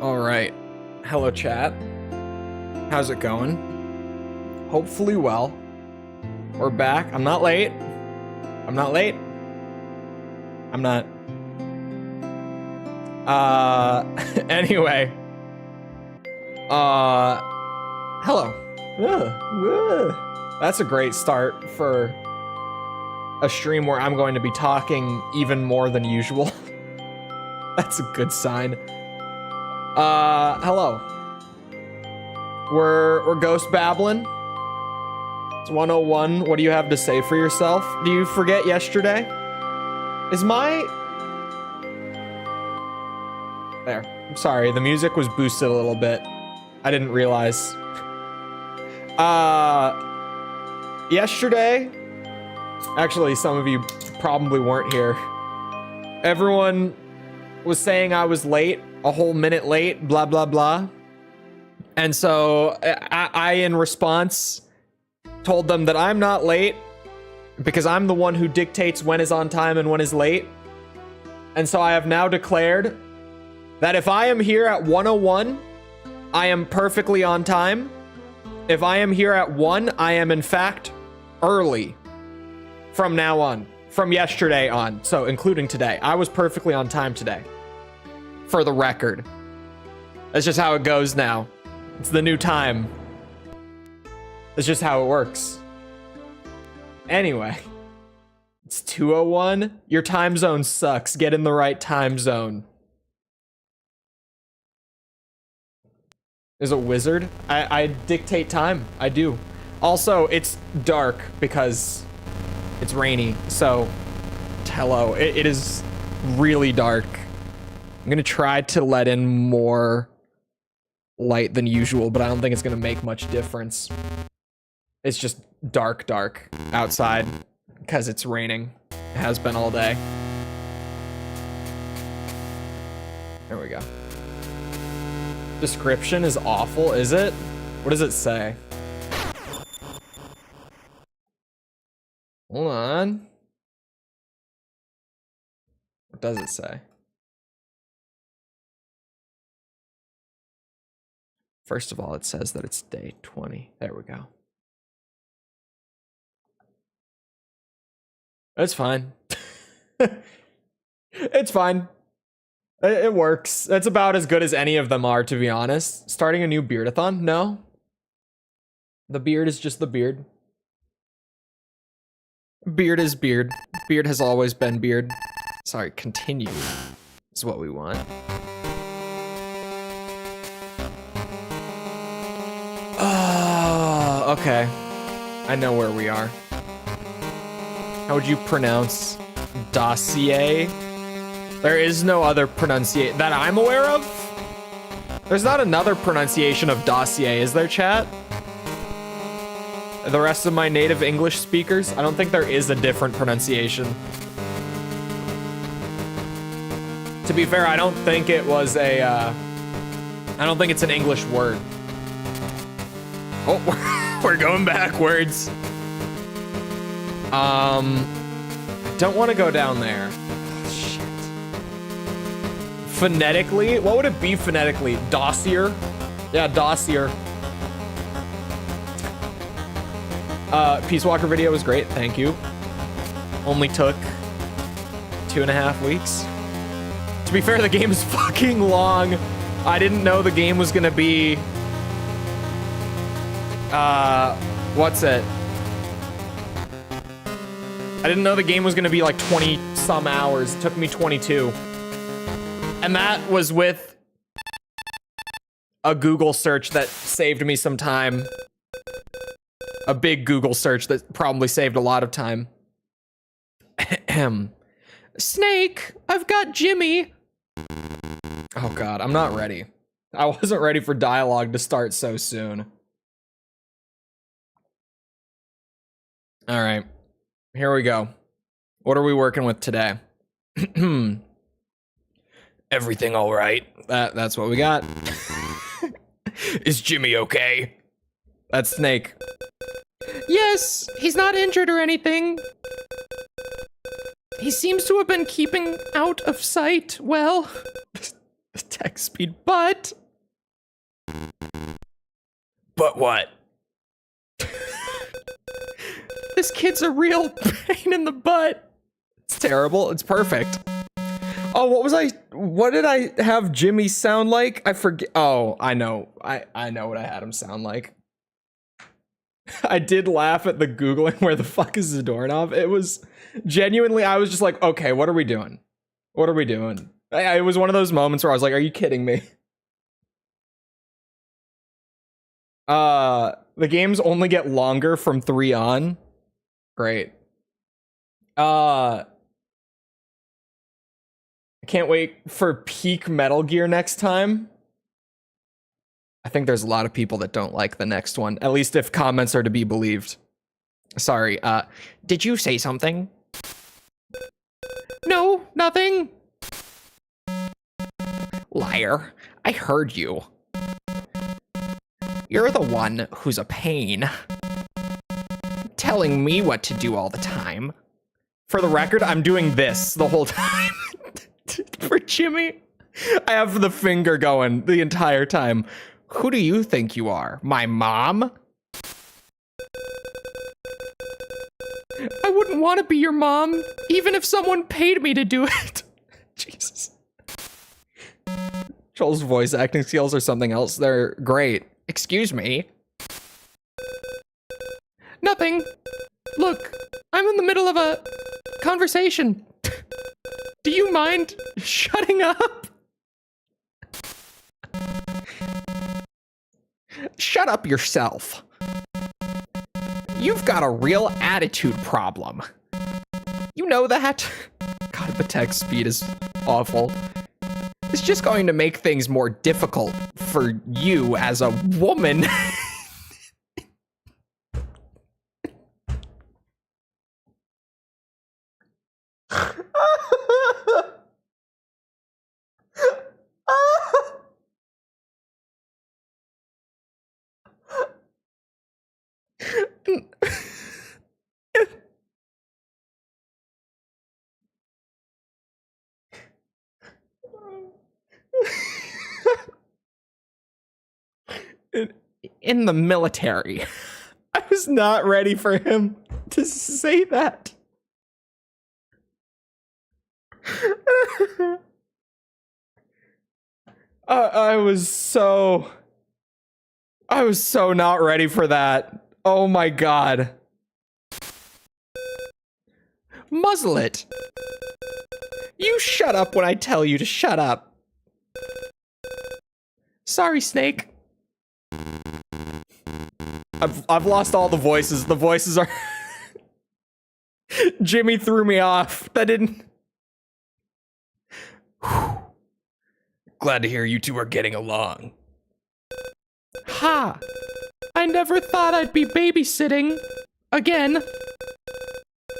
All right. Hello, chat. How's it going? Hopefully well. We're back. I'm not late. I'm not late. I'm not. Anyway. Hello. That's a great start for a stream where I'm going to be talking even more than usual. That's a good sign. Hello. We're ghost babbling. It's 101. What do you have to say for yourself? Do you forget yesterday? Is my... There. I'm sorry, the music was boosted a little bit. I didn't realize. Yesterday, actually, some of you probably weren't here. Everyone was saying I was late, a whole minute late, blah, blah, blah. And so I, in response, told them that I'm not late because I'm the one who dictates when is on time and when is late. And so I have now declared that if I am here at 1:01, I am perfectly on time. If I am here at 1, I am in fact early from now on, from yesterday on. So including today, I was perfectly on time today. For the record. That's just how it goes now. It's the new time. That's just how it works. Anyway, it's 2:01. Your time zone sucks. Get in the right time zone. Is a wizard? I dictate time. I do. Also, it's dark because it's rainy. So, hello. It is really dark. I'm gonna try to let in more light than usual, but I don't think it's gonna make much difference. It's just dark outside because it's raining. It has been all day. There we go. Description is awful, is it? What does it say? Hold on. What does it say? First of all, it says that it's day 20. There we go. It's fine. It's fine. It works. It's about as good as any of them are, to be honest. Starting a new beardathon? No. The beard is just the beard. Beard is beard. Beard has always been beard. Sorry, continue is what we want. Okay. I know where we are. How would you pronounce dossier? There is no other pronunciation that I'm aware of. There's not another pronunciation of dossier, is there, chat? The rest of my native English speakers, I don't think there is a different pronunciation. To be fair, I don't think it was a, I don't think it's an English word. Oh, we're going backwards. I don't want to go down there. Shit. Phonetically? What would it be phonetically? Dossier? Yeah, dossier. Peace Walker video was great, thank you. Only took 2.5 weeks. To be fair, the game is fucking long. I didn't know the game was gonna be... what's it? I didn't know the game was gonna be like 20 some hours. It took me 22. And that was with a Google search that saved me some time. A big Google search that probably saved a lot of time. Snake, I've got Jimmy. Oh god, I'm not ready. I wasn't ready for dialogue to start so soon. All right, here we go. What are we working with today? Everything all right? That's what we got. Is Jimmy okay? That's Snake. Yes, he's not injured or anything. He seems to have been keeping out of sight well. text speed, but what? This kid's a real pain in the butt. It's terrible. It's perfect. Oh, what did I have Jimmy sound like? I forget. Oh, I know. I know what I had him sound like. I did laugh at the Googling where the fuck is the doorknob. It was genuinely, I was just like, okay, what are we doing? What are we doing? It was one of those moments where I was like, are you kidding me? The games only get longer from 3 on. Great. I can't wait for peak Metal Gear next time. I think there's a lot of people that don't like the next one, at least if comments are to be believed. Sorry, did you say something? No, nothing. Liar, I heard you. You're the one who's a pain. Telling me what to do all the time. For the record, I'm doing this the whole time. For Jimmy, I have the finger going the entire time. Who do you think you are? My mom? I wouldn't want to be your mom, even if someone paid me to do it. Jesus. Joel's voice acting skills are something else. They're great. Excuse me. Nothing. Look, I'm in the middle of a conversation. Do you mind shutting up? Shut up yourself. You've got a real attitude problem. You know that? God, the text speed is awful. It's just going to make things more difficult for you as a woman. In the military. I was not ready for him to say that. I was so not ready for that. Oh my god. Muzzle it. You shut up when I tell you to shut up. Sorry, Snake. I've lost all the voices. The voices are... Jimmy threw me off. That didn't... Glad to hear you two are getting along. Ha! I never thought I'd be babysitting. Again.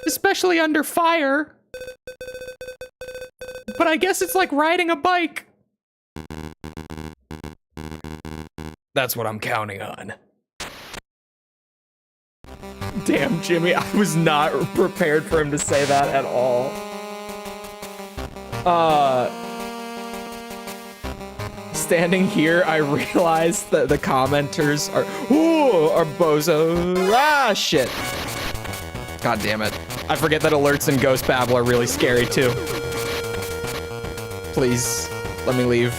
Especially under fire. But I guess it's like riding a bike. That's what I'm counting on. Damn, Jimmy, I was not prepared for him to say that at all. Standing here, I realized that the commenters are bozo. Ah, shit. God damn it. I forget that alerts in Ghost Babel are really scary too. Please, let me leave.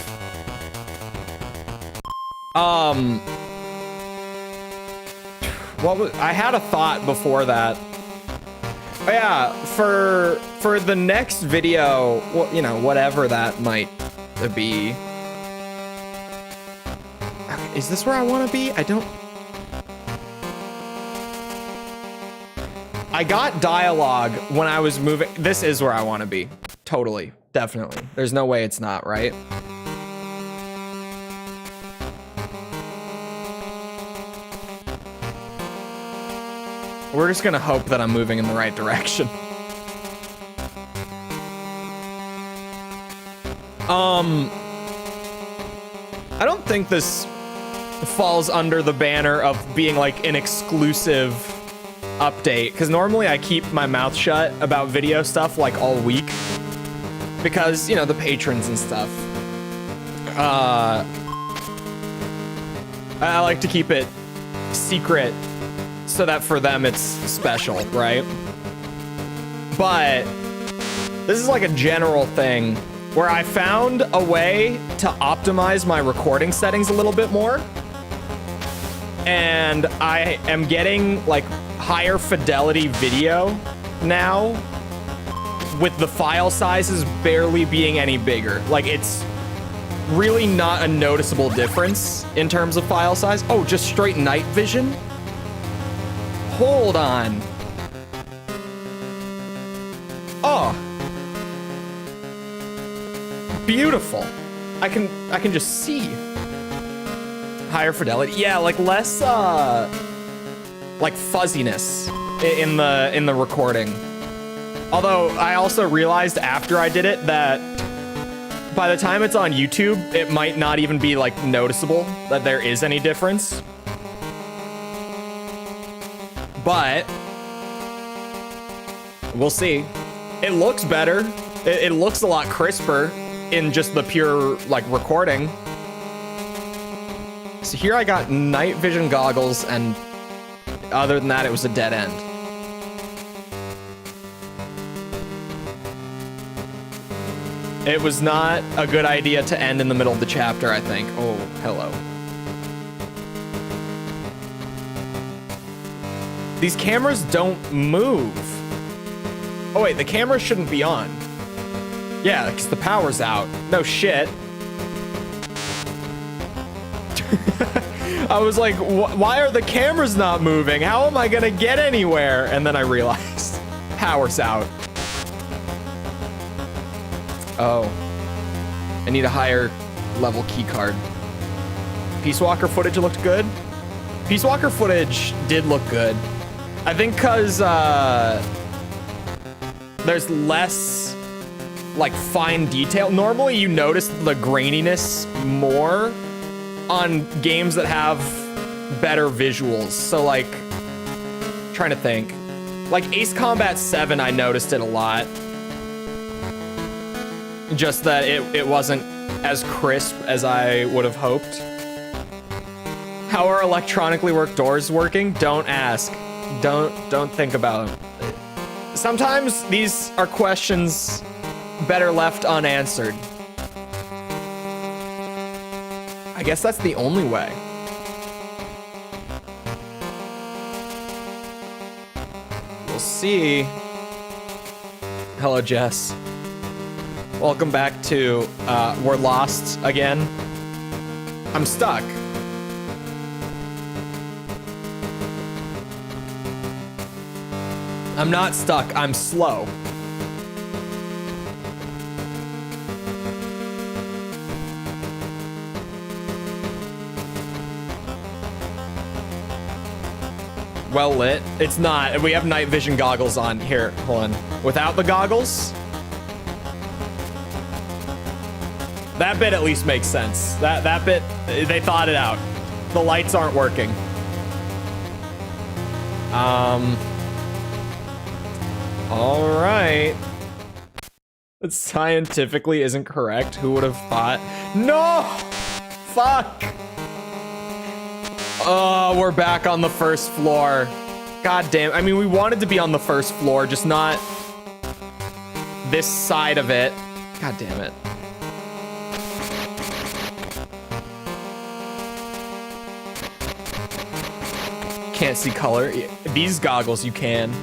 I had a thought before that. Oh yeah, for the next video, well, you know, whatever that might be. Okay, is this where I want to be? I got dialogue when I was moving. This is where I want to be. Totally, definitely. There's no way it's not, right? We're just gonna hope that I'm moving in the right direction. I don't think this falls under the banner of being like an exclusive update, because normally I keep my mouth shut about video stuff like all week because, you know, the patrons and stuff. I like to keep it secret so that for them it's special, right? But this is like a general thing where I found a way to optimize my recording settings a little bit more. And I am getting like higher fidelity video now with the file sizes barely being any bigger. Like it's really not a noticeable difference in terms of file size. Oh, just straight night vision? Hold on. Oh. Beautiful. I can just see. Higher fidelity. Yeah, like less like fuzziness in the recording. Although I also realized after I did it that by the time it's on YouTube, it might not even be like noticeable that there is any difference. But we'll see. It looks better. It looks a lot crisper in just the pure like recording. So here I got night vision goggles, and other than that, it was a dead end. It was not a good idea to end in the middle of the chapter, I think. Oh, hello. These cameras don't move. Oh wait, the camera shouldn't be on. Yeah, because the power's out. No shit. I was like, why are the cameras not moving? How am I gonna get anywhere? And then I realized, power's out. Oh, I need a higher level key card. Peace Walker footage looked good. Peace Walker footage did look good. I think because there's less like fine detail. Normally you notice the graininess more on games that have better visuals. So like, trying to think. Like Ace Combat 7, I noticed it a lot. Just that it wasn't as crisp as I would have hoped. How are electronically worked doors working? Don't ask. Don't think about them. Sometimes these are questions better left unanswered. I guess that's the only way. We'll see. Hello, Jess. Welcome back to We're Lost again. I'm stuck. I'm not stuck, I'm slow. Well lit. It's not. We have night vision goggles on. Here, hold on. Without the goggles, that bit at least makes sense. That bit, they thought it out. The lights aren't working. All right. It scientifically isn't correct. Who would have thought? No! Fuck! Oh, we're back on the first floor. God damn. I mean, we wanted to be on the first floor, just not this side of it. God damn it. Can't see color. These goggles you can.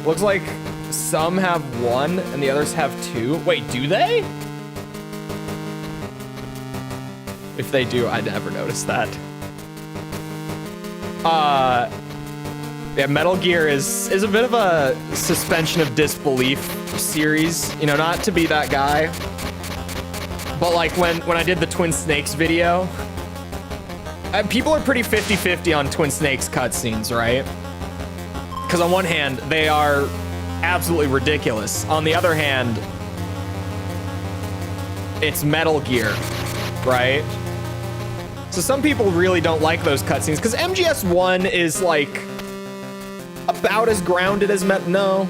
Looks like some have one and the others have two. Wait, do they? If they do, I never noticed that. Yeah, Metal Gear is a bit of a suspension of disbelief series. You know, not to be that guy, but like when I did the Twin Snakes video, people are pretty 50-50 on Twin Snakes cutscenes, right? Because on one hand, they are absolutely ridiculous. On the other hand, it's Metal Gear, right? So some people really don't like those cutscenes because MGS1 is like about as grounded as no,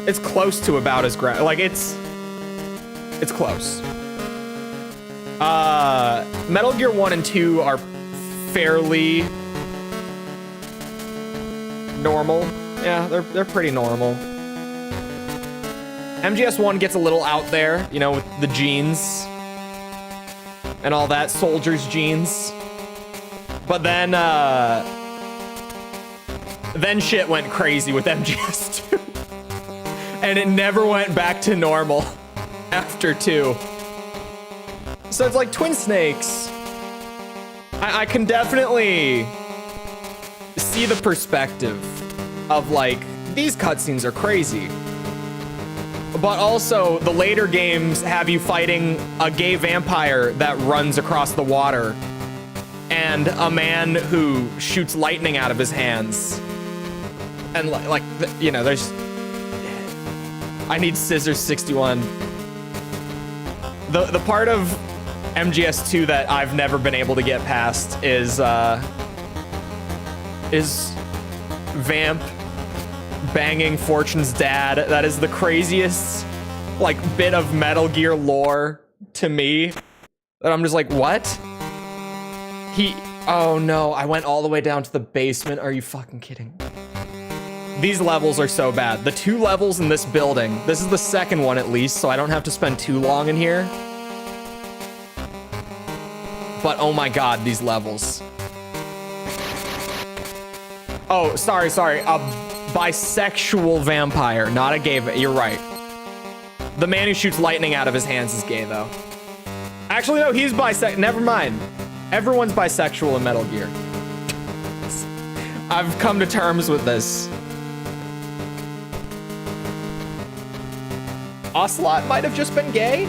it's close to about as grounded. Like it's It's close. Metal Gear 1 and 2 are fairly normal. Yeah, they're pretty normal. MGS1 gets a little out there, you know, with the jeans and all that, soldier's jeans. But then shit went crazy with MGS2. And it never went back to normal after 2. So it's like Twin Snakes. I can definitely see the perspective of like, these cutscenes are crazy. But also, the later games have you fighting a gay vampire that runs across the water and a man who shoots lightning out of his hands. And like, you know, there's... I need Scissors 61. The part of MGS2 that I've never been able to get past is Vamp banging Fortune's dad. That is the craziest, like, bit of Metal Gear lore to me. That I'm just like, what? Oh no, I went all the way down to the basement. Are you fucking kidding? These levels are so bad. The 2 levels in this building, this is the second one at least, so I don't have to spend too long in here. But oh my god, these levels. Oh, sorry. A bisexual vampire, not a gay. You're right. The man who shoots lightning out of his hands is gay, though. Actually, no, he's bisexual. Never mind. Everyone's bisexual in Metal Gear. I've come to terms with this. Ocelot might have just been gay.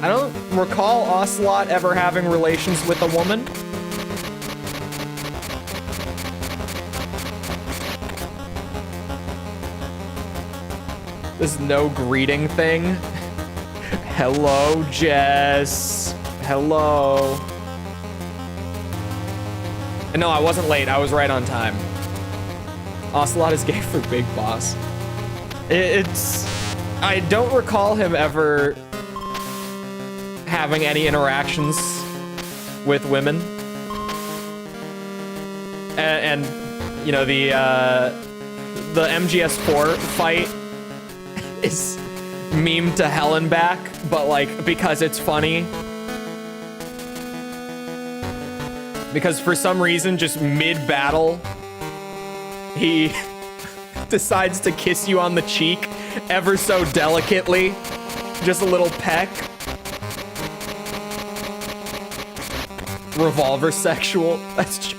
I don't recall Ocelot ever having relations with a woman. This no greeting thing. Hello, Jess. Hello. And no, I wasn't late. I was right on time. Ocelot is gay for Big Boss. I don't recall him ever having any interactions with women. And you know, the MGS4 fight is memed to hell and back, but like, because it's funny. Because for some reason, just mid-battle, he decides to kiss you on the cheek ever so delicately. Just a little peck. Revolver sexual. That's true.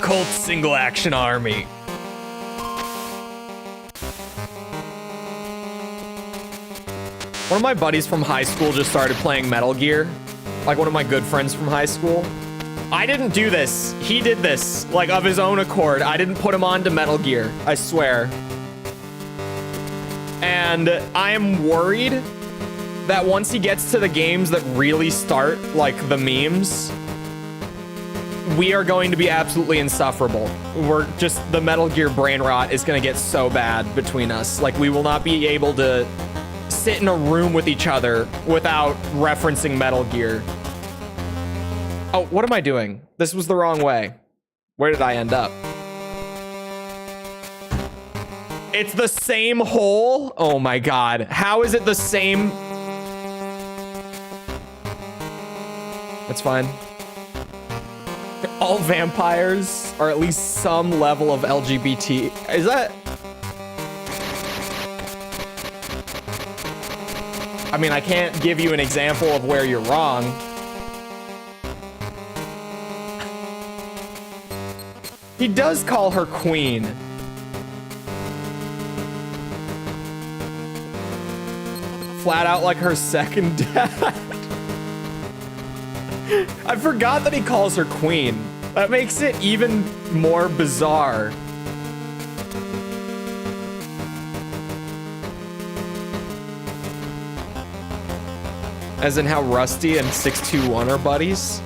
Colt single action army. One of my buddies from high school just started playing Metal Gear. Like one of my good friends from high school. I didn't do this. He did this, like, of his own accord. I didn't put him on to Metal Gear, I swear. And I am worried that once he gets to the games that really start, like, the memes, we are going to be absolutely insufferable. We're just, the Metal Gear brain rot is gonna get so bad between us. Like, we will not be able to sit in a room with each other without referencing Metal Gear. Oh, what am I doing? This was the wrong way. Where did I end up? It's the same hole? Oh my god. How is it the same? That's fine. All vampires are at least some level of LGBT. Is that? I mean, I can't give you an example of where you're wrong. He does call her queen. Flat out like her second dad. I forgot that he calls her queen. That makes it even more bizarre. As in how Rusty and 621 are buddies?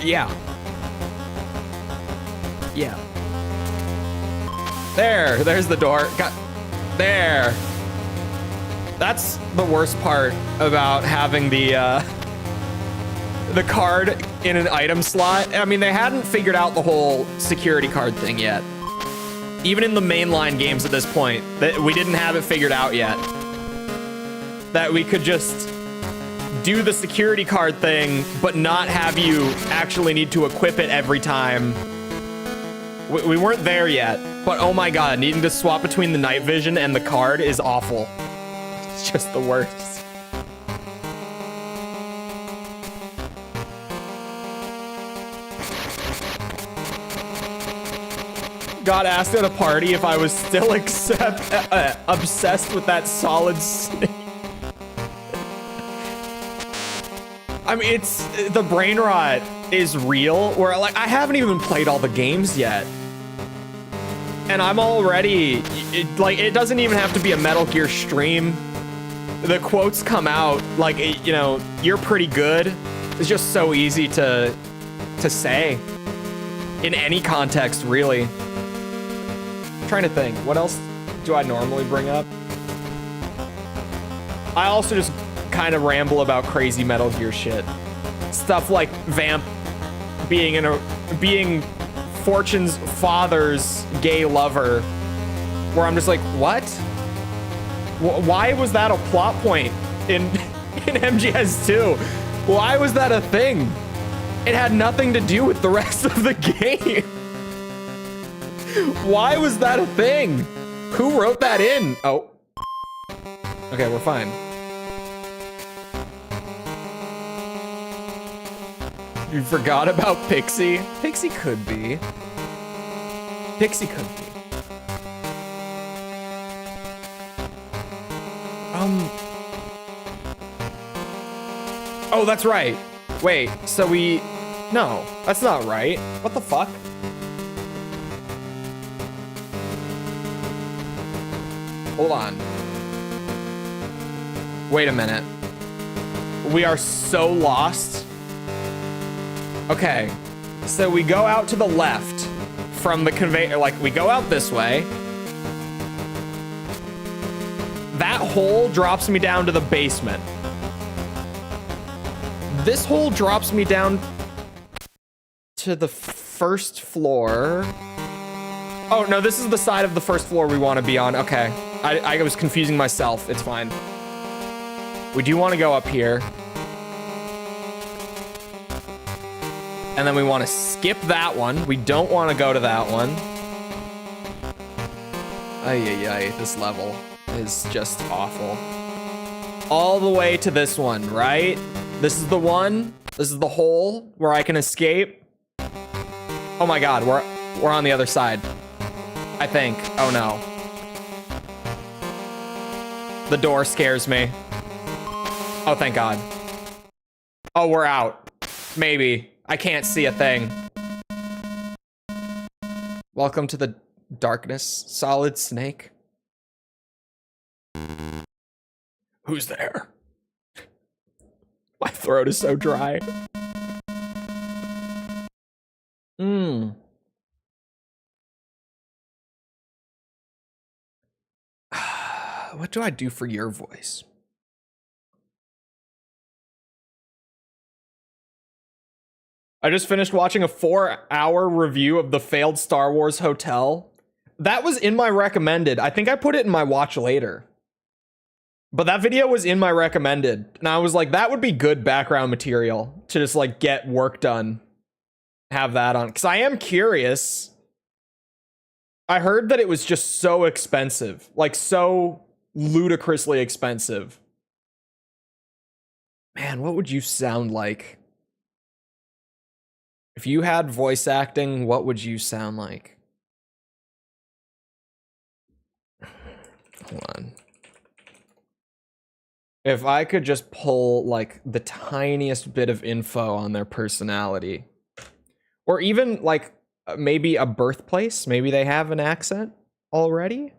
Yeah. Yeah. There's the door. There. That's the worst part about having the card in an item slot. I mean, they hadn't figured out the whole security card thing yet. Even in the mainline games at this point, that we didn't have it figured out yet. That we could just do the security card thing, but not have you actually need to equip it every time. We weren't there yet, but oh my god, needing to swap between the night vision and the card is awful. It's just the worst. Got asked at a party if I was still obsessed with that solid snake. I mean, it's the brain rot is real. Where like I haven't even played all the games yet, and I'm already it doesn't even have to be a Metal Gear stream. The quotes come out like you know you're pretty good. It's just so easy to say in any context, really. I'm trying to think, what else do I normally bring up? I also just kind of ramble about crazy Metal Gear shit. Stuff like Vamp being Fortune's father's gay lover, where I'm just like, what? Why was that a plot point in MGS2? Why was that a thing? It had nothing to do with the rest of the game. Why was that a thing? Who wrote that in? Oh. Okay, we're fine. You forgot about Pixie? Pixie could be. Pixie could be. Oh, that's right. Wait, so we... No, that's not right. What the fuck? Hold on. Wait a minute. We are so lost. Okay, so we go out to the left from the conveyor, like we go out this way. That hole drops me down to the basement. This hole drops me down to the first floor. Oh, no, this is the side of the first floor we want to be on. Okay, I was confusing myself. It's fine. We do want to go up here. And then we want to skip that one. We don't want to go to that one. Ay, this level is just awful. All the way to this one, right? This is the one. This is the hole where I can escape. Oh my god, we're on the other side. I think. Oh no. The door scares me. Oh, thank god. Oh, we're out. Maybe. I can't see a thing. Welcome to the darkness, Solid Snake. Who's there? My throat is so dry. What do I do for your voice? I just finished watching a 4-hour review of the failed Star Wars hotel. That was in my recommended. I think I put it in my watch later. But that video was in my recommended. And I was like, that would be good background material to just like get work done. Have that on. Because I am curious. I heard that it was just so expensive. Like so ludicrously expensive. Man, what would you sound like? If you had voice acting, what would you sound like? Hold on. If I could just pull like the tiniest bit of info on their personality, or even like maybe a birthplace, maybe they have an accent already.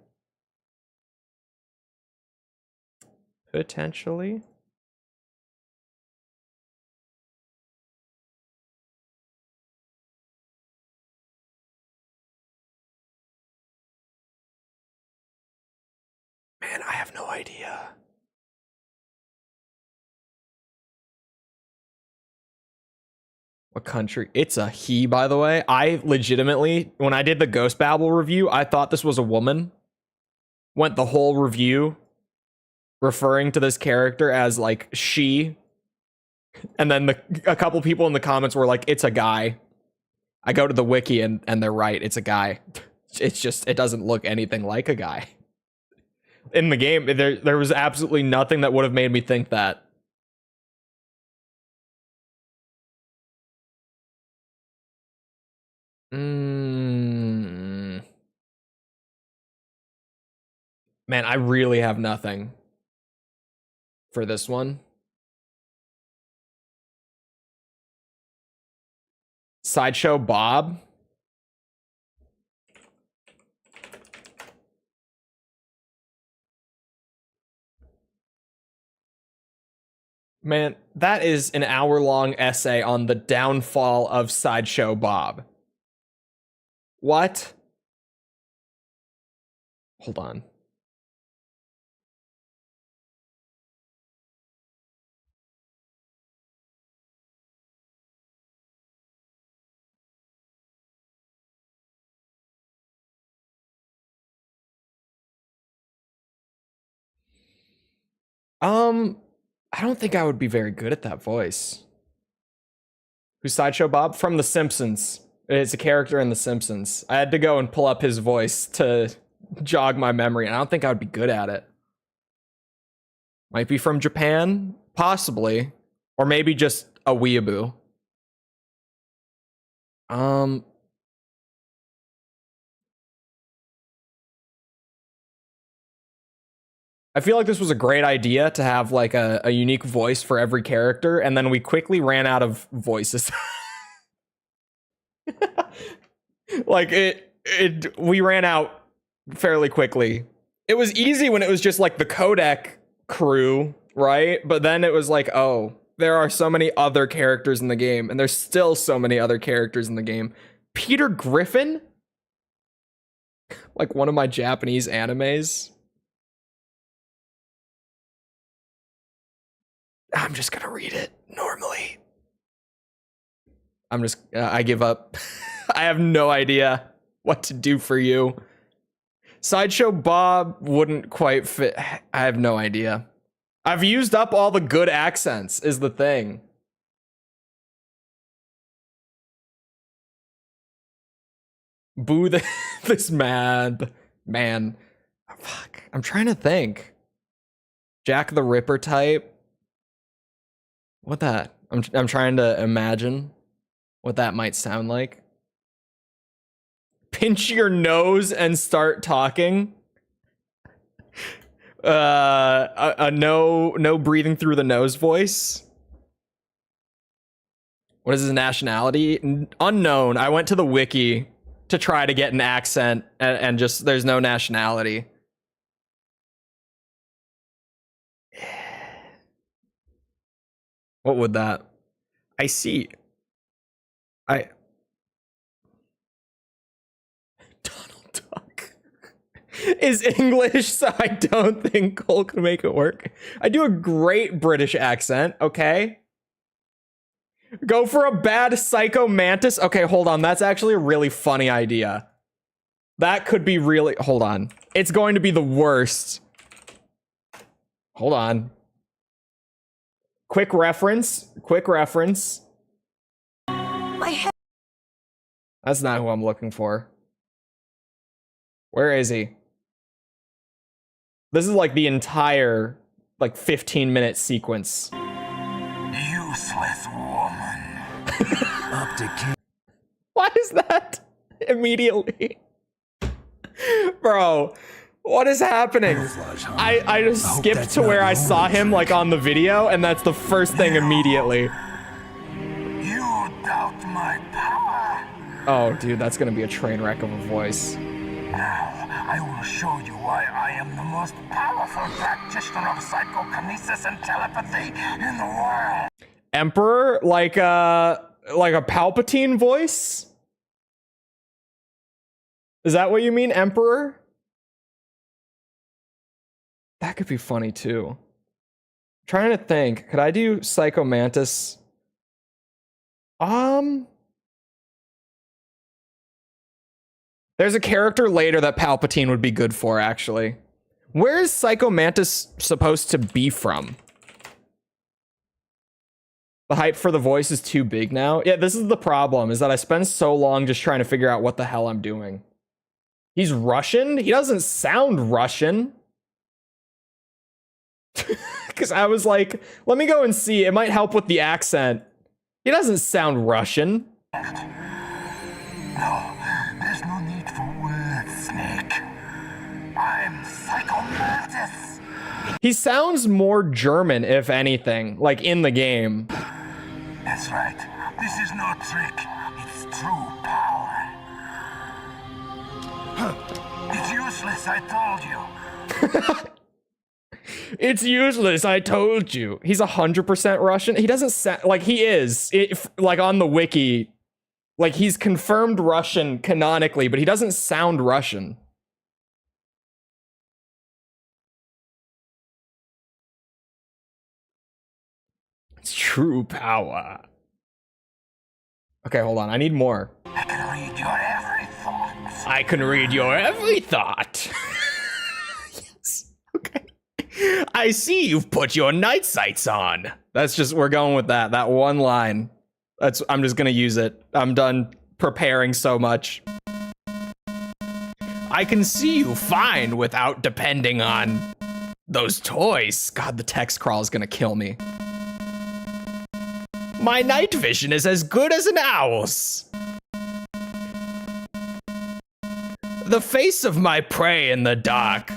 Potentially. Man, I have no idea. What country? It's a he, by the way. I legitimately, when I did the Ghost Babel review, I thought this was a woman. Went the whole review referring to this character as like she. And then a couple people in the comments were like, it's a guy. I go to the wiki and they're right. It's a guy. It's just, it doesn't look anything like a guy. In the game, there was absolutely nothing that would have made me think that. Man, I really have nothing for this one. Sideshow Bob. Man, that is an hour-long essay on the downfall of Sideshow Bob. What? Hold on. I don't think I would be very good at that voice. Who's Sideshow Bob? From The Simpsons. It's a character in The Simpsons. I had to go and pull up his voice to jog my memory, and I don't think I would be good at it. Might be from Japan? Possibly. Or maybe just a weeaboo. I feel like this was a great idea to have like a unique voice for every character, and then we quickly ran out of voices. Like we ran out fairly quickly. It was easy when it was just like the codec crew, right? But then it was like, oh, there are so many other characters in the game, and there's still so many other characters in the game. Peter Griffin? Like one of my Japanese animes. I'm just gonna read it normally. I give up. I have no idea what to do for you. Sideshow Bob wouldn't quite fit. I have no idea. I've used up all the good accents, is the thing. Boo this mad man. Oh, fuck. I'm trying to think. Jack the Ripper type. What that? I'm trying to imagine what that might sound like. Pinch your nose and start talking. No breathing through the nose voice. What is his nationality? Unknown. I went to the wiki to try to get an accent, and just there's no nationality. What would that? I see. Donald Duck is English, so I don't think Cole can make it work. I do a great British accent, okay? Go for a bad psycho mantis. Okay, hold on. That's actually a really funny idea. That could be really... Hold on. It's going to be the worst. Hold on. Quick reference. My head. That's not who I'm looking for. Where is he? This is like the entire, like 15-minute sequence. Useless woman. Why is that immediately? Bro, what is happening? I just skipped to where I saw him like on the video, and that's the first thing immediately. You doubt my power. Oh, dude, that's gonna be a train wreck of a voice. Now, I will show you why I am the most powerful practitioner of psychokinesis and telepathy in the world. Emperor? Like a Palpatine voice? Is that what you mean, Emperor? That could be funny too. Trying to think, could I do Psycho Mantis? There's a character later that Palpatine would be good for, actually. Where is Psycho Mantis supposed to be from? The hype for the voice is too big now. Yeah, this is the problem, is that I spend so long just trying to figure out what the hell I'm doing. He's Russian? He doesn't sound Russian. Because I was like, let me go and see. It might help with the accent. He doesn't sound Russian. No, there's no need for words, Snake. I'm Psycho Mantis. He sounds more German, if anything, like in the game. That's right. This is no trick. It's true power. It's useless, I told you. It's useless, I told you. He's 100% Russian. He doesn't sound like he is. Like on the wiki, like he's confirmed Russian canonically, but he doesn't sound Russian. It's true power. Okay, hold on. I need more. I can read your every thought. I can read your every thought. Yes. Okay. I see you've put your night sights on. That's just, we're going with that. That one line. I'm just gonna use it. I'm done preparing so much. I can see you fine without depending on those toys. God, the text crawl is gonna kill me. My night vision is as good as an owl's. The face of my prey in the dark,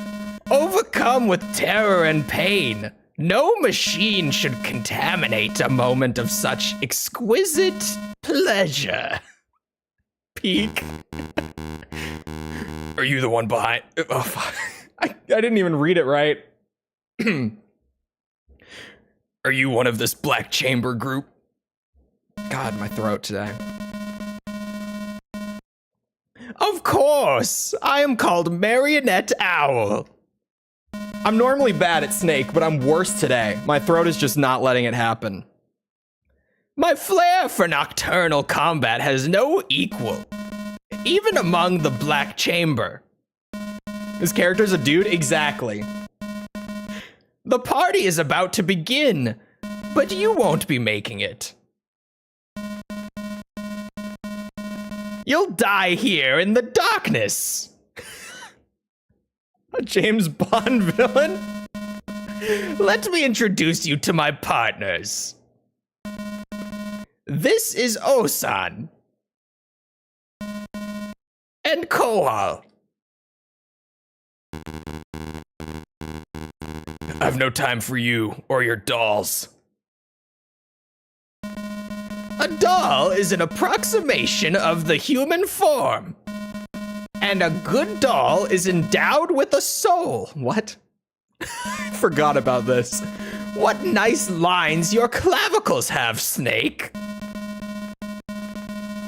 overcome with terror and pain. No machine should contaminate a moment of such exquisite pleasure. Peak. Are you the one behind? Oh, fuck. I didn't even read it right. Are you one of this Black Chamber group? God, my throat today. Of course! I am called Marionette Owl. I'm normally bad at Snake, but I'm worse today. My throat is just not letting it happen. My flair for nocturnal combat has no equal, even among the Black Chamber. This character's a dude? Exactly. The party is about to begin, but you won't be making it. You'll die here in the darkness. A James Bond villain? Let me introduce you to my partners. This is Osan. And Kohal. I've no time for you or your dolls. A doll is an approximation of the human form. And a good doll is endowed with a soul. What? I forgot about this. What nice lines your clavicles have, Snake.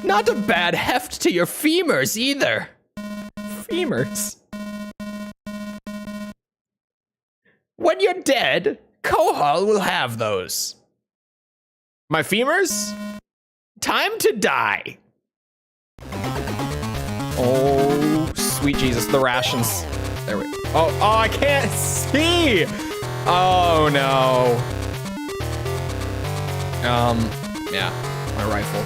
Not a bad heft to your femurs either. Femurs? When you're dead, Kohal will have those. My femurs? Time to die. Oh, sweet Jesus, the rations. There we go. Oh, I can't see. Oh no. Yeah, my rifle.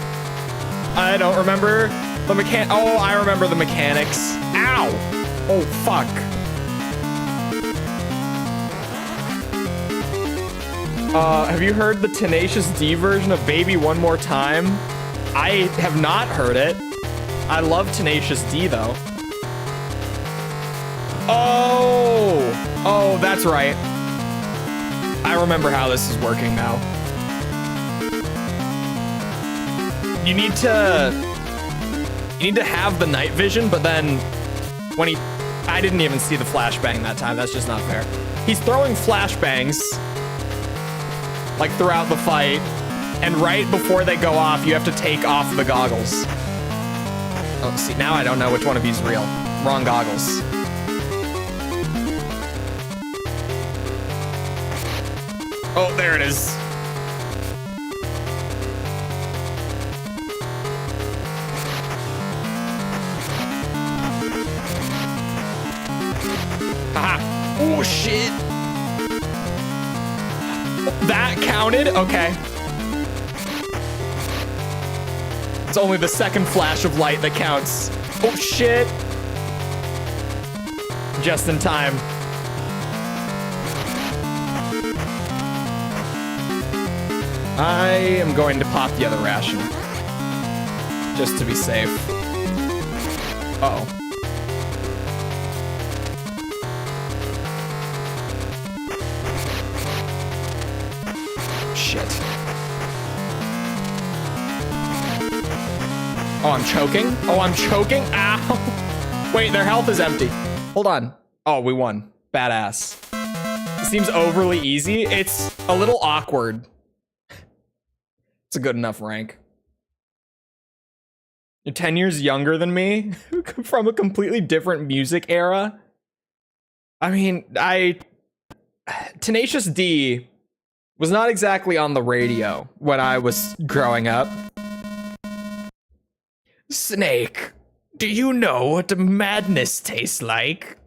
I don't remember the Oh, I remember the mechanics. Ow. Oh, fuck. Have you heard the Tenacious D version of Baby One More Time? I have not heard it. I love Tenacious D though. Oh, that's right. I remember how this is working now. You need to have the night vision, but then when I didn't even see the flashbang that time. That's just not fair. He's throwing flashbangs like throughout the fight, and right before they go off, you have to take off the goggles. Oh, see, now I don't know which one of you's real. Wrong goggles. Oh, there it is. Haha. Oh, shit. That counted? Okay. It's only the second flash of light that counts. Oh, shit. Just in time. I am going to pop the other ration. Just to be safe. Uh-oh. Shit. Oh, I'm choking? Oh, I'm choking? Ow! Wait, their health is empty. Hold on. Oh, we won. Badass. It seems overly easy. It's a little awkward. It's a good enough rank. You're 10 years younger than me from a completely different music era. I mean, Tenacious D was not exactly on the radio when I was growing up. Snake, do you know what madness tastes like?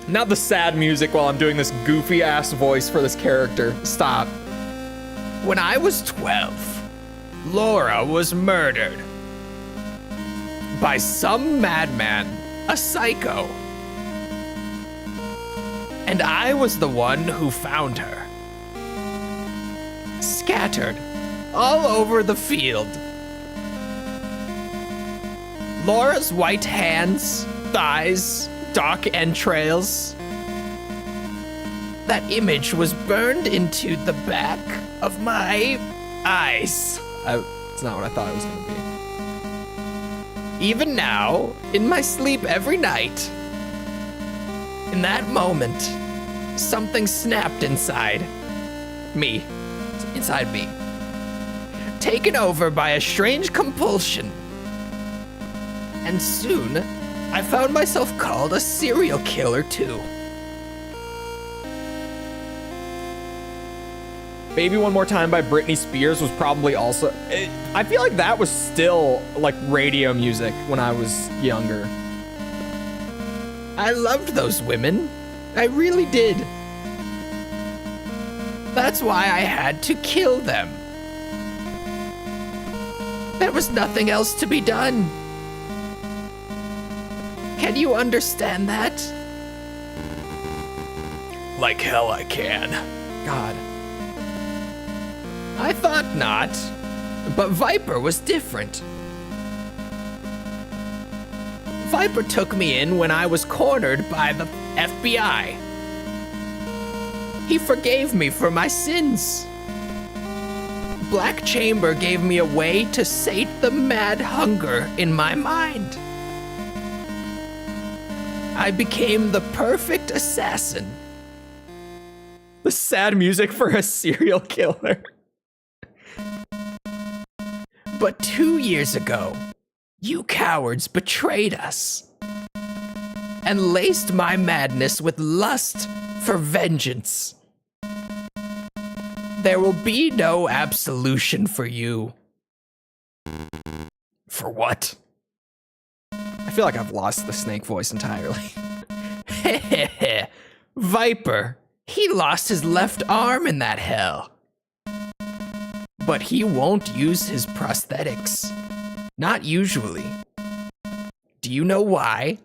Not the sad music while I'm doing this goofy ass voice for this character. Stop. When I was 12, Laura was murdered by some madman, a psycho. And I was the one who found her. Scattered all over the field. Laura's white hands, thighs, dark entrails. That image was burned into the back of my eyes. It's not what I thought it was gonna be. Even now, in my sleep every night, in that moment, something snapped inside me. Inside me. Taken over by a strange compulsion. And soon, I found myself called a serial killer too. Baby One More Time by Britney Spears was probably also... I feel like that was still like radio music when I was younger. I loved those women. I really did. That's why I had to kill them. There was nothing else to be done. Can you understand that? Like hell I can. God. I thought not, but Viper was different. Viper took me in when I was cornered by the FBI. He forgave me for my sins. Black Chamber gave me a way to sate the mad hunger in my mind. I became the perfect assassin. The sad music for a serial killer. But 2 years ago, you cowards betrayed us and laced my madness with lust for vengeance. There will be no absolution for you. For what? I feel like I've lost the snake voice entirely. Viper, he lost his left arm in that hell. But he won't use his prosthetics. Not usually. Do you know why?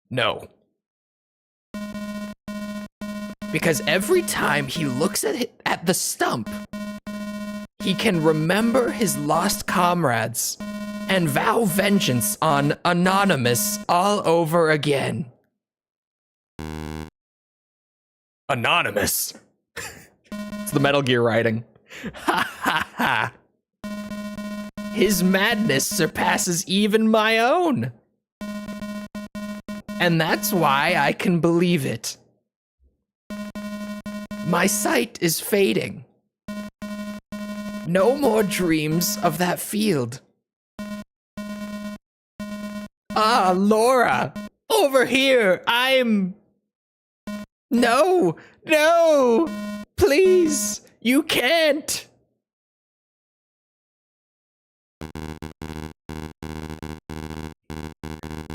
No. Because every time he looks at the stump, he can remember his lost comrades and vow vengeance on Anonymous all over again. Anonymous? It's the Metal Gear writing. Ha ha ha. His madness surpasses even my own. And that's why I can believe it. My sight is fading. No more dreams of that field. Ah, Laura, over here, No, No! Please! You can't!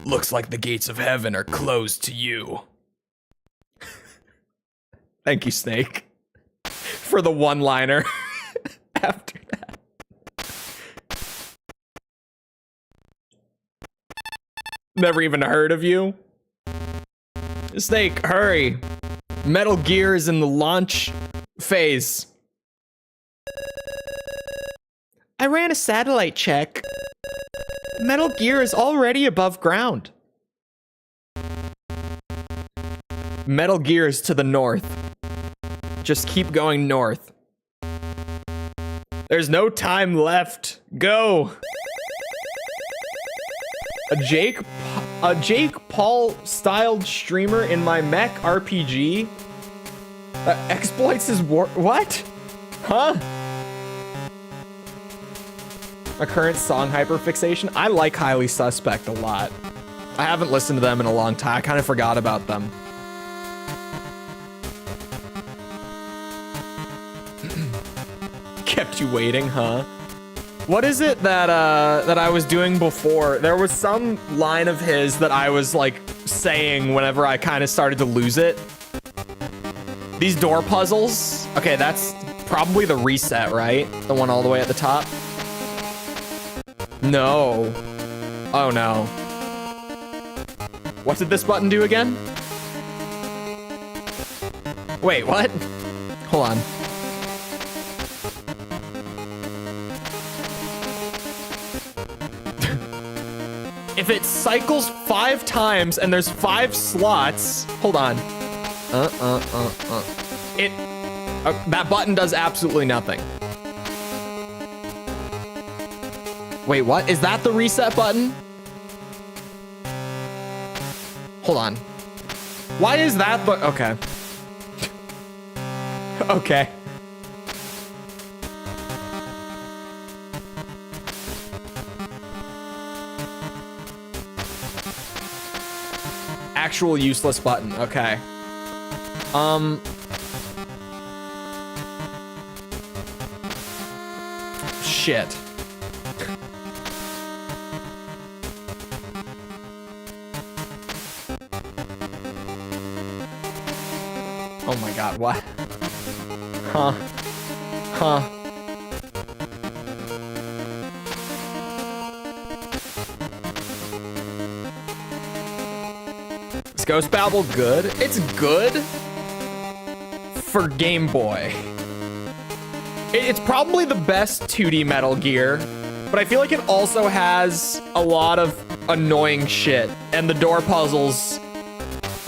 Looks like the gates of heaven are closed to you. Thank you, Snake, for the one-liner after that. Never even heard of you. Snake, hurry. Metal Gear is in the launch phase. I ran a satellite check. Metal Gear is already above ground. Metal Gear is to the north. Just keep going north. There's no time left. Go. A Jake Paul styled streamer in my mech RPG exploits his war. What? Huh? A current song hyperfixation. I like Highly Suspect a lot. I haven't listened to them in a long time. I kind of forgot about them. Kept you waiting, huh? What is it that that I was doing before? There was some line of his that I was like saying whenever I kind of started to lose it. These door puzzles. Okay, that's probably the reset, right? The one all the way at the top. No. Oh no. What did this button do again? Wait, what? Hold on. If it cycles 5 times and there's 5 slots, hold on. That button does absolutely nothing. Wait, what? Is that the reset button? Hold on. Why is that the... Okay. Okay. Actual useless button. Okay. Shit. Oh my god, what? Huh. Huh. Is Ghost Babel good? It's good for Game Boy. It's probably the best 2D Metal Gear, but I feel like it also has a lot of annoying shit, and the door puzzles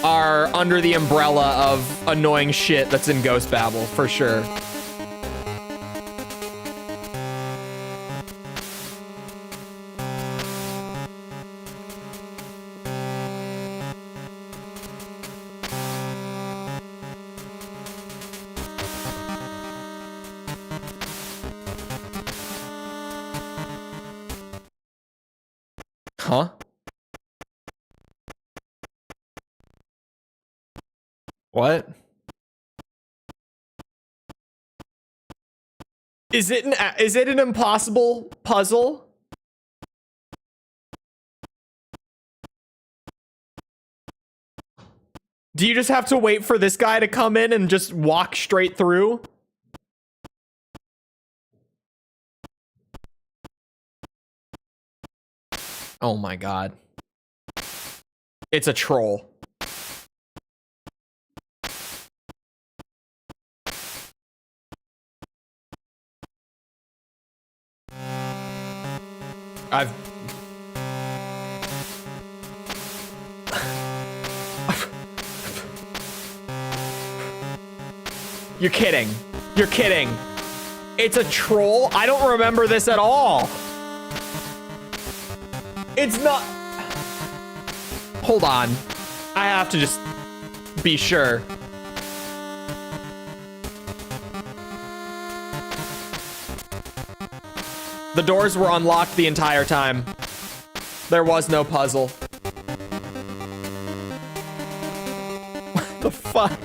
are under the umbrella of annoying shit that's in Ghost Babel, for sure. Huh? What? Is it an impossible puzzle? Do you just have to wait for this guy to come in and just walk straight through? Oh my god. It's a troll. You're kidding. You're kidding. It's a troll? I don't remember this at all. It's not... Hold on. I have to just be sure. The doors were unlocked the entire time. There was no puzzle. What the fuck?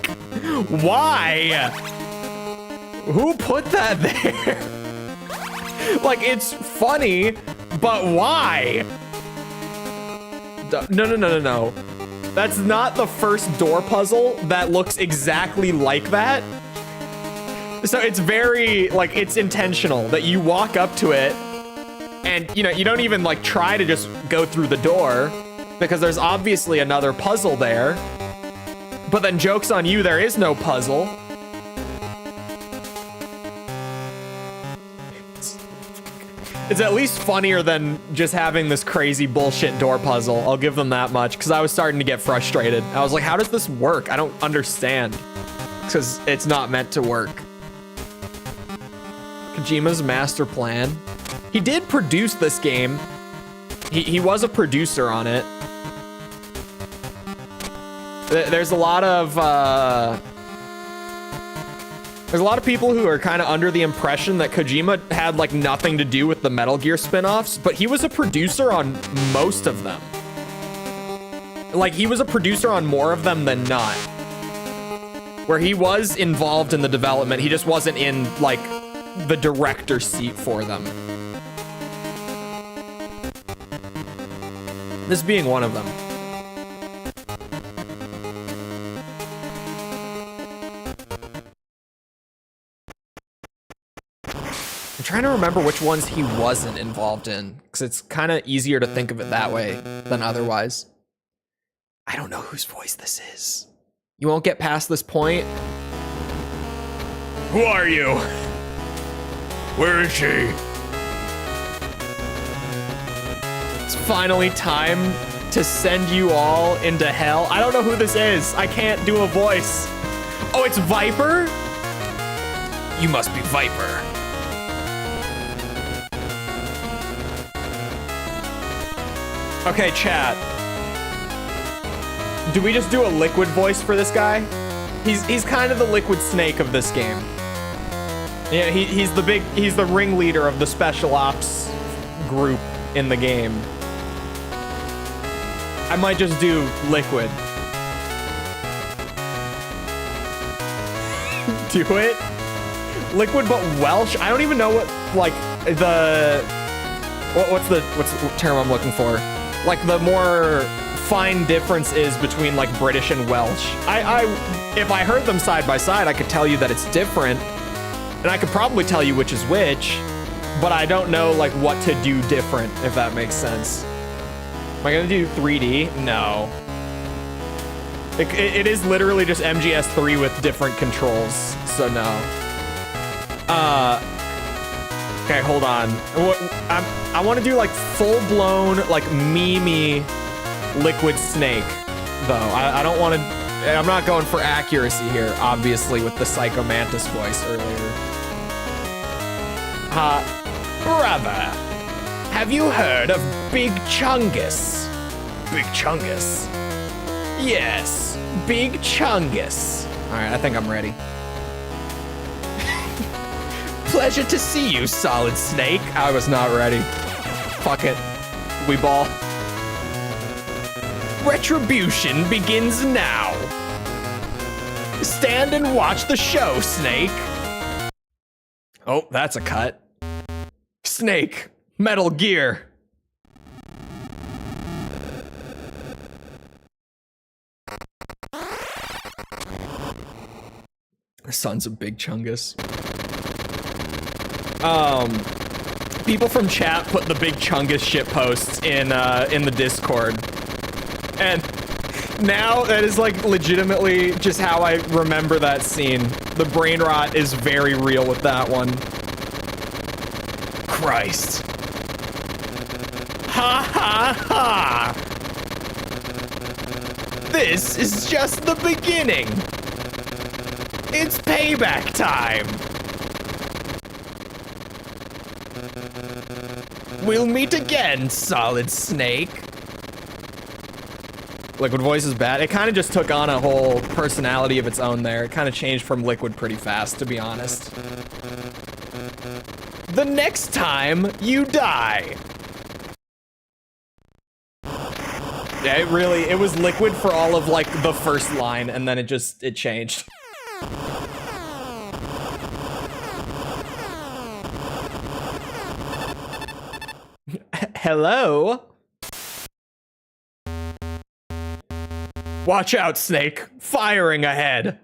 Why? Who put that there? Like, it's funny, but why? No. That's not the first door puzzle that looks exactly like that. So it's very, like, it's intentional that you walk up to it and, you know, you don't even, like, try to just go through the door because there's obviously another puzzle there. But then joke's on you, there is no puzzle. It's at least funnier than just having this crazy bullshit door puzzle. I'll give them that much, because I was starting to get frustrated. I was like, how does this work? I don't understand. Because it's not meant to work. Kojima's master plan. He did produce this game. He was a producer on it. There's a lot of people who are kind of under the impression that Kojima had like nothing to do with the Metal Gear spin-offs, but he was a producer on most of them. Like, he was a producer on more of them than not. Where he was involved in the development, he just wasn't in like the director seat for them. This being one of them. I'm trying to remember which ones he wasn't involved in, because it's kind of easier to think of it that way than otherwise. I don't know whose voice this is. You won't get past this point? Who are you? Where is she? It's finally time to send you all into hell. I don't know who this is. I can't do a voice. Oh, it's Viper? You must be Viper. Okay, chat. Do we just do a liquid voice for this guy? He's kind of the Liquid Snake of this game. Yeah, he's the ringleader of the special ops group in the game. I might just do Liquid. Do it? Liquid but Welsh? I don't even know what, like, what's the term I'm looking for? Like, the more fine difference is between like British and Welsh. If I heard them side by side, I could tell you that it's different, and I could probably tell you which is which, but I don't know like what to do different, if that makes sense. Am I gonna do 3D? No. It is literally just MGS3 with different controls, so no. Okay, hold on. I want to do like full-blown, like meme Liquid Snake, though. I don't want to. I'm not going for accuracy here, obviously, with the Psycho Mantis voice earlier. Brother, have you heard of Big Chungus? Big Chungus? Yes, Big Chungus. All right, I think I'm ready. Pleasure to see you, Solid Snake. I was not ready. Fuck it. We ball. Retribution begins now. Stand and watch the show, Snake. Oh, that's a cut. Snake, Metal Gear. Sons of Big Chungus. People from chat put the Big Chungus shit posts in the Discord. And now that is like legitimately just how I remember that scene. The brain rot is very real with that one. Christ. Ha ha ha! This is just the beginning. It's payback time. We'll meet again, Solid Snake. Liquid voice is bad. It kind of just took on a whole personality of its own there. It kind of changed from Liquid pretty fast, to be honest. The next time you die. Yeah, it was Liquid for all of like the first line, and then it changed. Hello? Watch out, Snake. Firing ahead.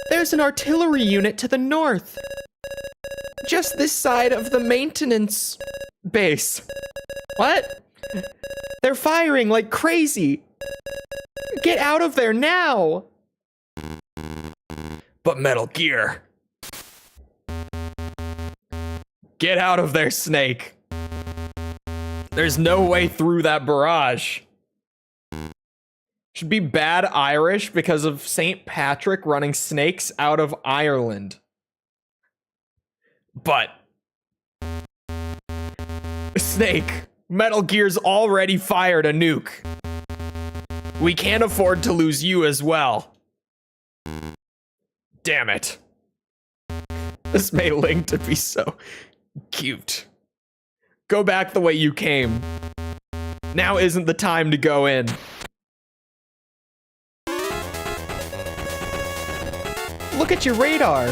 There's an artillery unit to the north. Just this side of the maintenance base. What? They're firing like crazy. Get out of there now. But Metal Gear. Get out of there, Snake. There's no way through that barrage. Should be bad Irish because of St. Patrick running snakes out of Ireland. But Snake, Metal Gear's already fired a nuke. We can't afford to lose you as well. Damn it. This may Link to be so cute. Go back the way you came. Now isn't the time to go in. Look at your radar.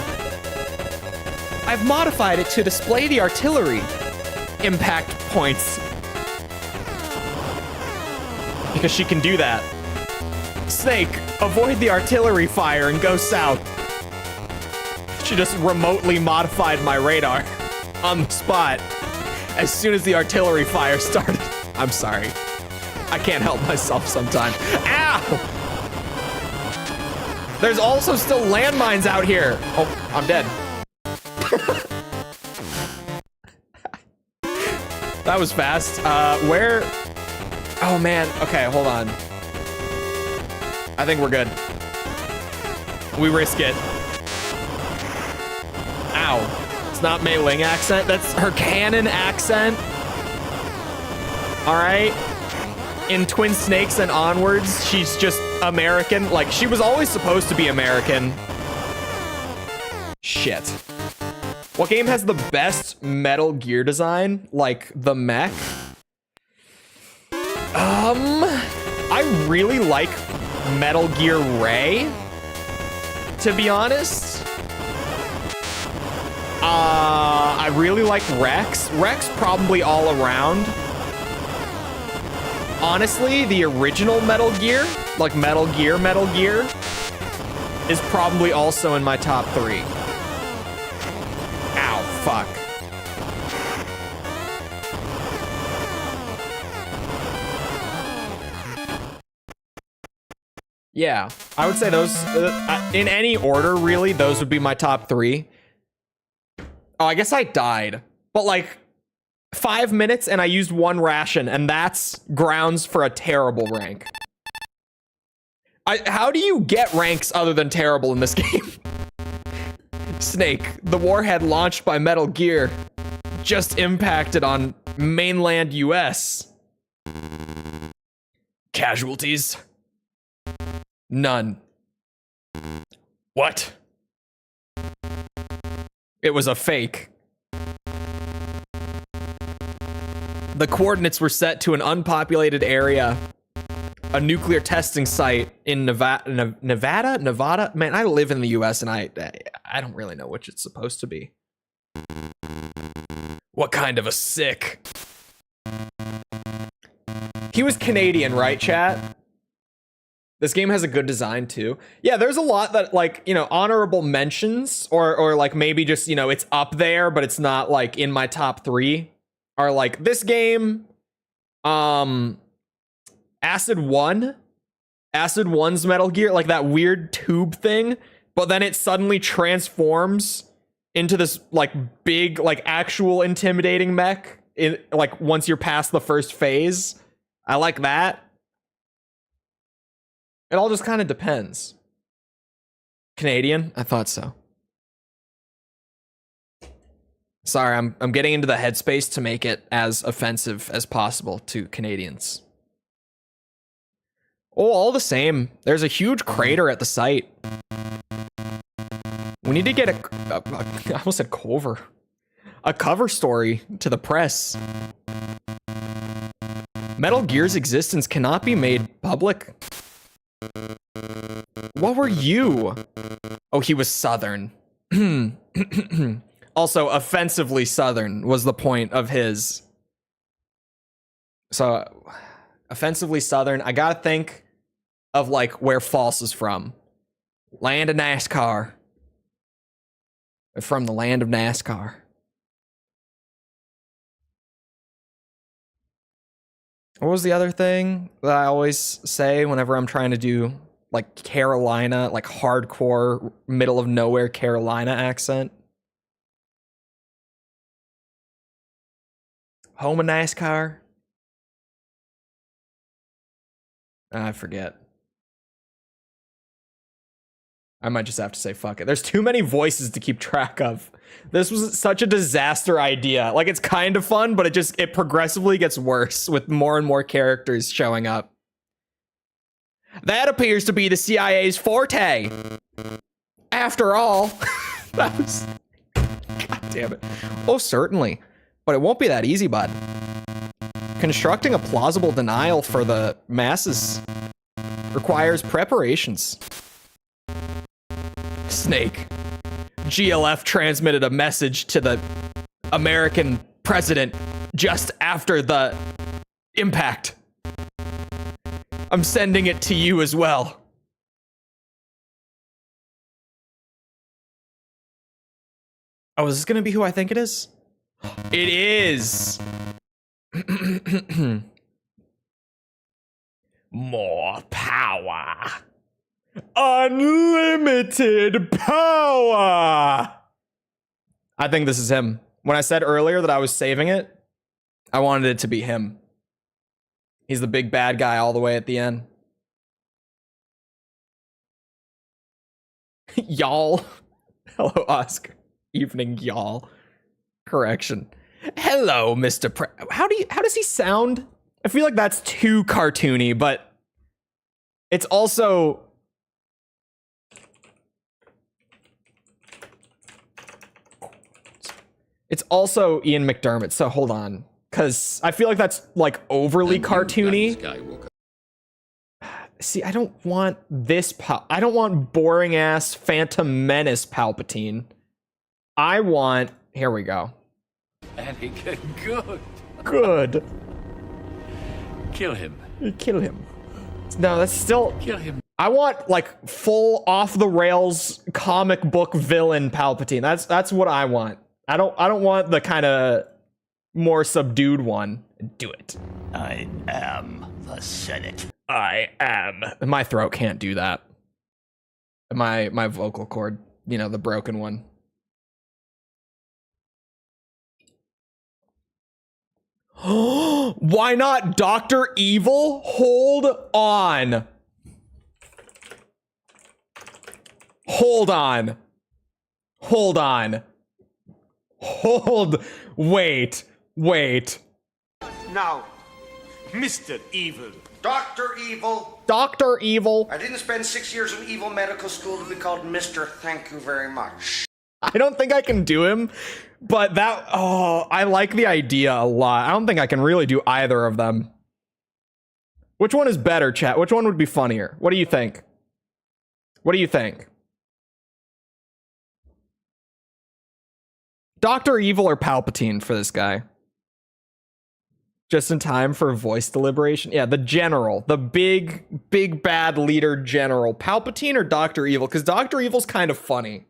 I've modified it to display the artillery impact points. Because she can do that. Snake, avoid the artillery fire and go south. She just remotely modified my radar on the spot as soon as the artillery fire started. I'm sorry. I can't help myself sometimes. Ow! There's also still landmines out here. Oh, I'm dead. That was fast. Where? Oh man, okay, hold on. I think we're good. We risk it. Ow. It's not Mei Ling accent, that's her canon accent. All right. In Twin Snakes and onwards, she's just American. Like, she was always supposed to be American. Shit. What game has the best Metal Gear design? Like, the mech? I really like Metal Gear Ray, to be honest. I really like Rex. Rex probably all around. Honestly, the original Metal Gear, like Metal Gear, is probably also in my top 3. Ow, fuck. Yeah, I would say those, in any order, really, those would be my top 3. Oh, I guess I died. But like, 5 minutes and I used 1 ration, and that's grounds for a terrible rank. How do you get ranks other than terrible in this game? Snake, the warhead launched by Metal Gear just impacted on mainland US. Casualties? None. What? It was a fake. The coordinates were set to an unpopulated area, a nuclear testing site in Nevada? Man, I live in the US and I don't really know which it's supposed to be. What kind of a sick? He was Canadian, right, chat? This game has a good design too. Yeah, there's a lot that, like, you know, honorable mentions or like maybe just, you know, it's up there, but it's not like in my top 3 are like this game, Acid 1's Metal Gear, like that weird tube thing, but then it suddenly transforms into this like big, like actual intimidating mech in like once you're past the first phase. I like that. It all just kind of depends. Canadian? I thought so. Sorry, I'm getting into the headspace to make it as offensive as possible to Canadians. Oh, all the same, there's a huge crater at the site. We need to get I almost said a cover story to the press. Metal Gear's existence cannot be made public. What were you? Oh, he was Southern. Also, offensively Southern was the point of his. So, offensively Southern. I gotta think of like where False is from. Land of NASCAR. From the land of NASCAR. What was the other thing that I always say whenever I'm trying to do like Carolina, like hardcore middle of nowhere Carolina accent? Home of NASCAR? I forget. I might just have to say fuck it. There's too many voices to keep track of. This was such a disaster idea. Like, it's kind of fun, but it progressively gets worse with more and more characters showing up. That appears to be the CIA's forte. After all, that was... God damn it. Oh, certainly. But it won't be that easy, bud. Constructing a plausible denial for the masses requires preparations. Snake. GLF transmitted a message to the American president just after the impact. I'm sending it to you as well. Oh, is this gonna be who I think it is? It is! More power. Unlimited power! I think this is him. When I said earlier that I was saving it, I wanted it to be him. He's the big bad guy all the way at the end. Y'all. Hello, Oscar. Evening, y'all. Correction. Hello, Mr. How does he sound? I feel like that's too cartoony, but it's also... It's also Ian McDermott, so hold on. Because I feel like that's, like, overly cartoony. See, I don't want this... I don't want boring-ass Phantom Menace Palpatine. I want... Here we go. Anakin, good. Good. Kill him. Kill him. No, that's still... Kill him. I want, like, full off-the-rails comic book villain Palpatine. That's what I want. I don't want the kind of more subdued one. Do it. I am the Senate. I am. My throat can't do that. My vocal cord, you know, the broken one. Why not Dr. Evil? Hold on. Hold on. Hold on. Wait. Now, Mr. Evil. Dr. Evil. Dr. Evil. I didn't spend 6 years in evil medical school to be called Mr. Thank you very much. I don't think I can do him, but I like the idea a lot. I don't think I can really do either of them. Which one is better, chat? Which one would be funnier? What do you think? What do you think? Dr. Evil or Palpatine for this guy? Just in time for voice deliberation? Yeah, the general. The big bad leader general. Palpatine or Dr. Evil? Because Dr. Evil's kind of funny.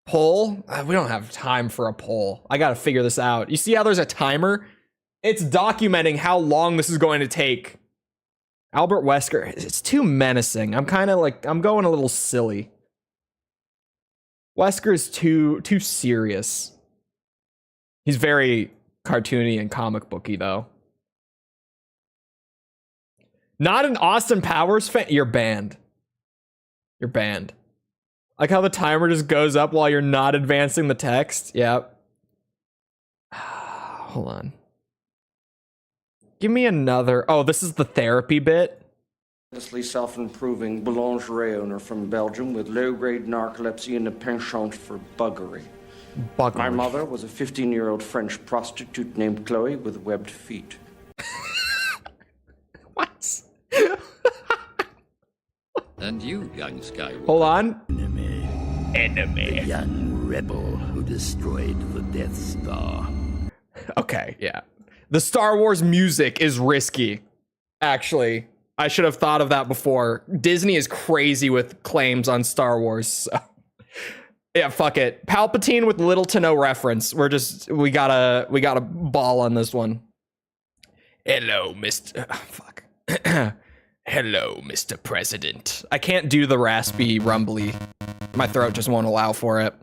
Poll? We don't have time for a poll. I gotta figure this out. You see how there's a timer? It's documenting how long this is going to take. Albert Wesker. It's too menacing. I'm kind of like, I'm going a little silly. Wesker's too serious. He's very cartoony and comic booky, though. Not an Austin Powers fan? You're banned. You're banned. Like how the timer just goes up while you're not advancing the text? Yep. Hold on. Give me another... Oh, this is the therapy bit. Self-improving boulangerie owner from Belgium with low-grade narcolepsy and a penchant for buggery. My mother was a 15-year-old French prostitute named Chloe with webbed feet. What? And you, young Skywalker. Hold on. Enemy. The young rebel who destroyed the Death Star. Okay, yeah. The Star Wars music is risky. Actually, I should have thought of that before. Disney is crazy with claims on Star Wars. So. Yeah, fuck it. Palpatine with little to no reference. We gotta ball on this one. Hello, Mr. Fuck. Hello, Mr. President. I can't do the raspy, rumbly. My throat just won't allow for it.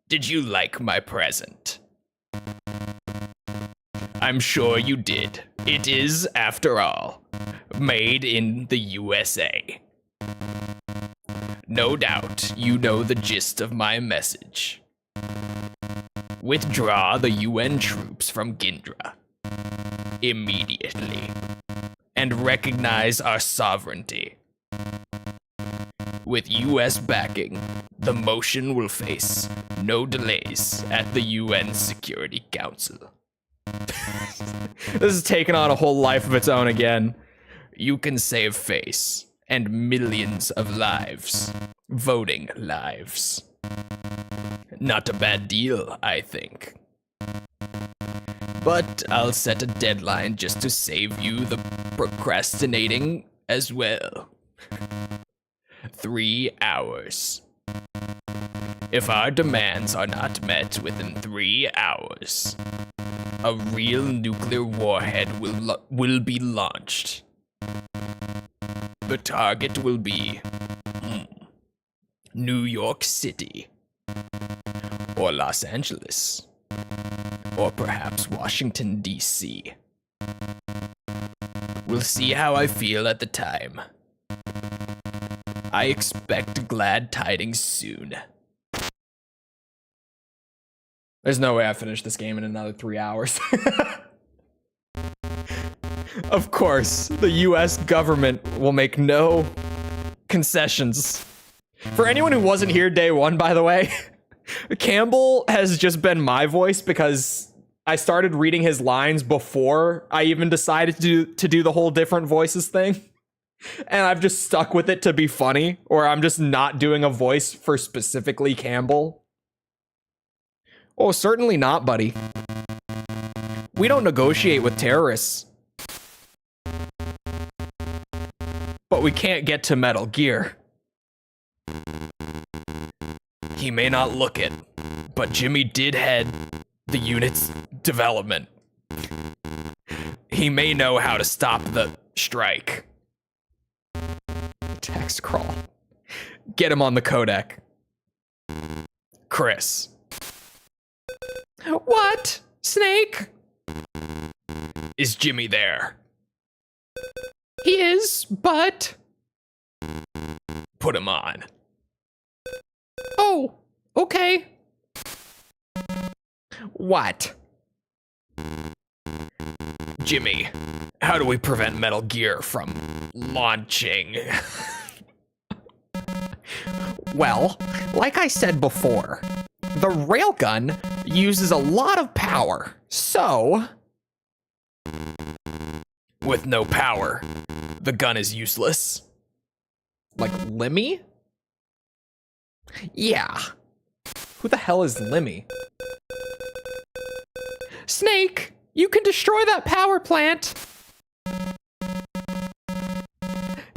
Did you like my present? I'm sure you did. It is, after all, made in the USA. No doubt you know the gist of my message. Withdraw the UN troops from Gindra immediately and recognize our sovereignty. With US backing, the motion will face no delays at the UN Security Council. This is taking on a whole life of its own again. You can save face and millions of lives. Voting lives. Not a bad deal, I think. But I'll set a deadline just to save you the procrastinating as well. 3 hours. If our demands are not met within 3 hours, a real nuclear warhead will be launched. The target will be New York City, or Los Angeles, or perhaps Washington, D.C. We'll see how I feel at the time. I expect glad tidings soon. There's no way I finish this game in another 3 hours. Of course, the US government will make no concessions. For anyone who wasn't here day one, by the way, Campbell has just been my voice because I started reading his lines before I even decided to do the whole different voices thing. And I've just stuck with it to be funny, or I'm just not doing a voice for specifically Campbell. Oh, certainly not, buddy. We don't negotiate with terrorists. But we can't get to Metal Gear. He may not look it, but Jimmy did head the unit's development. He may know how to stop the strike. Text crawl. Get him on the codec. Chris. What? Snake? Is Jimmy there? He is, but... Put him on. Oh, okay. What? Jimmy, how do we prevent Metal Gear from launching? Well, like I said before, the railgun uses a lot of power, so... With no power, the gun is useless. Like Lemmy? Yeah. Who the hell is Lemmy? Snake, you can destroy that power plant.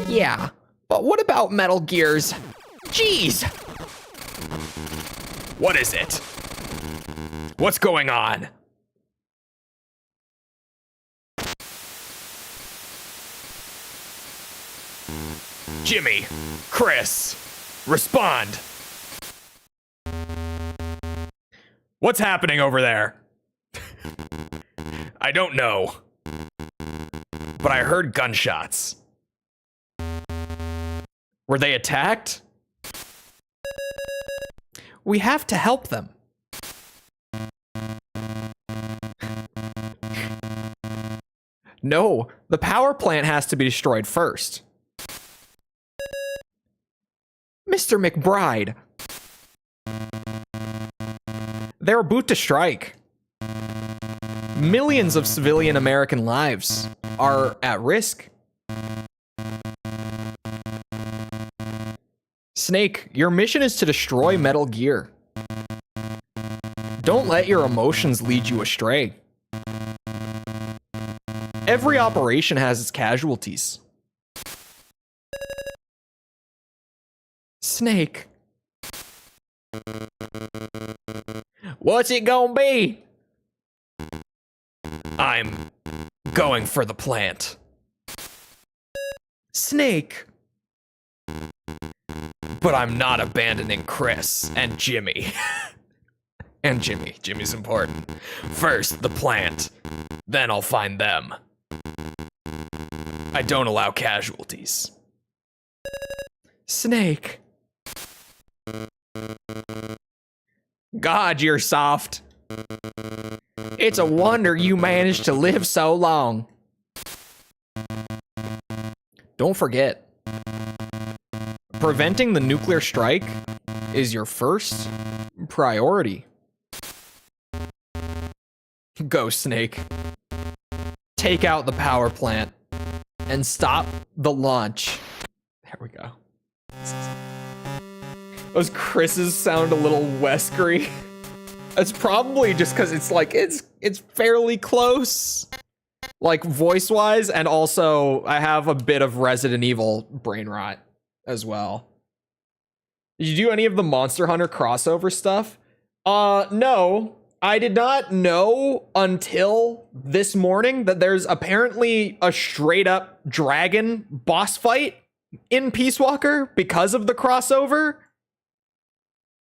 Yeah, but what about Metal Gear's? Jeez! What is it? What's going on? Jimmy, Chris, respond. What's happening over there? I don't know, but I heard gunshots. Were they attacked? We have to help them. No, the power plant has to be destroyed first. Mr. McBride. They're about to strike. Millions of civilian American lives are at risk. Snake, your mission is to destroy Metal Gear. Don't let your emotions lead you astray. Every operation has its casualties. Snake. What's it gonna be? I'm going for the plant. Snake. But I'm not abandoning Chris and Jimmy. And Jimmy. Jimmy's important. First, the plant. Then I'll find them. I don't allow casualties. Snake. God, you're soft. It's a wonder you managed to live so long. Don't forget, preventing the nuclear strike is your first priority. Go, Snake. Take out the power plant and stop the launch. There we go. Those Chris's sound a little Weskery. It's probably just because it's like, it's fairly close. Like voice-wise, and also I have a bit of Resident Evil brain rot as well. Did you do any of the Monster Hunter crossover stuff? No. I did not know until this morning that there's apparently a straight-up dragon boss fight in Peace Walker because of the crossover.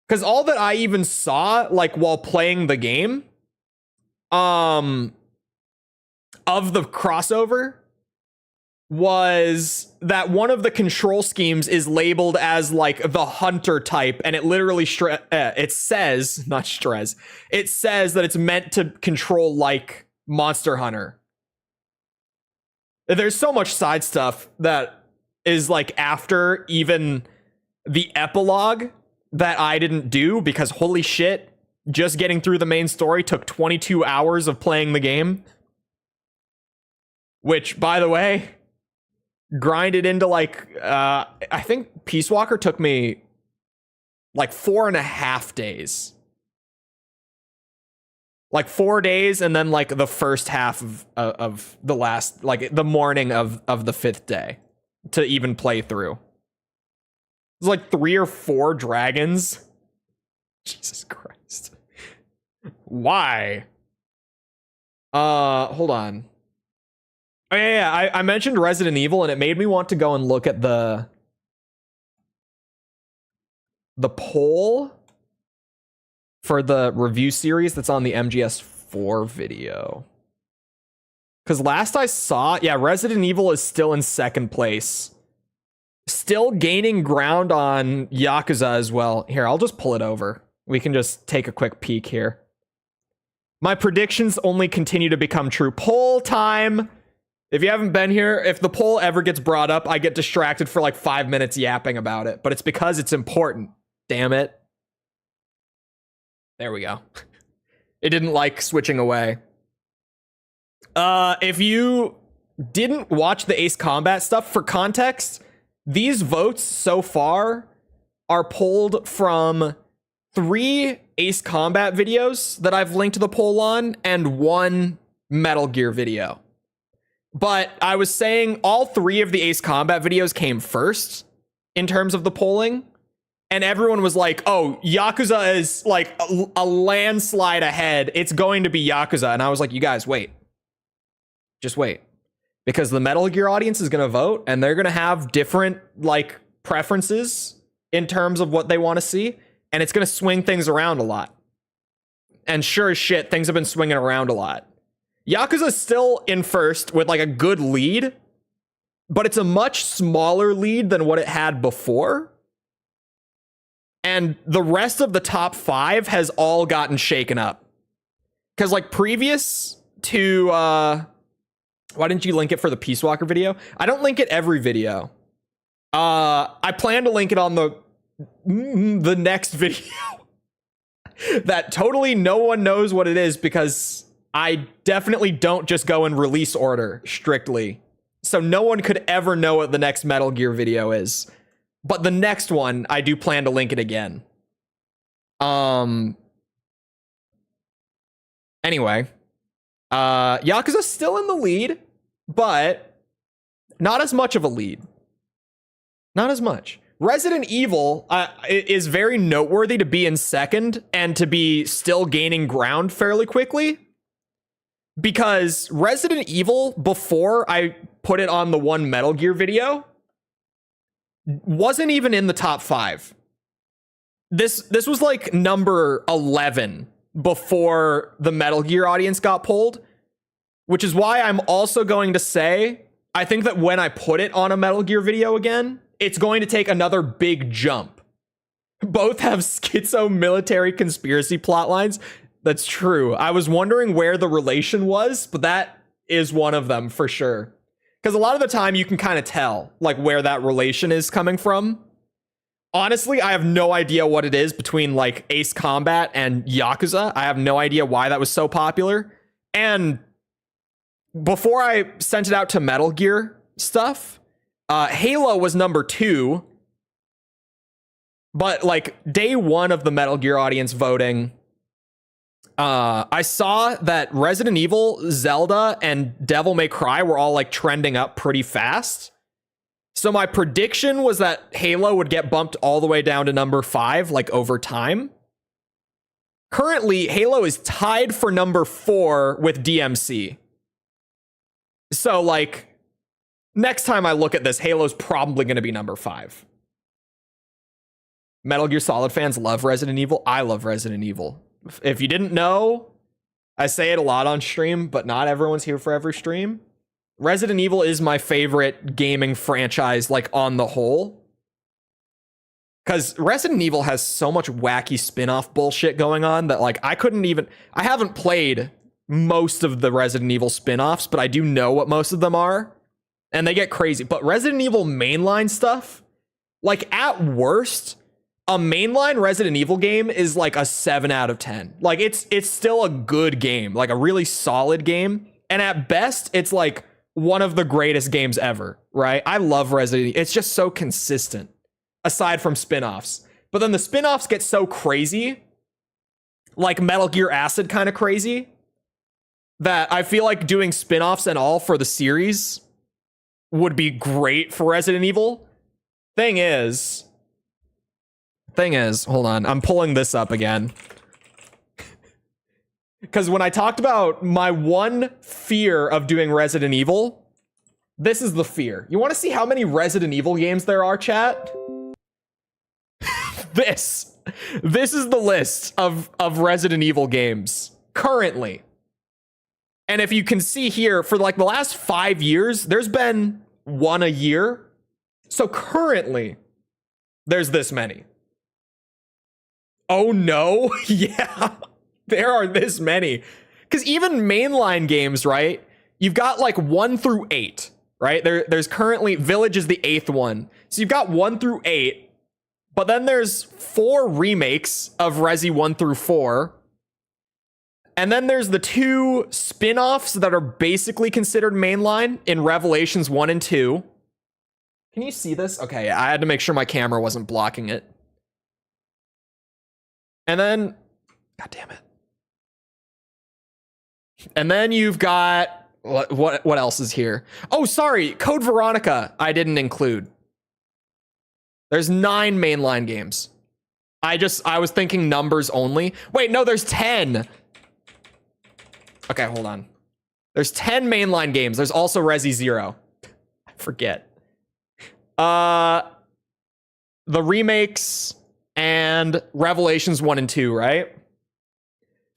Because all that I even saw, like, while playing the game, of the crossover, was that one of the control schemes is labeled as, like, the hunter type, and it literally, it says, not stress, it says that it's meant to control, like, Monster Hunter. There's so much side stuff that is, like, after even the epilogue that I didn't do, because holy shit, just getting through the main story took 22 hours of playing the game. Which, by the way, grinded into like, I think Peace Walker took me like 4.5 days. Like 4 days, and then like the first half of the last, like the morning of the 5th day to even play through. There's like 3 or 4 dragons. Jesus Christ. Why? Hold on. Oh, yeah, I mentioned Resident Evil, and it made me want to go and look at the poll for the review series that's on the MGS4 video. Because last I saw, yeah, Resident Evil is still in 2nd place. Still gaining ground on Yakuza as well. Here, I'll just pull it over. We can just take a quick peek here. My predictions only continue to become true. Poll time! If you haven't been here, if the poll ever gets brought up, I get distracted for like 5 minutes yapping about it. But it's because it's important. Damn it. There we go. It didn't like switching away. If you didn't watch the Ace Combat stuff, for context, these votes so far are pulled from 3 Ace Combat videos that I've linked to the poll on and 1 Metal Gear video. But I was saying all 3 of the Ace Combat videos came first in terms of the polling. And everyone was like, oh, Yakuza is like a landslide ahead. It's going to be Yakuza. And I was like, you guys, wait. Just wait. Because the Metal Gear audience is going to vote, and they're going to have different like preferences in terms of what they want to see. And it's going to swing things around a lot. And sure as shit, things have been swinging around a lot. Yakuza's still in first with like a good lead, but it's a much smaller lead than what it had before. And the rest of the top 5 has all gotten shaken up. Because like previous to, why didn't you link it for the Peace Walker video? I don't link it every video. I plan to link it on the next video. That totally no one knows what it is, because I definitely don't just go in release order strictly. So no one could ever know what the next Metal Gear video is. But the next one, I do plan to link it again. Anyway, Yakuza's still in the lead, but not as much of a lead. Not as much. Resident Evil is very noteworthy to be in second and to be still gaining ground fairly quickly. Because Resident Evil, before I put it on the one Metal Gear video, wasn't even in the top 5. This was like number 11 before the Metal Gear audience got polled, which is why I'm also going to say, I think that when I put it on a Metal Gear video again, it's going to take another big jump. Both have schizo military conspiracy plot lines. That's true. I was wondering where the relation was, but that is one of them for sure. Because a lot of the time you can kind of tell like where that relation is coming from. Honestly, I have no idea what it is between like Ace Combat and Yakuza. I have no idea why that was so popular. And before I sent it out to Metal Gear stuff, Halo was number 2. But like day 1 of the Metal Gear audience voting, I saw that Resident Evil, Zelda, and Devil May Cry were all like trending up pretty fast. So my prediction was that Halo would get bumped all the way down to number 5, like over time. Currently, Halo is tied for number 4 with DMC. So like, next time I look at this, Halo's probably going to be number 5. Metal Gear Solid fans love Resident Evil. I love Resident Evil. If you didn't know, I say it a lot on stream, but not everyone's here for every stream. Resident Evil is my favorite gaming franchise, like on the whole. Because Resident Evil has so much wacky spin-off bullshit going on that like I haven't played most of the Resident Evil spin-offs, but I do know what most of them are. And they get crazy. But Resident Evil mainline stuff, like at worst, a mainline Resident Evil game is like a 7 out of 10. Like it's still a good game, like a really solid game. And at best, it's like one of the greatest games ever, right? I love Resident Evil. It's just so consistent, aside from spin-offs. But then the spin-offs get so crazy, like Metal Gear Acid kind of crazy, that I feel like doing spin-offs and all for the series would be great for Resident Evil. Thing is, hold on, I'm pulling this up again. Because when I talked about my one fear of doing Resident Evil, this is the fear. You want to see how many Resident Evil games there are, chat? This is the list of Resident Evil games currently. And if you can see here, for like the last 5 years, there's been one a year. So currently, there's this many. Oh no, yeah, there are this many. Because even mainline games, right? You've got like 1 through 8, right? There's currently, Village is the 8th one. So you've got 1 through 8, but then there's 4 remakes of Resi 1 through 4. And then there's the 2 spin-offs that are basically considered mainline in Revelations 1 and 2. Can you see this? Okay, I had to make sure my camera wasn't blocking it. And then, God damn it. And then you've got, what else is here? Oh, sorry, Code Veronica I didn't include. There's 9 mainline games. I was thinking numbers only. Wait, no, there's 10. Okay, hold on. There's 10 mainline games. There's also Resi 0. I forget. The remakes and Revelations 1 and 2, right?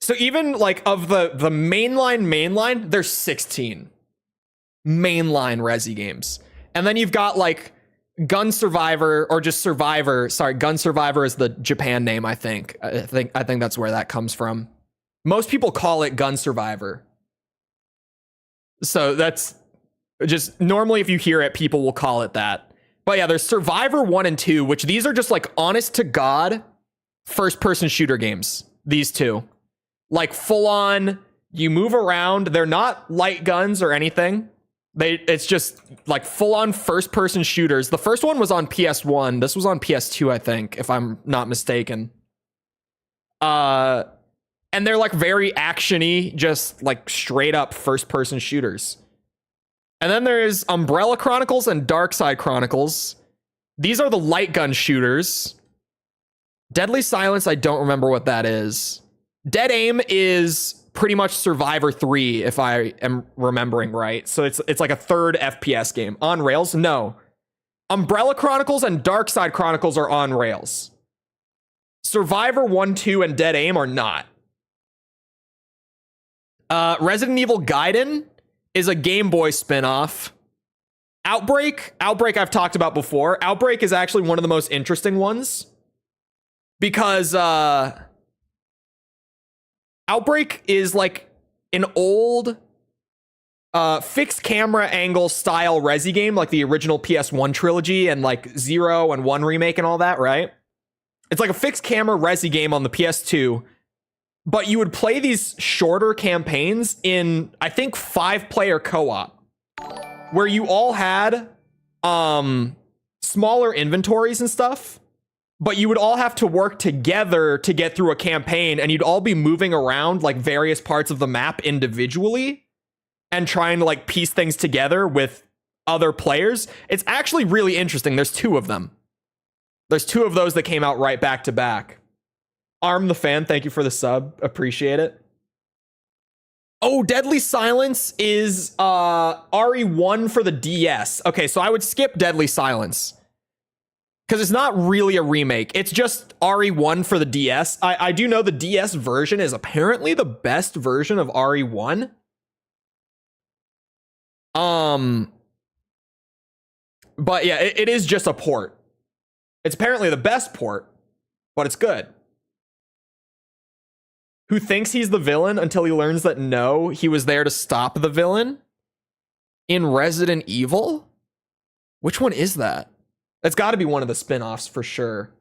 So even like of the mainline, there's 16 mainline Resi games. And then you've got like Gun Survivor or just Survivor. Sorry, Gun Survivor is the Japan name, I think. I think that's where that comes from. Most people call it Gun Survivor. So that's just normally if you hear it, people will call it that. But yeah, there's Survivor 1 and 2, which these are just like honest to God first-person shooter games. These two. Like full on, you move around. They're not light guns or anything. It's just like full-on first-person shooters. The first one was on PS1. This was on PS2, I think, if I'm not mistaken. And they're like very action-y, just like straight up first-person shooters. And then there's Umbrella Chronicles and Darkside Chronicles. These are the light gun shooters. Deadly Silence, I don't remember what that is. Dead Aim is pretty much Survivor 3, if I am remembering right. So it's like a third FPS game. On rails? No. Umbrella Chronicles and Darkside Chronicles are on rails. Survivor 1, 2, and Dead Aim are not. Resident Evil Gaiden is a Game Boy spin-off. Outbreak I've talked about before. Outbreak is actually one of the most interesting ones. Because Outbreak is like an old fixed camera angle style Resi game, like the original PS1 trilogy and like 0 and 1 remake and all that, right? It's like a fixed camera Resi game on the PS2, but you would play these shorter campaigns in, I think, 5-player co-op, where you all had smaller inventories and stuff. But you would all have to work together to get through a campaign, and you'd all be moving around like various parts of the map individually and trying to like piece things together with other players. It's actually really interesting. There's 2 of them. There's 2 of those that came out right back to back. Arm the Fan, thank you for the sub. Appreciate it. Oh, Deadly Silence is RE1 for the DS. Okay, so I would skip Deadly Silence, because it's not really a remake. It's just RE1 for the DS. I do know the DS version is apparently the best version of RE1. But yeah, it is just a port. It's apparently the best port, but it's good. Who thinks he's the villain until he learns that no, he was there to stop the villain? In Resident Evil? Which one is that? That's got to be one of the spin-offs for sure.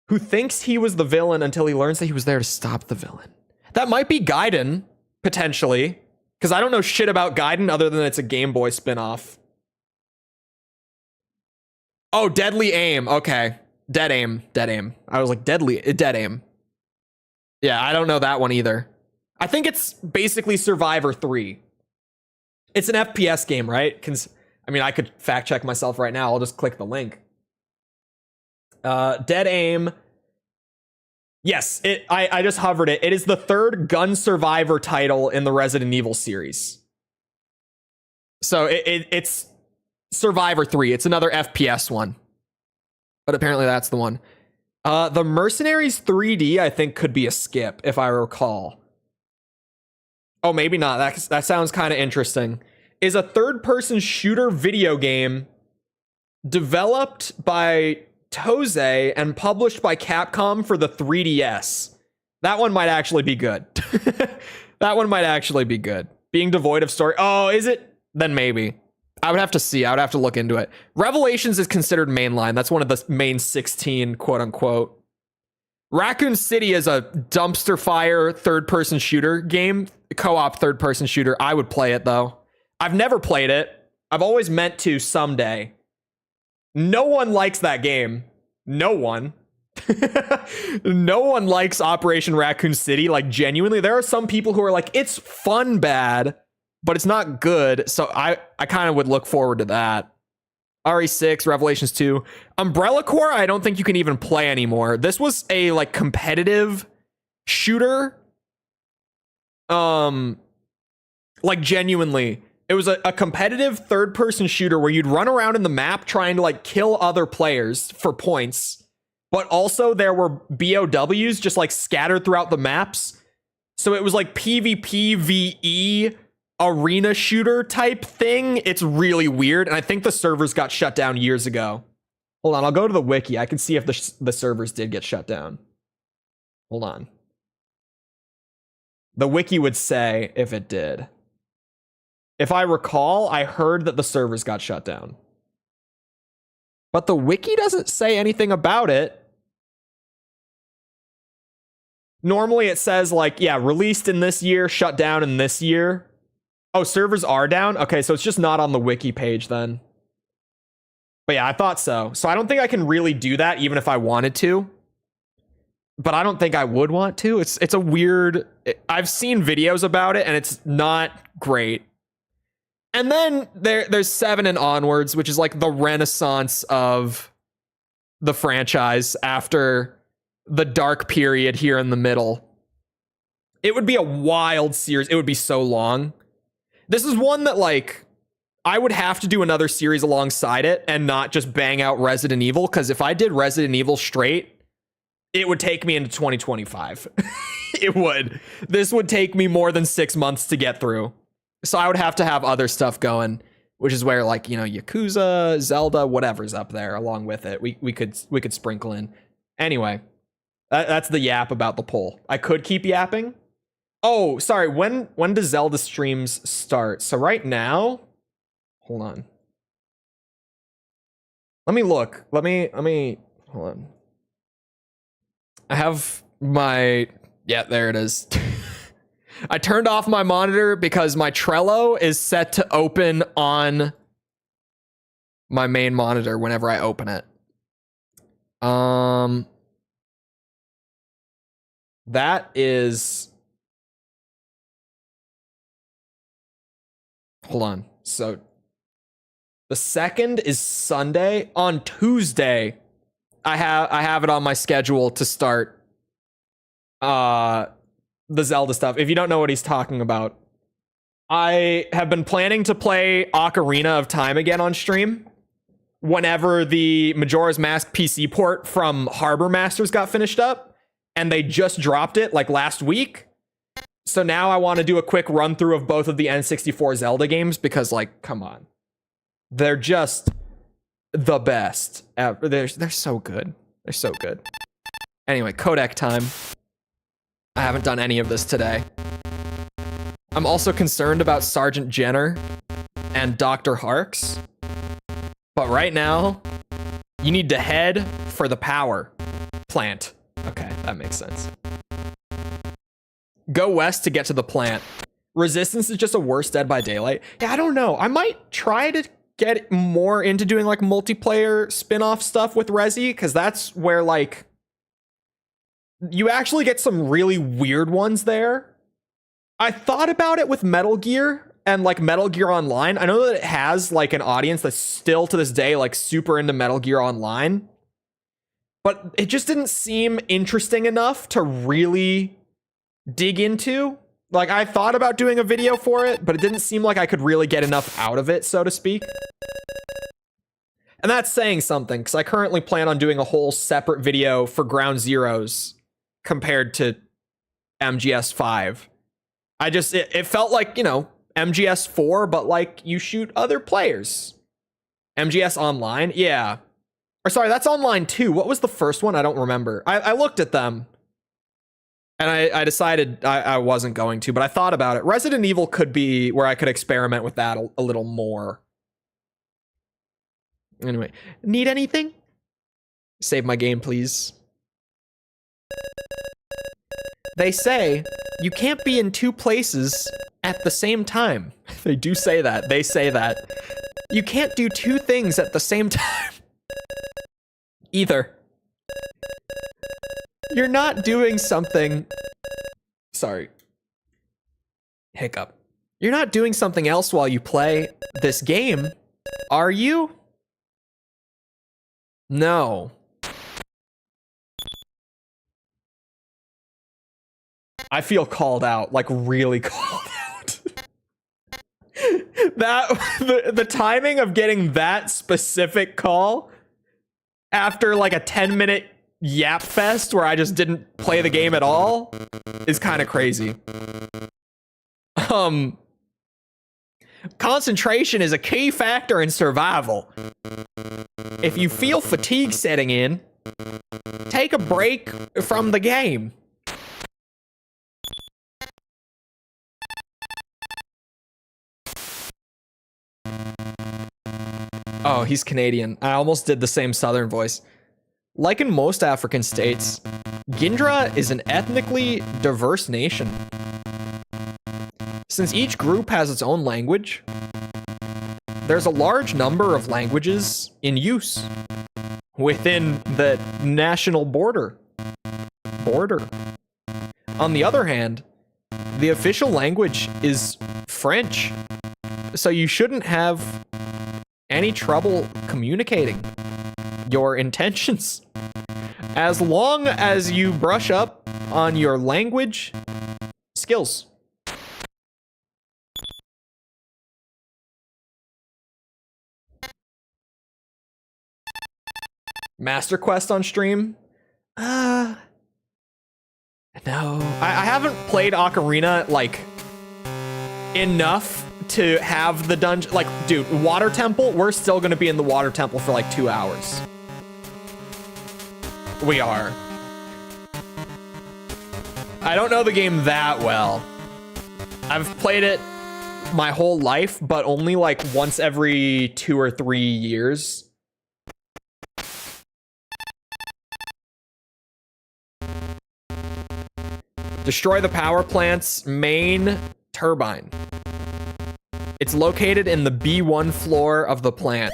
Who thinks he was the villain until he learns that he was there to stop the villain. That might be Gaiden, potentially. Because I don't know shit about Gaiden other than it's a Game Boy spin-off. Oh, Deadly Aim. Okay. Dead Aim. I was like, Dead Aim. Yeah, I don't know that one either. I think it's basically Survivor 3. It's an FPS game, right? I mean, I could fact check myself right now. I'll just click the link. Dead Aim. Yes, I just hovered it. It is the 3rd gun survivor title in the Resident Evil series. So it's Survivor 3. It's another FPS one. But apparently that's the one. The Mercenaries 3D, I think, could be a skip, if I recall. Oh, maybe not. That sounds kind of interesting. Is a third-person shooter video game developed by Tose and published by Capcom for the 3DS. That one might actually be good. That one might actually be good. Being devoid of story. Oh, is it? Then maybe. I would have to see. I would have to look into it. Revelations is considered mainline. That's one of the main 16, quote unquote. Raccoon City is a dumpster fire third-person shooter game. Co-op third-person shooter. I would play it, though. I've never played it. I've always meant to someday. No one likes that game. No one. No one likes Operation Raccoon City. Like, genuinely. There are some people who are like, it's fun bad, but it's not good. So I kind of would look forward to that. RE6, Revelations 2. Umbrella Corps, I don't think you can even play anymore. This was a like competitive shooter. Like genuinely. It was a competitive third-person shooter where you'd run around in the map trying to like kill other players for points. But also there were BOWs just like scattered throughout the maps. So it was like PvP VE arena shooter type thing. It's really weird. And I think the servers got shut down years ago. Hold on, I'll go to the wiki. I can see if the servers did get shut down. Hold on. The wiki would say if it did. If I recall, I heard that the servers got shut down. But the wiki doesn't say anything about it. Normally it says like, yeah, released in this year, shut down in this year. Oh, servers are down? Okay, so it's just not on the wiki page then. But yeah, I thought so. So I don't think I can really do that even if I wanted to. But I don't think I would want to. It's a weird... I've seen videos about it, and it's not great. And then there's 7 and onwards, which is like the renaissance of the franchise after the dark period here in the middle. It would be a wild series. It would be so long. This is one that, like, I would have to do another series alongside it and not just bang out Resident Evil, because if I did Resident Evil straight, it would take me into 2025. It would. This would take me more than 6 months to get through. So I would have to have other stuff going, which is where, like, you know, Yakuza, Zelda, whatever's up there along with it. We could sprinkle in. Anyway, that's the yap about the poll. I could keep yapping. Oh, sorry. When does Zelda streams start? So right now, hold on. Let me look. Let me hold on. I have my, yeah, there it is. I turned off my monitor because my Trello is set to open on my main monitor whenever I open it. That is, hold on. So the 2nd is Sunday. On Tuesday, I have it on my schedule to start the Zelda stuff. If you don't know what he's talking about, I have been planning to play Ocarina of Time again on stream whenever the Majora's Mask PC port from Harbor Masters got finished up, and they just dropped it like last week. So now I want to do a quick run through of both of the N64 Zelda games because, like, come on. They're just the best ever. They're so good. They're so good. Anyway, codec time. I haven't done any of this today. I'm also concerned about Sergeant Jenner and Dr. Harks. But right now, you need to head for the power plant. Okay, that makes sense. Go west to get to the plant. Resistance is just a worse Dead by Daylight. Yeah, I don't know. I might try to get more into doing like multiplayer spin-off stuff with Resi, because that's where, like, you actually get some really weird ones there. I thought about it with Metal Gear and like Metal Gear Online. I know that it has like an audience that's still to this day like super into Metal Gear Online, but it just didn't seem interesting enough to really dig into. Like, I thought about doing a video for it, but it didn't seem like I could really get enough out of it, so to speak. And that's saying something, because I currently plan on doing a whole separate video for Ground Zeroes compared to MGS5. It felt like, you know, MGS4, but like you shoot other players. MGS Online, yeah. Or sorry, that's Online 2. What was the first one? I don't remember. I looked at them. And I decided I wasn't going to, but I thought about it. Resident Evil could be where I could experiment with that a little more. Anyway, need anything? Save my game, please. They say you can't be in 2 places at the same time. They do say that. They say that. You can't do 2 things at the same time. Either. You're not doing something... Sorry. Hiccup. You're not doing something else while you play this game, are you? No. I feel called out, like really called out. The timing of getting that specific call after like a 10-minute yap fest where I just didn't play the game at all is kind of crazy. Concentration is a key factor in survival. If you feel fatigue setting in, take a break from the game. Oh, he's Canadian. I almost did the same Southern voice. Like in most African states, Gindra is an ethnically diverse nation. Since each group has its own language, there's a large number of languages in use within the national border. On the other hand, the official language is French, so you shouldn't have any trouble communicating your intentions. As long as you brush up on your language skills. Master Quest on stream? No. I haven't played Ocarina, like, enough to have the dungeon. Like, dude, Water Temple, we're still gonna be in the Water Temple for like 2 hours. We are. I don't know the game that well. I've played it my whole life, but only like once every 2 or 3 years. Destroy the power plant's main turbine. It's located in the B1 floor of the plant.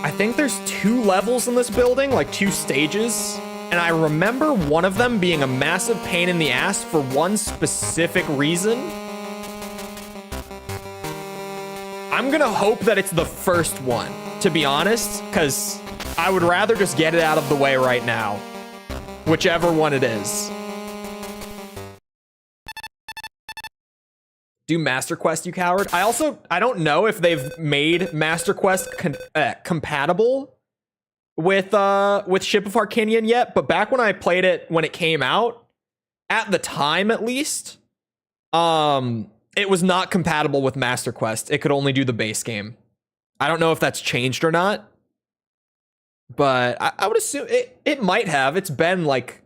I think there's 2 levels in this building, like 2 stages. And I remember one of them being a massive pain in the ass for one specific reason. I'm gonna hope that it's the first one, to be honest, because I would rather just get it out of the way right now. Whichever one it is. Do Master Quest, you coward. I don't know if they've made Master Quest compatible with Ship of Harkinian yet, but back when I played it when it came out, at the time at least, it was not compatible with Master Quest. It could only do the base game. I don't know if that's changed or not. But I would assume it might have. It's been like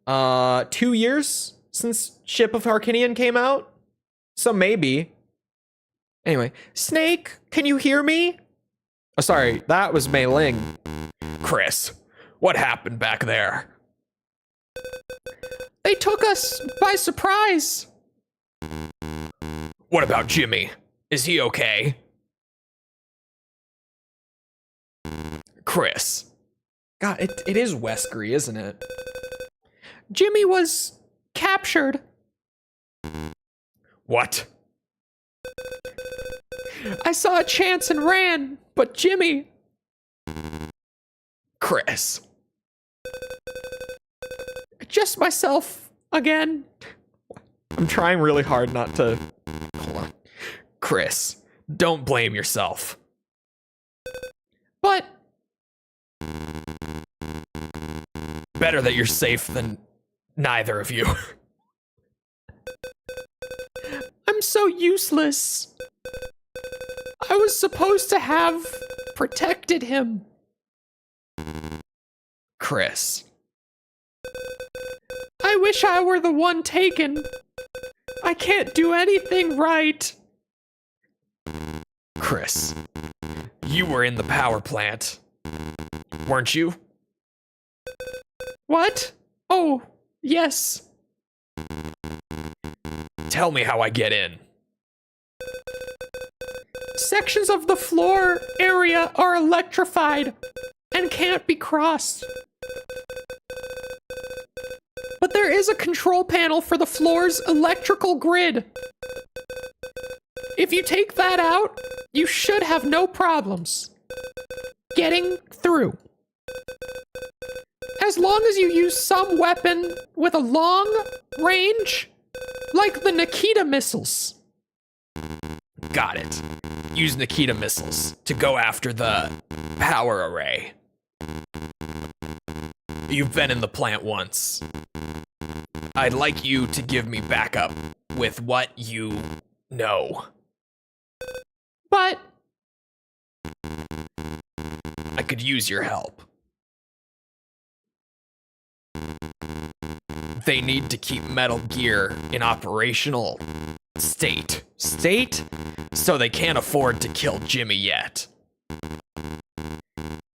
2 years since Ship of Harkinian came out. So maybe. Anyway, Snake, can you hear me? Oh, sorry, that was Mei Ling. Chris, what happened back there? They took us by surprise. What about Jimmy? Is he okay? Chris. God, it is Wesker, isn't it? Jimmy was captured. What? I saw a chance and ran, but Jimmy... Chris. Just myself again. I'm trying really hard not to... Hold on. Chris, don't blame yourself. But... Better that you're safe than neither of you. I'm so useless. I was supposed to have protected him. Chris. I wish I were the one taken. I can't do anything right. Chris, you were in the power plant, weren't you? What? Oh, yes. Tell me how I get in. Sections of the floor area are electrified and can't be crossed. But there is a control panel for the floor's electrical grid. If you take that out, you should have no problems getting through. As long as you use some weapon with a long range, like the Nikita missiles. Got it. Use Nikita missiles to go after the power array. You've been in the plant once. I'd like you to give me backup with what you know. But I could use your help. They need to keep Metal Gear in operational state, so they can't afford to kill Jimmy yet.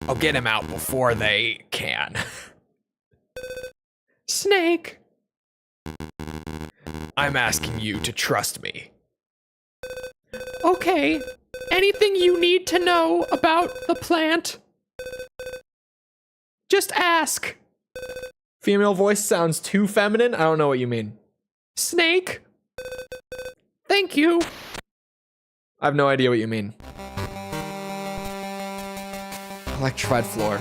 I'll get him out before they can. Snake, I'm asking you to trust me. Okay. Anything you need to know about the plant? Just ask. Female voice sounds too feminine. I don't know what you mean. Snake? Thank you. I have no idea what you mean. Electrified floor.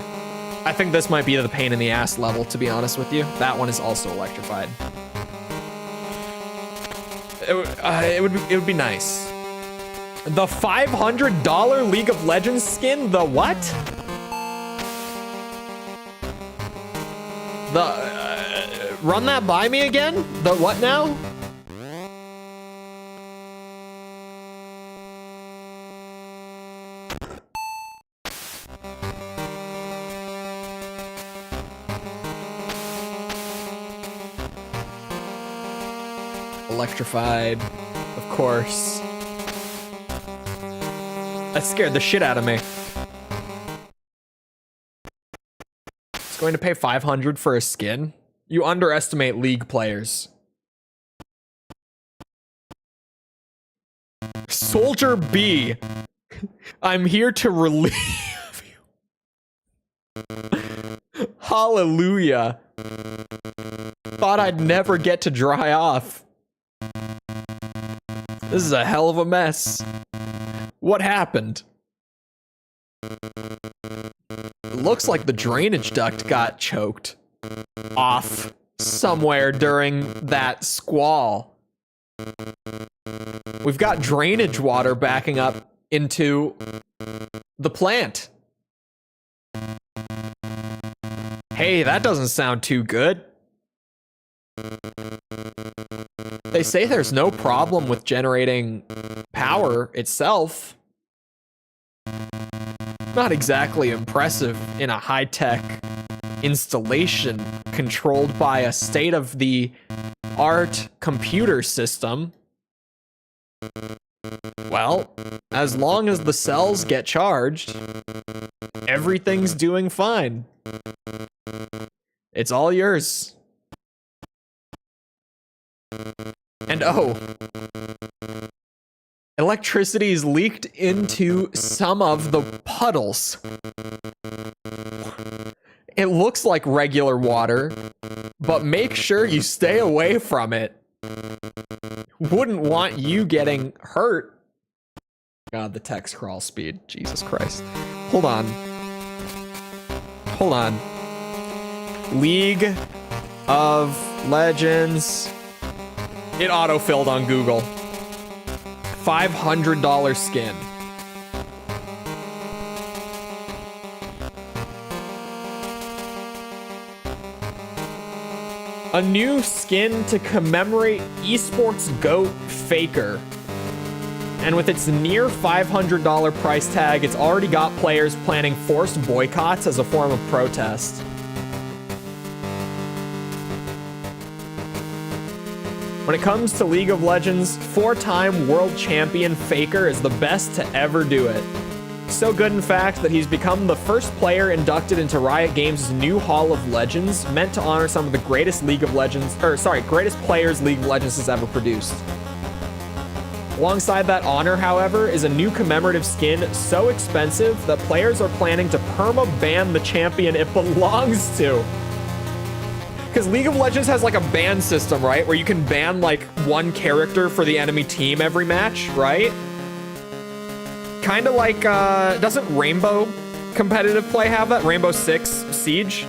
I think this might be the pain in the ass level, to be honest with you. That one is also electrified. It would be nice. The $500 League of Legends skin? The what? Run that by me again? The what now? Electrified, of course. That scared the shit out of me. It's going to pay $500 for a skin? You underestimate League players. Soldier B. I'm here to relieve you. Hallelujah. Thought I'd never get to dry off. This is a hell of a mess. What happened? It looks like the drainage duct got choked off somewhere during that squall. We've got drainage water backing up into the plant. Hey, that doesn't sound too good. They say there's no problem with generating power itself. Not exactly impressive in a high-tech installation controlled by a state-of-the-art computer system. Well, as long as the cells get charged, everything's doing fine. It's all yours. And oh, electricity is leaked into some of the puddles. It looks like regular water, but make sure you stay away from it. Wouldn't want you getting hurt. God, the text crawl speed. Jesus Christ. Hold on. Hold on. League of Legends. It autofilled on Google. $500 skin. A new skin to commemorate esports GOAT Faker. And with its near $500 price tag, it's already got players planning forced boycotts as a form of protest. When it comes to League of Legends, 4-time world champion Faker is the best to ever do it. So good, in fact, that he's become the first player inducted into Riot Games' new Hall of Legends, meant to honor some of the greatest greatest players League of Legends has ever produced. Alongside that honor, however, is a new commemorative skin so expensive that players are planning to perma-ban the champion it belongs to. Because League of Legends has like a ban system, right? Where you can ban like one character for the enemy team every match, right? Kind of like, doesn't Rainbow competitive play have that? Rainbow Six Siege?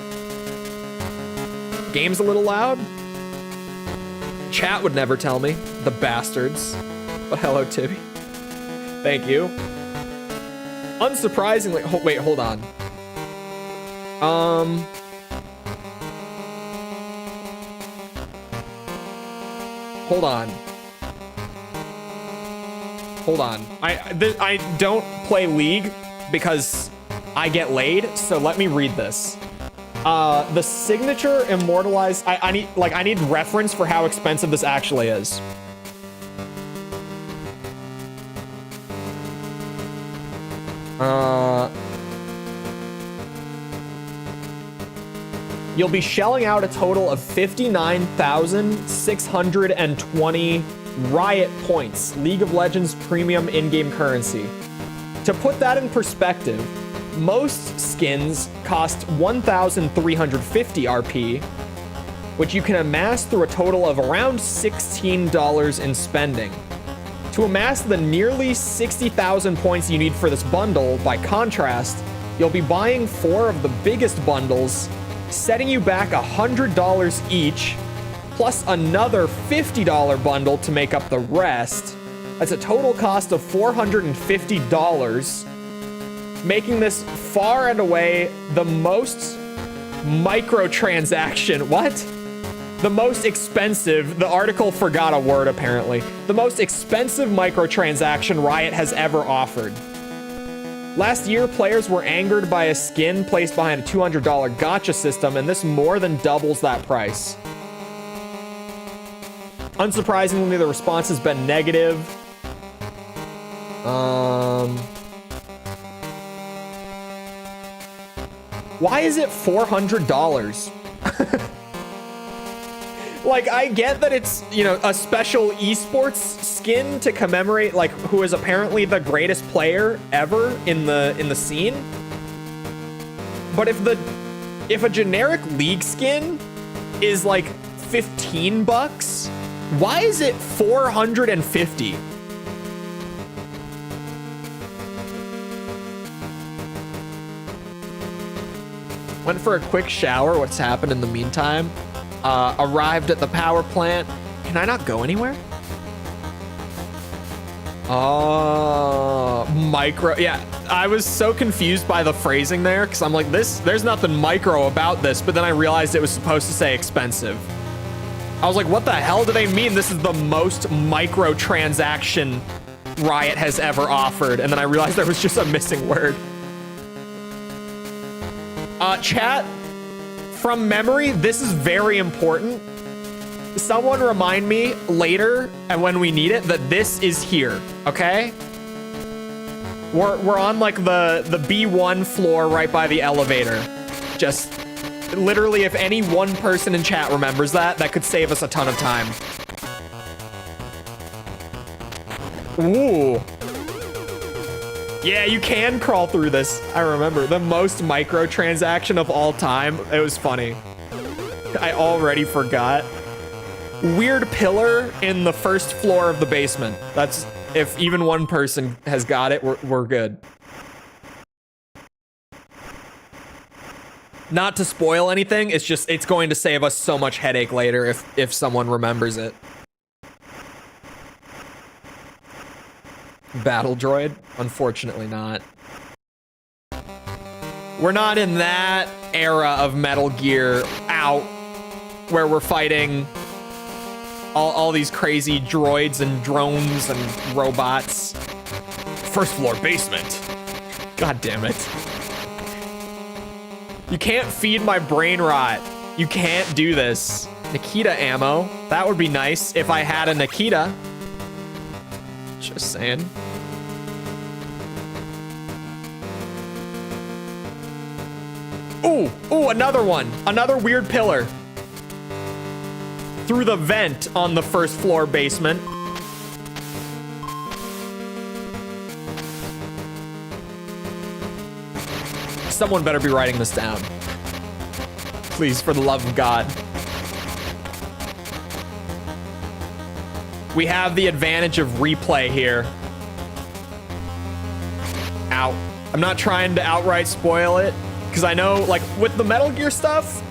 Game's a little loud. Chat would never tell me, the bastards. But hello, Tibby. Thank you. Unsurprisingly, wait, hold on. Hold on. Hold on. I don't play League because I get laid, so let me read this. The signature immortalized... I need reference for how expensive this actually is. you'll be shelling out a total of 59,620 Riot points, League of Legends premium in-game currency. To put that in perspective, most skins cost 1,350 RP, which you can amass through a total of around $16 in spending. To amass the nearly 60,000 points you need for this bundle, by contrast, you'll be buying 4 of the biggest bundles, setting you back $100 each, plus another $50 bundle to make up the rest. That's a total cost of $450, making this far and away the most microtransaction. What? The most expensive, the article forgot a word apparently, the most expensive microtransaction Riot has ever offered. Last year, players were angered by a skin placed behind a $200 gacha system, and this more than doubles that price. Unsurprisingly, the response has been negative. Why is it $400? Like, I get that it's, you know, a special esports skin to commemorate, like, who is apparently the greatest player ever in the scene. But if a generic League skin is like $15, why is it $450? Went for a quick shower. What's happened in the meantime? Arrived at the power plant. Can I not go anywhere? Oh, micro. Yeah, I was so confused by the phrasing there because I'm like, there's nothing micro about this, but then I realized it was supposed to say expensive. I was like, what the hell do they mean? This is the most micro transaction Riot has ever offered. And then I realized there was just a missing word. Chat, from memory, this is very important. Someone remind me later and when we need it that this is here, okay? We're on like the B1 floor right by the elevator. Just literally, if any one person in chat remembers that could save us a ton of time. Ooh. Yeah, you can crawl through this. I remember the most microtransaction of all time. It was funny. I already forgot. Weird pillar in the first floor of the basement. That's, if even one person has got it, we're good. Not to spoil anything, it's going to save us so much headache later if someone remembers it. Battle droid? Unfortunately not. We're not in that era of Metal Gear out where we're fighting all these crazy droids and drones and robots. First floor basement. God damn it. You can't feed my brain rot. You can't do this. Nikita ammo. That would be nice if I had a Nikita. Just saying. Ooh, another one. Another weird pillar. Through the vent on the first floor basement. Someone better be writing this down. Please, for the love of God. We have the advantage of replay here. Ow. I'm not trying to outright spoil it, because I know, like, with the Metal Gear stuff,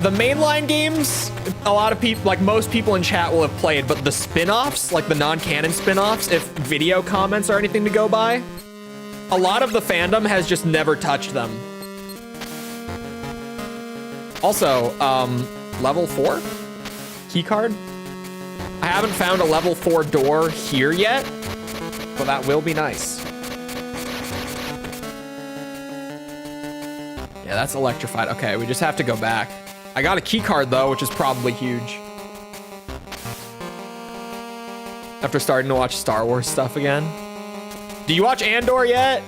the mainline games, a lot of people, like most people in chat will have played, but the spin-offs, like the non-canon spin-offs, if video comments are anything to go by, a lot of the fandom has just never touched them. Also, level 4? Keycard? I haven't found a level 4 door here yet, but that will be nice. Yeah, that's electrified. Okay, we just have to go back. I got a key card though, which is probably huge. After starting to watch Star Wars stuff again. Do you watch Andor yet?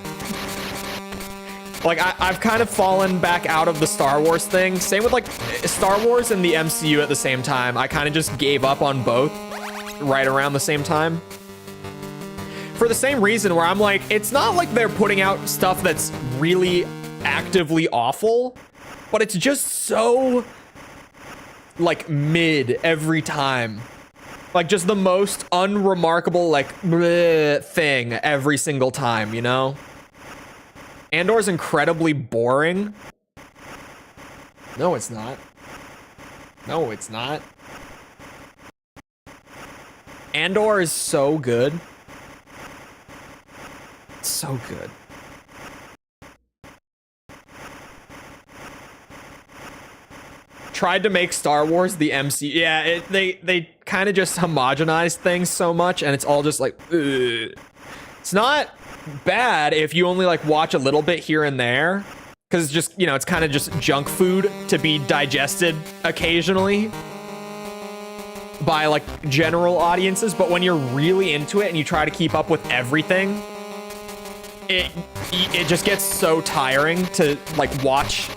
Like, I've kind of fallen back out of the Star Wars thing. Same with, like, Star Wars and the MCU at the same time. I kind of just gave up on both right around the same time. For the same reason where I'm like, it's not like they're putting out stuff that's really actively awful, but it's just so, like, mid every time. Like, just the most unremarkable, like, bleh thing every single time, you know? Andor's incredibly boring. No, it's not. No, it's not. Andor is so good. So good. Tried to make Star Wars the MC. Yeah, they kind of just homogenized things so much, and it's all just like, ugh. It's not bad if you only like watch a little bit here and there, because it's just, you know, it's kind of just junk food to be digested occasionally by like general audiences. But when you're really into it and you try to keep up with everything, it just gets so tiring to like watch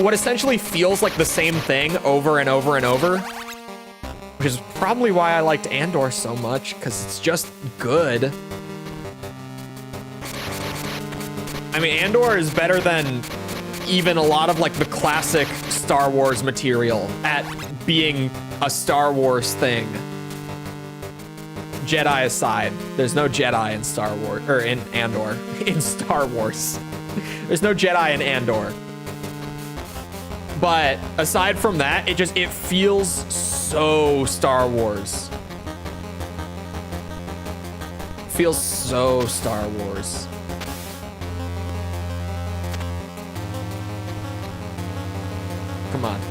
what essentially feels like the same thing over and over and over, which is probably why I liked Andor so much, because it's just good. I mean, Andor is better than even a lot of like the classic Star Wars material at being a Star Wars thing. Jedi aside, there's no Jedi in Star Wars, or in Andor, in Star Wars. There's no Jedi in Andor. But aside from that, it feels so Star Wars. Feels so Star Wars. Come on.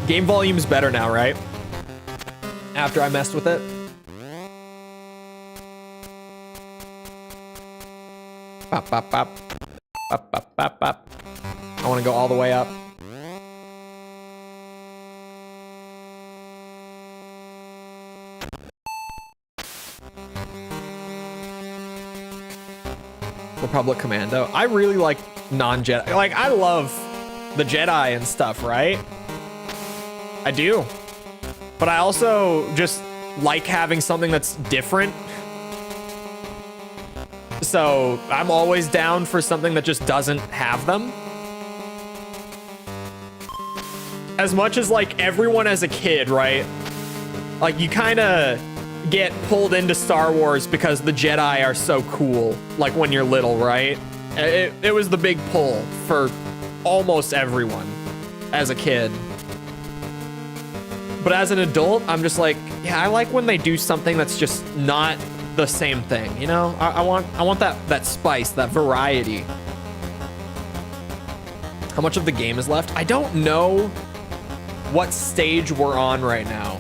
Game volume's better now, right? After I messed with it. Bop, bop, bop. Bop, bop, bop, bop. I want to go all the way up. Republic Commando. I really like non-Jedi. Like, I love the Jedi and stuff, right? I do. But I also just like having something that's different. So I'm always down for something that just doesn't have them. As much as like everyone as a kid, right? Like you kind of get pulled into Star Wars because the Jedi are so cool. Like when you're little, right? It was the big pull for almost everyone as a kid. But as an adult, I'm just like, yeah, I like when they do something that's just not the same thing, you know? I want that spice, that variety. How much of the game is left? I don't know what stage we're on right now.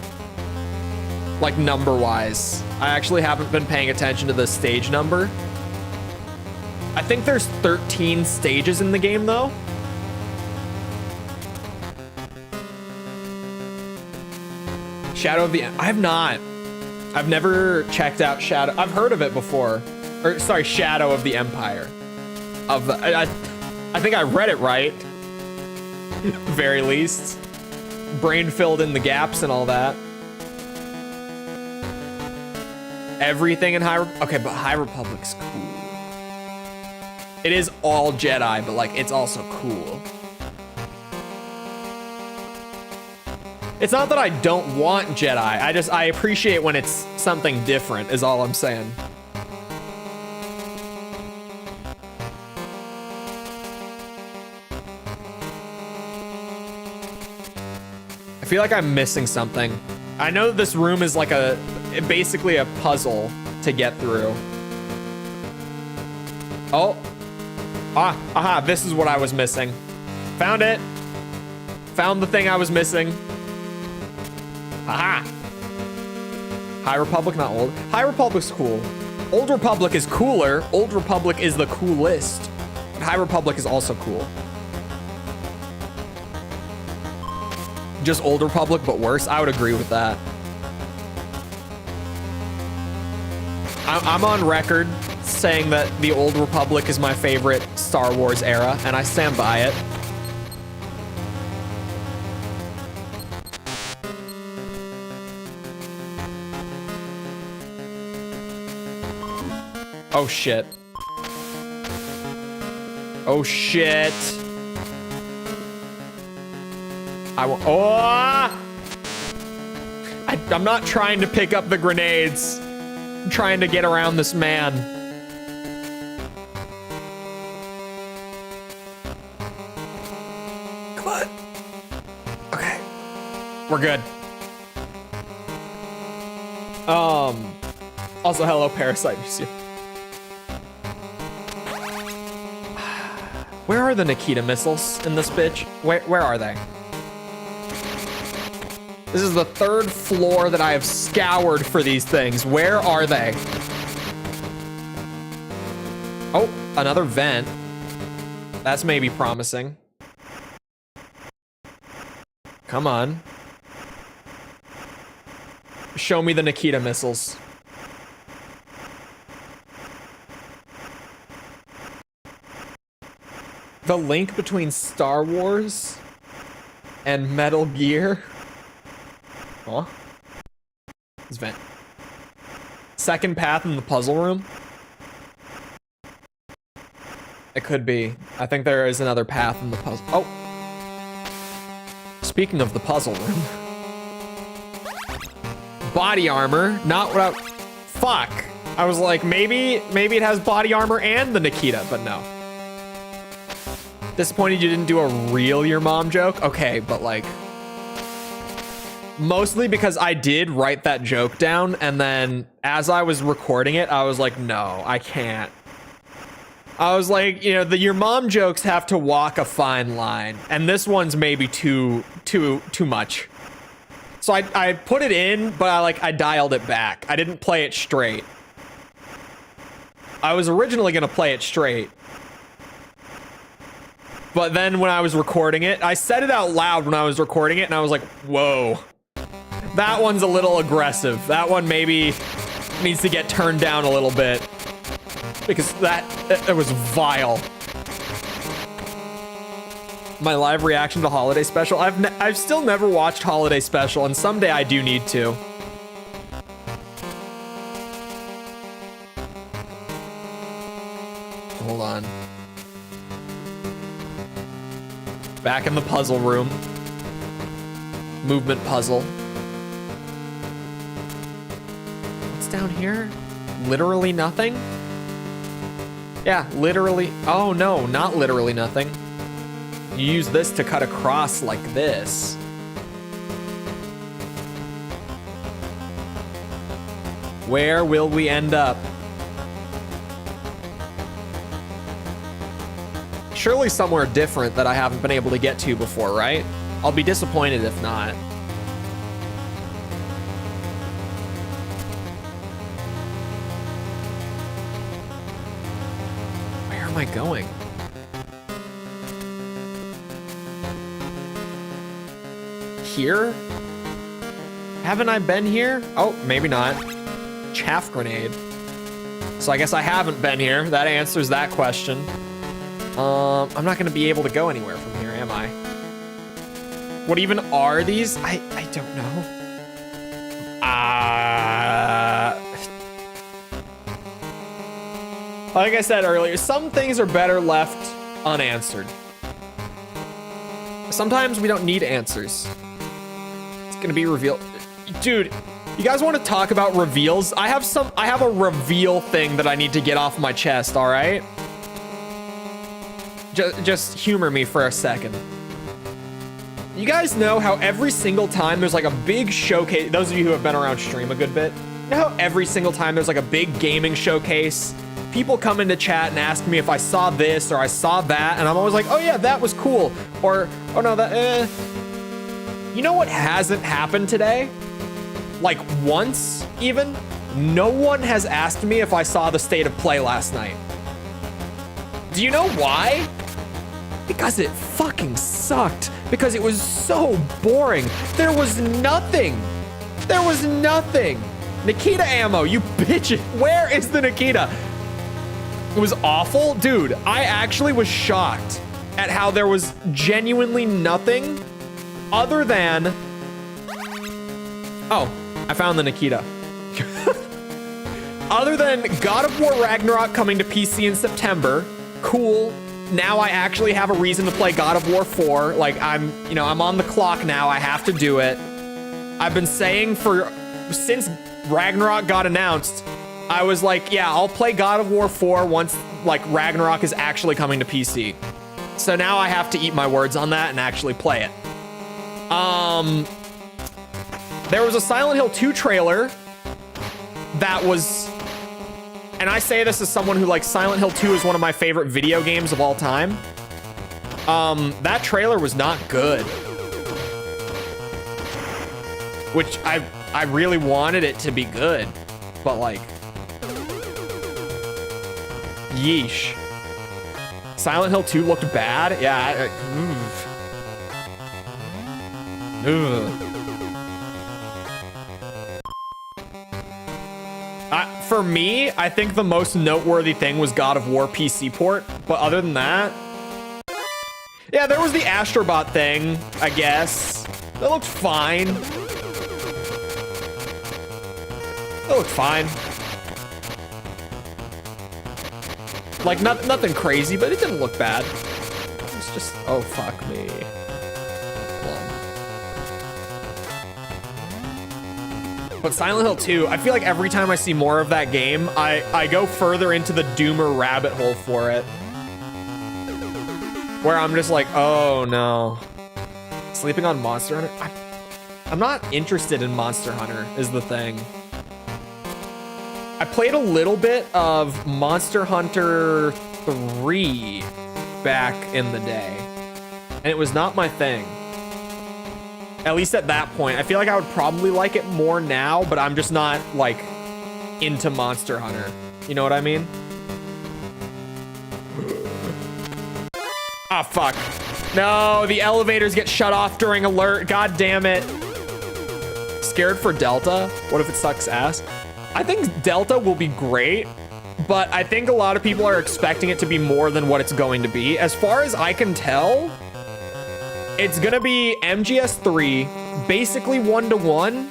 Like number-wise. I actually haven't been paying attention to the stage number. I think there's 13 stages in the game, though. Shadow of the... I have not. I've never checked out Shadow... I've heard of it before. Or, sorry, Shadow of the Empire. I think I read it right. Very least. Brain filled in the gaps and all that. Everything in Okay, but High Republic's cool. It is all Jedi, but, like, it's also cool. It's not that I don't want Jedi. I appreciate when it's something different, is all I'm saying. I feel like I'm missing something. I know this room is like basically a puzzle to get through. Oh. Aha, this is what I was missing. Found it. Found the thing I was missing. Aha! High Republic, not old. High Republic's cool. Old Republic is cooler. Old Republic is the coolest. But High Republic is also cool. Just Old Republic, but worse. I would agree with that. I'm on record saying that the Old Republic is my favorite Star Wars era, and I stand by it. Oh shit. Oh shit. I'm not trying to pick up the grenades. I'm trying to get around this man. Come on. Okay. We're good. Also, hello, Parasite Museum. Where are the Nikita missiles in this bitch? Where are they? This is the 3rd floor that I have scoured for these things. Where are they? Oh, another vent. That's maybe promising. Come on. Show me the Nikita missiles. The link between Star Wars and Metal Gear. Huh? This vent. Second path in the puzzle room. It could be. I think there is another path in the puzzle. Oh. Speaking of the puzzle room. Body armor. Not what I... Fuck. I was like, maybe it has body armor and the Nikita, but no. Disappointed you didn't do a real your mom joke? Okay, but like... Mostly because I did write that joke down, and then as I was recording it, I was like, no, I can't. I was like, you know, your mom jokes have to walk a fine line, and this one's maybe too much. So I put it in, but I dialed it back. I didn't play it straight. I was originally gonna play it straight. But then when I was recording it, I said it out loud when I was recording it, and I was like, whoa. That one's a little aggressive. That one maybe needs to get turned down a little bit. Because it was vile. My live reaction to Holiday Special. I've still never watched Holiday Special, and someday I do need to. Hold on. Back in the puzzle room. Movement puzzle. What's down here? Literally nothing? Yeah, literally. Oh no, not literally nothing. You use this to cut across like this. Where will we end up? Surely somewhere different that I haven't been able to get to before, right? I'll be disappointed if not. Where am I going? Here? Haven't I been here? Oh, maybe not. Chaff grenade. So I guess I haven't been here. That answers that question. I'm not gonna be able to go anywhere from here, am I? What even are these? I don't know. Like I said earlier, some things are better left unanswered. Sometimes we don't need answers. It's gonna be revealed. Dude, you guys want to talk about reveals? I have a reveal thing that I need to get off my chest, all right? Just humor me for a second. You guys know how every single time there's like a big showcase, those of you who have been around stream a good bit, you know how every single time there's like a big gaming showcase, people come into chat and ask me if I saw this or I saw that, and I'm always like, oh yeah, that was cool. Or, oh no, that, You know what hasn't happened today? Like once, even? No one has asked me if I saw the state of play last night. Do you know why? Because it fucking sucked. Because it was so boring. There was nothing. There was nothing. Nikita ammo, you bitch. Where is the Nikita? It was awful. Dude, I actually was shocked at how there was genuinely nothing other than... Oh, I found the Nikita. Other than God of War Ragnarok coming to PC in September, cool. Now I actually have a reason to play God of War 4. Like, I'm on the clock now. I have to do it. I've been saying since Ragnarok got announced, I was like, yeah, I'll play God of War 4 once, like, Ragnarok is actually coming to PC. So now I have to eat my words on that and actually play it. There was a Silent Hill 2 trailer that was... And I say this as someone who, like, Silent Hill 2 is one of my favorite video games of all time. That trailer was not good. Which I really wanted it to be good. But, like... Yeesh. Silent Hill 2 looked bad? Yeah. For me, I think the most noteworthy thing was God of War PC port. But other than that... Yeah, there was the Astrobot thing, I guess. That looked fine. That looked fine. Like, nothing crazy, but it didn't look bad. It's just... Oh, fuck me. But Silent Hill 2, I feel like every time I see more of that game, I go further into the Doomer rabbit hole for it. Where I'm just like, oh no. Sleeping on Monster Hunter? I'm not interested in Monster Hunter, is the thing. I played a little bit of Monster Hunter 3 back in the day, and it was not my thing. At least at that point. I feel like I would probably like it more now, but I'm just not, like, into Monster Hunter. You know what I mean? Ah, fuck. No, the elevators get shut off during alert. God damn it. Scared for Delta? What if it sucks ass? I think Delta will be great, but I think a lot of people are expecting it to be more than what it's going to be. As far as I can tell, it's gonna be MGS3, basically 1-to-1,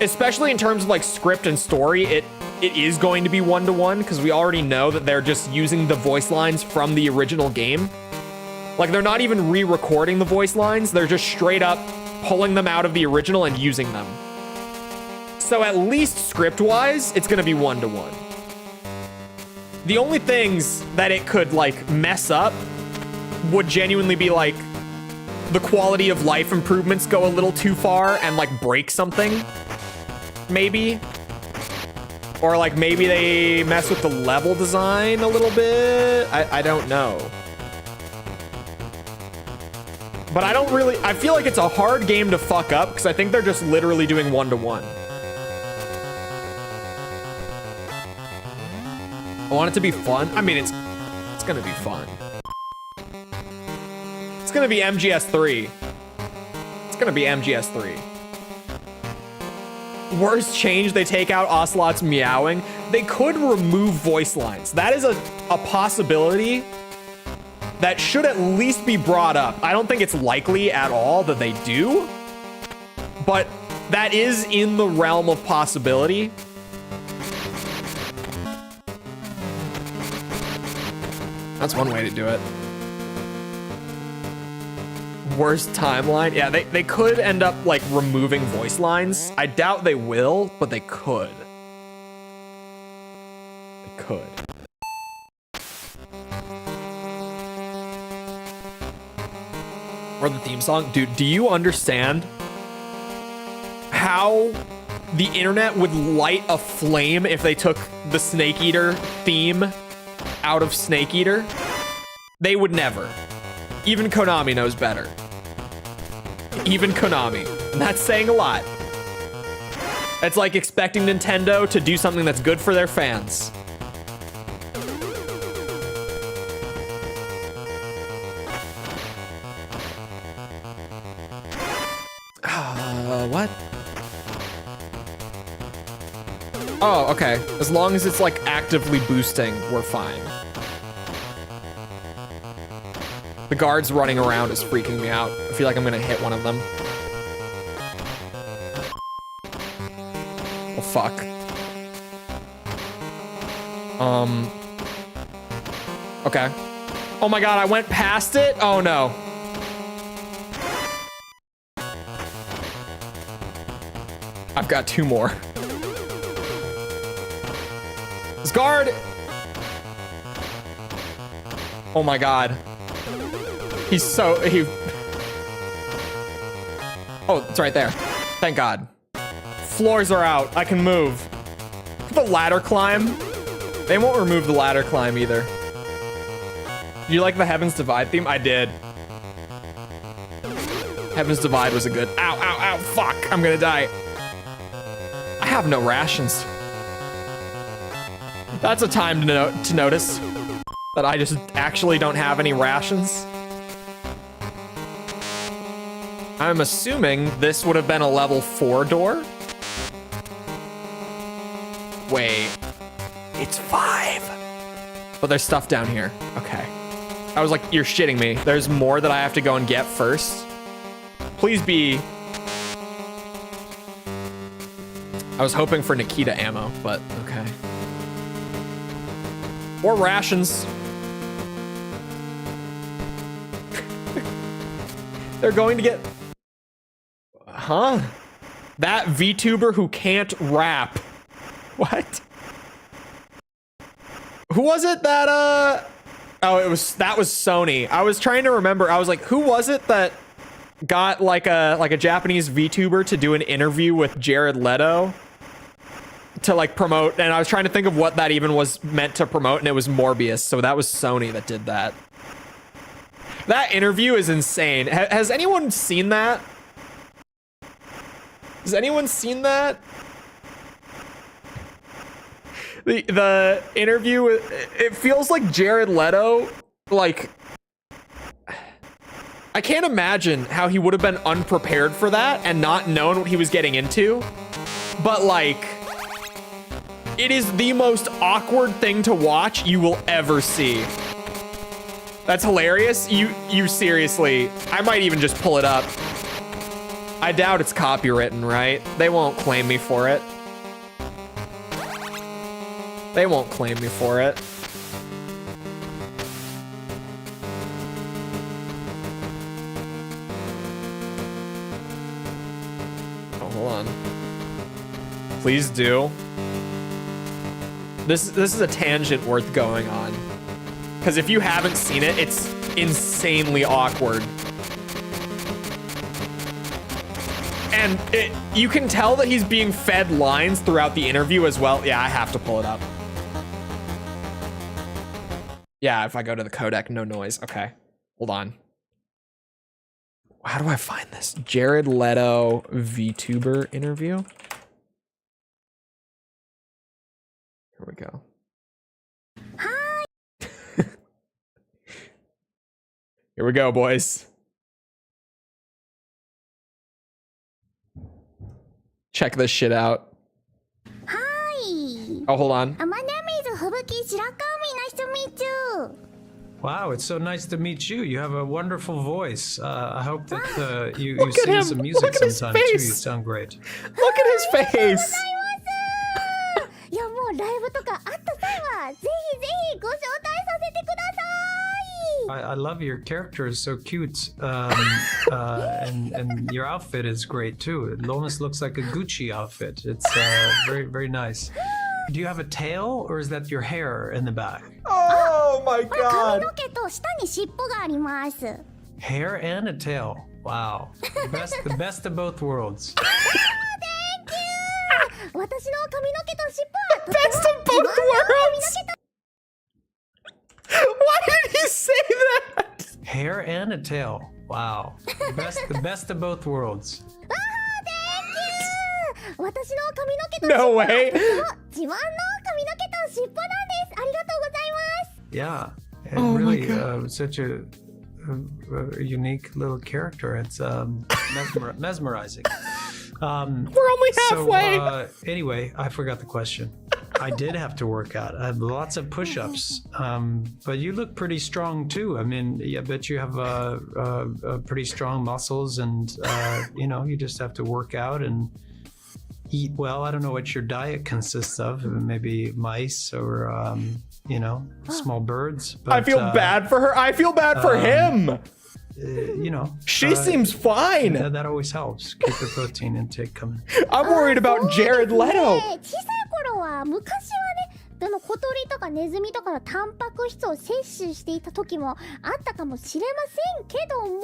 especially in terms of like script and story. It is going to be 1-to-1 because we already know that they're just using the voice lines from the original game. Like, they're not even re-recording the voice lines. They're just straight up pulling them out of the original and using them. So at least script-wise, it's gonna be 1-to-1. The only things that it could like mess up would genuinely be like the quality of life improvements go a little too far and like break something, maybe. Or like maybe they mess with the level design a little bit. I don't know. But I feel like it's a hard game to fuck up because I think they're just literally doing 1-to-1. I want it to be fun. I mean, it's gonna be fun. It's gonna be MGS3. It's gonna be MGS3. Worst change, they take out Ocelot's meowing. They could remove voice lines. That is a possibility that should at least be brought up. I don't think it's likely at all that they do, but that is in the realm of possibility. That's one way to do it. Worst timeline? Yeah, they could end up like removing voice lines. I doubt they will, but they could. They could. Or the theme song. Dude, do you understand how the internet would light a flame if they took the Snake Eater theme out of Snake Eater? They would never. Even Konami knows better. Even Konami. And that's saying a lot. It's like expecting Nintendo to do something that's good for their fans. What? Oh, okay. As long as it's like actively boosting, we're fine. The guards running around is freaking me out. I feel like I'm gonna hit one of them. Oh, fuck. Okay. Oh my god, I went past it? Oh no. I've got 2 more. This guard! Oh my god. He's so... Oh, it's right there. Thank god. Floors are out. I can move. The ladder climb. They won't remove the ladder climb either. Do you like the Heavens Divide theme? I did. Heavens Divide was a good... Ow, ow, ow, fuck. I'm gonna die. I have no rations. That's a time to notice that I just actually don't have any rations. I'm assuming this would have been a level 4 door. Wait. It's 5. But there's stuff down here. Okay. I was like, you're shitting me. There's more that I have to go and get first. Please be... I was hoping for Nikita ammo, but okay. Or rations. They're going to get... Huh? That VTuber who can't rap. What? Who was it that, Oh, that was Sony. I was trying to remember. I was like, who was it that got like a Japanese VTuber to do an interview with Jared Leto to like promote, and I was trying to think of what that even was meant to promote, and it was Morbius. So that was Sony that did that. That interview is insane. Has anyone seen that? Has anyone seen that? The interview, it feels like Jared Leto, like, I can't imagine how he would have been unprepared for that and not known what he was getting into. But like, it is the most awkward thing to watch you will ever see. That's hilarious. You seriously, I might even just pull it up. I doubt it's copywritten, right? They won't claim me for it. They won't claim me for it. Oh, hold on. Please do. This is a tangent worth going on. Because if you haven't seen it, it's insanely awkward. And you can tell that he's being fed lines throughout the interview as well. Yeah, I have to pull it up. Yeah, if I go to the codec, no noise. Okay, hold on. How do I find this? Jared Leto VTuber interview. Here we go. Hi. Here we go, boys. Check this shit out. Hi. Oh, hold on. My name is Fubuki Shirakami. Nice to meet you. Wow, it's so nice to meet you. You have a wonderful voice. I hope that you sing some music sometime too. You sound great. Look at his face. I love your character. It's so cute. And your outfit is great too. It almost looks like a Gucci outfit. It's very, very nice. Do you have a tail, or is that your hair in the back? Oh my god. Hair and a tail. Wow. The best of both worlds. Thank you. Best of both worlds. Why did he say that? Hair and a tail. Wow. The best of both worlds. No way. Yeah. Oh really, my God. Such a unique little character. It's mesmerizing. We're only halfway. So, anyway, I forgot the question. I did have to work out. I had lots of push-ups, but you look pretty strong too. I mean, I bet you have pretty strong muscles, and you just have to work out and eat well. I don't know what your diet consists of. Maybe mice or small birds. But, I feel bad for her. I feel bad for him. She seems fine. That always helps. Keep the protein intake coming. I'm worried about Jared Leto. 小さい頃は昔はね、でも小鳥とかネズミとかのタンパク質を摂取していた時もあったかもしれませんけども、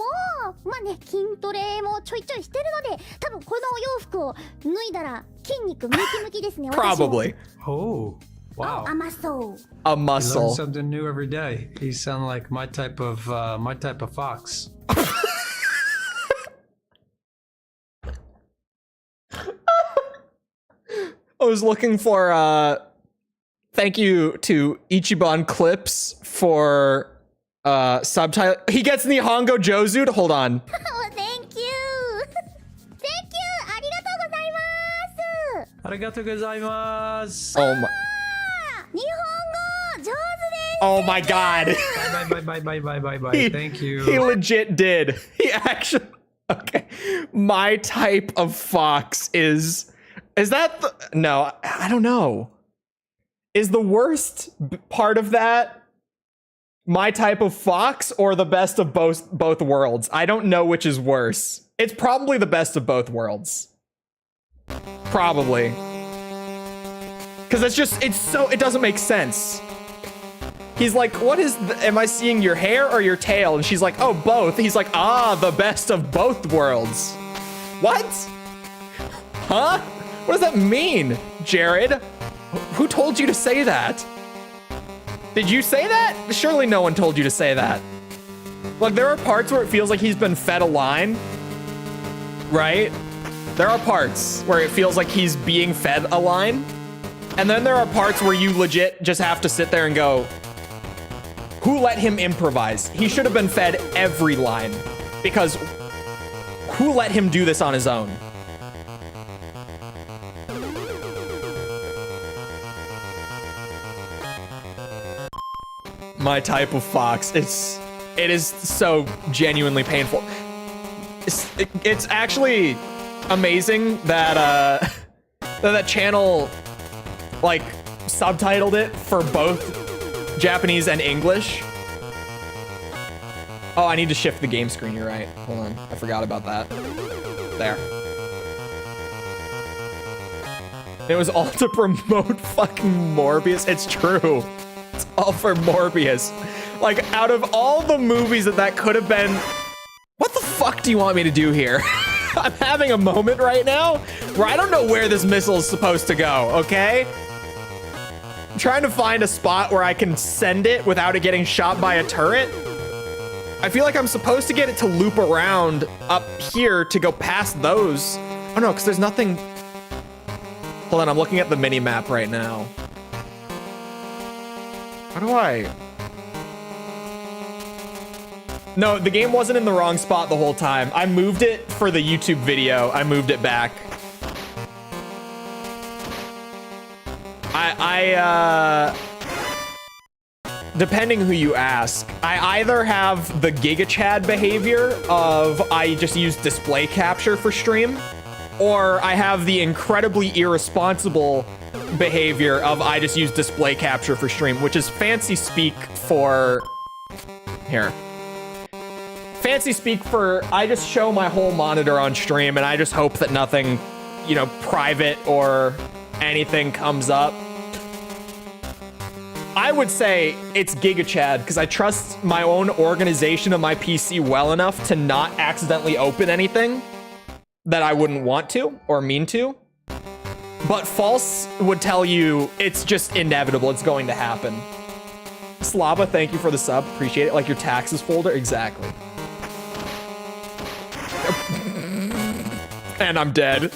まあね、筋トレもちょいちょいしてるので、多分このお洋服を脱いだら筋肉ムキムキですね。Probably. Oh. Wow. A muscle. A You learn muscle. something new every day. You sound like my type of fox. I was looking for thank you to Ichiban Clips for subtitle. He gets Nihongo Jozu. Hold on. Oh, thank you. Thank you. Arigatou gozaimasu. Oh my. 日本語上手です。 Oh my god. Bye. Thank you. He legit did. He actually. Okay. My type of fox is that the, no, I don't know. Is the worst part of that my type of fox or the best of both worlds? I don't know which is worse. It's probably the best of both worlds. Probably. Because it doesn't make sense. He's like, what is, am I seeing your hair or your tail? And she's like, oh, both. He's like, the best of both worlds. What? Huh? What does that mean, Jared? Who told you to say that? Did you say that? Surely no one told you to say that. Like, there are parts where it feels like he's been fed a line, right? There are parts where it feels like he's being fed a line. And then there are parts where you legit just have to sit there and go, who let him improvise? He should have been fed every line. Because who let him do this on his own? My type of fox. It is so genuinely painful. It's actually amazing that that channel like subtitled it for both Japanese and English. Oh, I need to shift the game screen. You're right. Hold on. I forgot about that. There. It was all to promote fucking Morbius. It's true. It's all for Morbius. Like, out of all the movies that could have been... What the fuck do you want me to do here? I'm having a moment right now where I don't know where this missile is supposed to go, okay? I'm trying to find a spot where I can send it without it getting shot by a turret. I feel like I'm supposed to get it to loop around up here to go past those. Oh no, because there's nothing... Hold on, I'm looking at the mini-map right now. How do I... No, the game wasn't in the wrong spot the whole time. I moved it for the YouTube video. I moved it back. Depending who you ask, I either have the Giga Chad behavior of I just use display capture for stream, or I have the incredibly irresponsible behavior of I just use display capture for stream, which is fancy speak for... Here. Fancy speak for I just show my whole monitor on stream and I just hope that nothing, you know, private or anything comes up. I would say it's Giga Chad because I trust my own organization of my PC well enough to not accidentally open anything that I wouldn't want to or mean to. But false would tell you it's just inevitable. It's going to happen. Slava, thank you for the sub. Appreciate it. Like your taxes folder. Exactly. And I'm dead.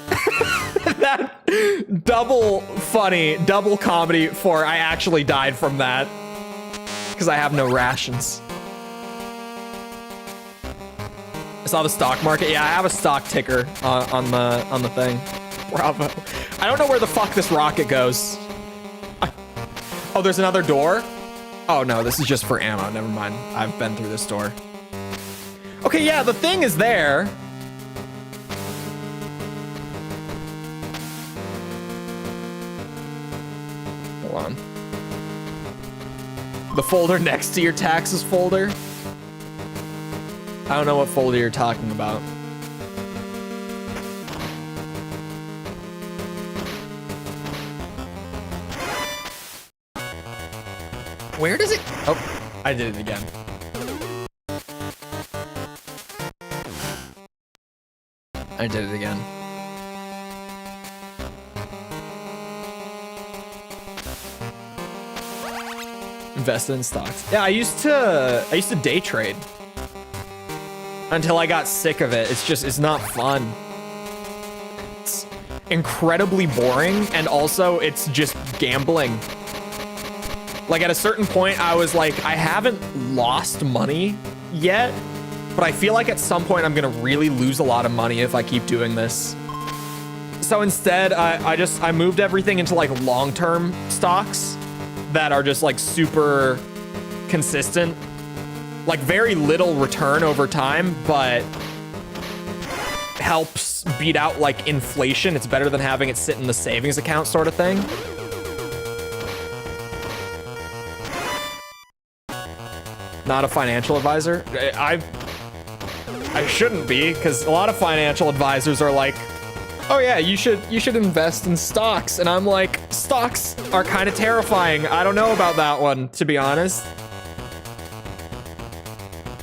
That double funny, double comedy for I actually died from that. Because I have no rations. saw the stock market. Yeah, I have a stock ticker on the thing. Bravo. I don't know where the fuck this rocket goes. Oh, there's another door? Oh no, this is just for ammo. Never mind. I've been through this door. Okay, yeah, the thing is there. Hold on. The folder next to your taxes folder? I don't know what folder you're talking about. Where does it? Oh, I did it again. I did it again. Invested in stocks. Yeah, I used to day trade until I got sick of it. It's not fun. It's incredibly boring, and also it's just gambling. Like at a certain point, I was like, I haven't lost money yet, but I feel like at some point I'm gonna really lose a lot of money if I keep doing this. So instead, I moved everything into like long-term stocks that are just like super consistent, like very little return over time, but helps beat out like inflation. It's better than having it sit in the savings account sort of thing. Not a financial advisor. I shouldn't be, because a lot of financial advisors are like, oh yeah, you should invest in stocks. And I'm like, stocks are kind of terrifying. I don't know about that one, to be honest.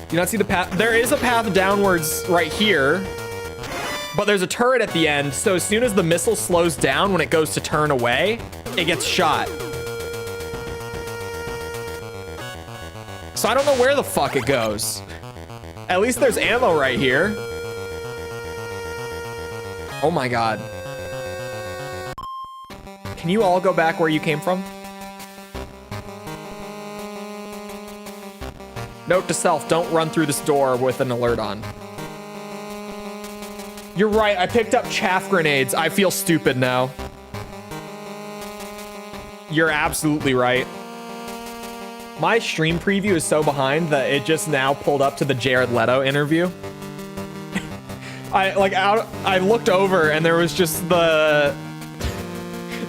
Do you not see the path? There is a path downwards right here, but there's a turret at the end. So as soon as the missile slows down when it goes to turn away, it gets shot. So I don't know where the fuck it goes. At least there's ammo right here. Oh my god. Can you all go back where you came from? Note to self, don't run through this door with an alert on. You're right, I picked up chaff grenades. I feel stupid now. You're absolutely right. My stream preview is so behind that it just now pulled up to the Jared Leto interview. I looked over and there was just the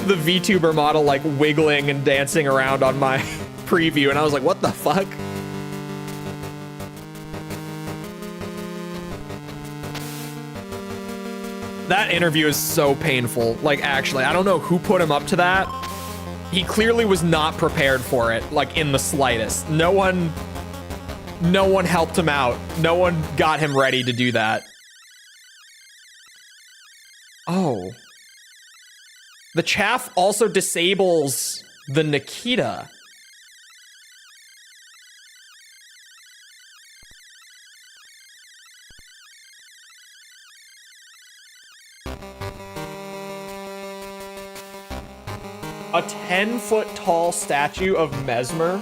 VTuber model like wiggling and dancing around on my preview, and I was like, what the fuck? That interview is so painful. Like, actually, I don't know who put him up to that. He clearly was not prepared for it, like in the slightest. No one helped him out. No one got him ready to do that. Oh. The chaff also disables the Nikita. A 10-foot tall statue of Mesmer?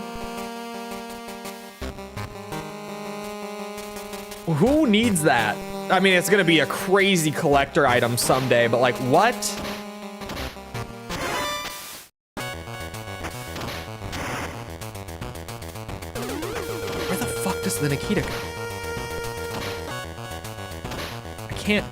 Who needs that? I mean, it's gonna be a crazy collector item someday, but like, what? Where the fuck does the Nikita go? I can't...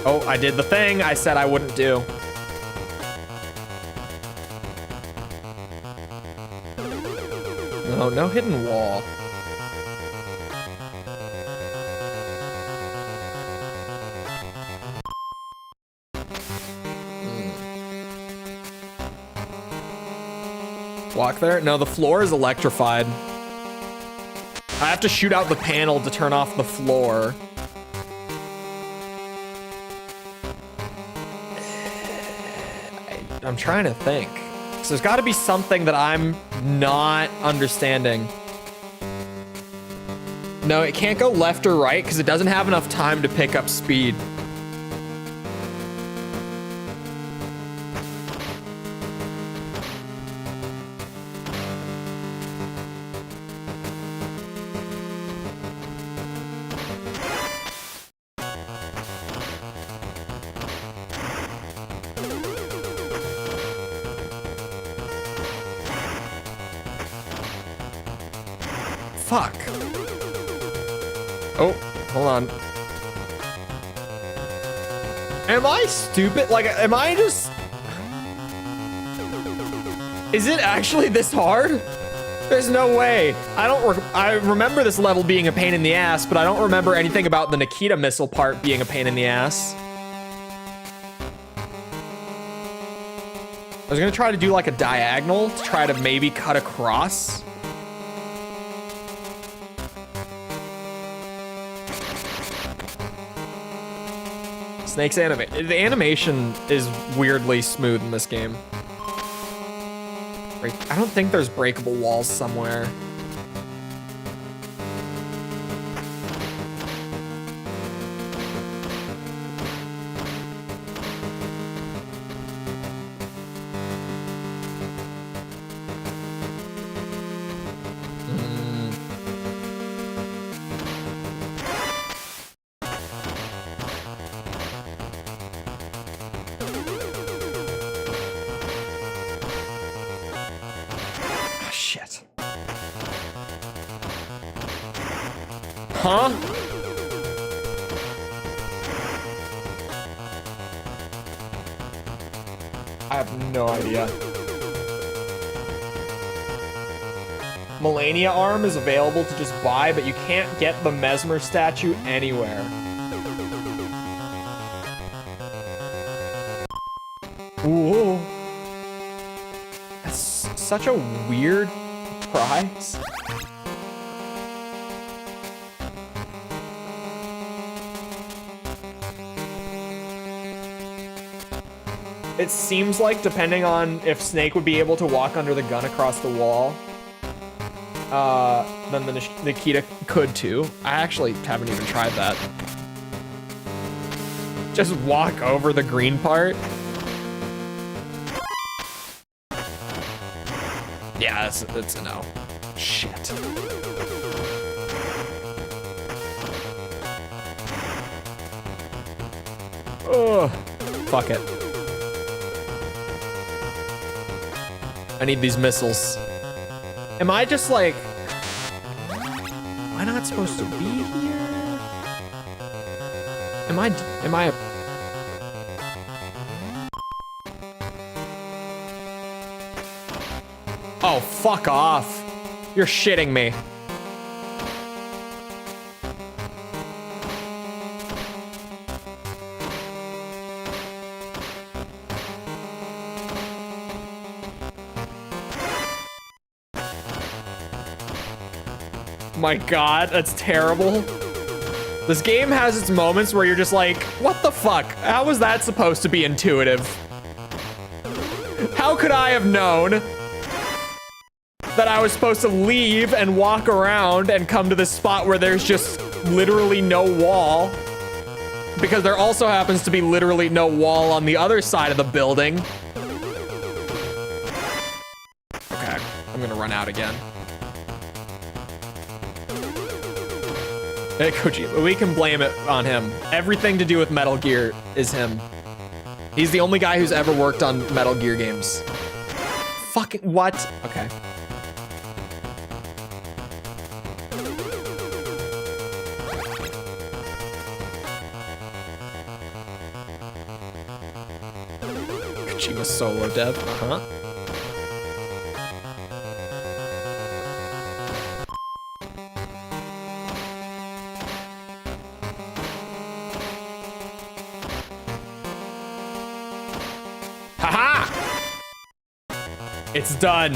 Oh, I did the thing I said I wouldn't do. No, no hidden wall. Walk there? No, the floor is electrified. I have to shoot out the panel to turn off the floor. I'm trying to think. So there's got to be something that I'm not understanding. No, it can't go left or right because it doesn't have enough time to pick up speed. fuck? Oh, hold on. Am I stupid? Like, am I just... Is it actually this hard? There's no way. I remember this level being a pain in the ass, but I don't remember anything about the Nikita missile part being a pain in the ass. I was gonna try to do like a diagonal to try to maybe cut across. Snake's the animation is weirdly smooth in this game. I don't think there's breakable walls somewhere. Huh? I have no idea. Melania arm is available to just buy, but you can't get the Mesmer statue anywhere. Ooh. That's such a weird prize. It seems like, depending on if Snake would be able to walk under the gun across the wall, then the Nikita could too. I actually haven't even tried that. Just walk over the green part. Yeah, that's a no. Shit. Oh, fuck it. I need these missiles. Am I just like... Am I not supposed to be here? Am I... Oh, fuck off. You're shitting me. My god, that's terrible. This game has its moments where you're just like, what the fuck? How was that supposed to be intuitive? How could I have known that I was supposed to leave and walk around and come to this spot where there's just literally no wall? Because there also happens to be literally no wall on the other side of the building. Okay, I'm gonna run out again. Hey, Kojima, we can blame it on him. Everything to do with Metal Gear is him. He's the only guy who's ever worked on Metal Gear games. Fucking what? Okay. Kojima solo dev, uh-huh. It's done.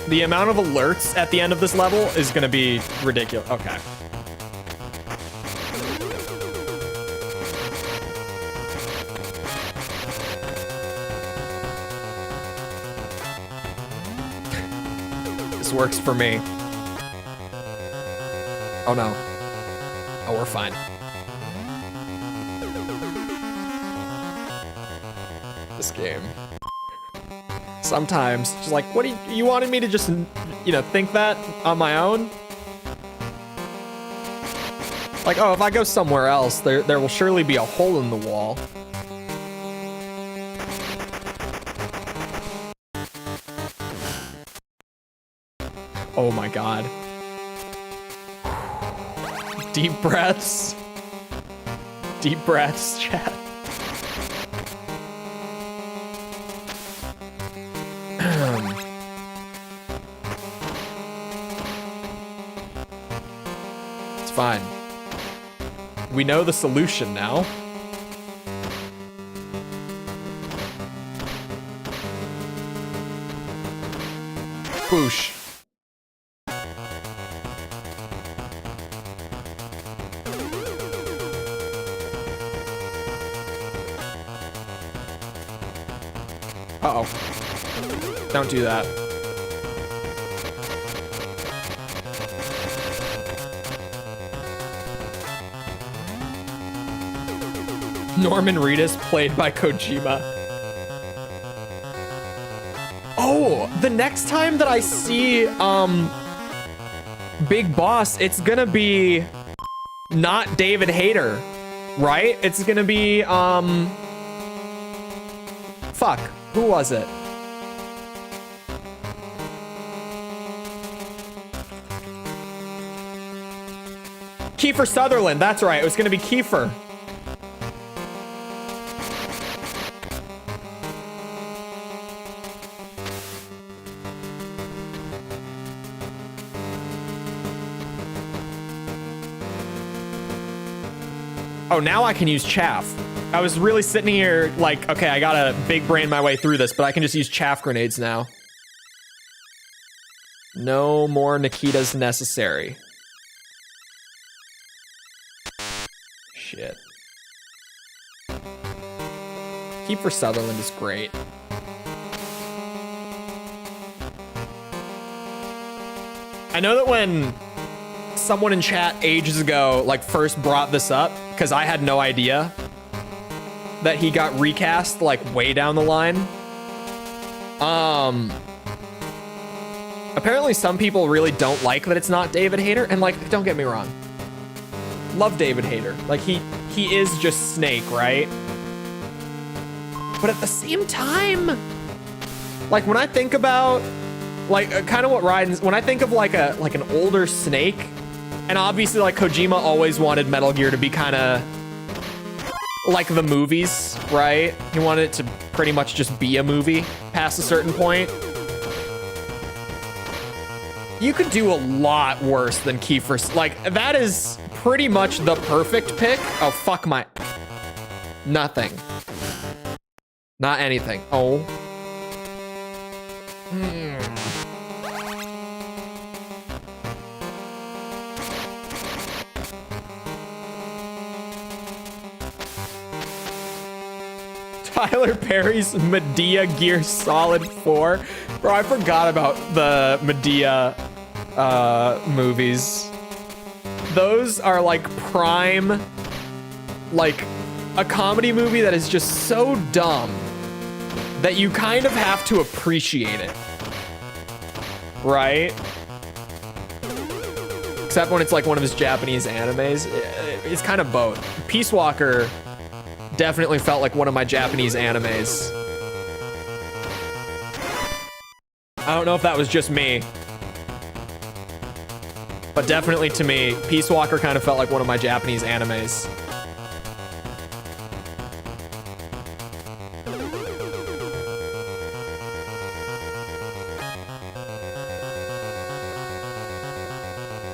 The amount of alerts at the end of this level is gonna be ridiculous. Okay. This works for me. Oh no. Oh, we're fine. This game. Sometimes, just like, what do you wanted me to just, you know, think that on my own? Like, oh, if I go somewhere else, there will surely be a hole in the wall. Oh my god. Deep breaths. Deep breaths, chat. It's fine. We know the solution now. Boosh. Uh-oh. Don't do that. Norman Reedus, played by Kojima. Oh, the next time that I see, Big Boss, it's gonna be not David Hayter, right? It's gonna be, fuck, who was it? Kiefer Sutherland, that's right, it was gonna be Kiefer. Oh, now I can use chaff. I was really sitting here like, okay, I gotta big brain my way through this, but I can just use chaff grenades now. No more Nikitas necessary. Shit. Kiefer Sutherland is great. I know that when someone in chat ages ago like first brought this up, because I had no idea that he got recast like way down the line. Apparently some people really don't like that it's not David Hayter, and like, don't get me wrong, love David Hayter, like he is just Snake, right? But at the same time, like when I think about like kind of what Raiden's, when I think of like an older Snake, and obviously like Kojima always wanted Metal Gear to be kind of like the movies, right? He wanted it to pretty much just be a movie past a certain point. You could do a lot worse than Kiefer. Like, that is pretty much the perfect pick. Oh, fuck my... Nothing. Not anything. Oh. Tyler Perry's Medea Gear Solid 4. Bro, I forgot about the Medea movies. Those are like prime, like a comedy movie that is just so dumb that you kind of have to appreciate it. Right? Except when it's like one of his Japanese animes. It's kind of both. Peace Walker definitely felt like one of my Japanese animes. I don't know if that was just me, but definitely to me, Peace Walker kind of felt like one of my Japanese animes.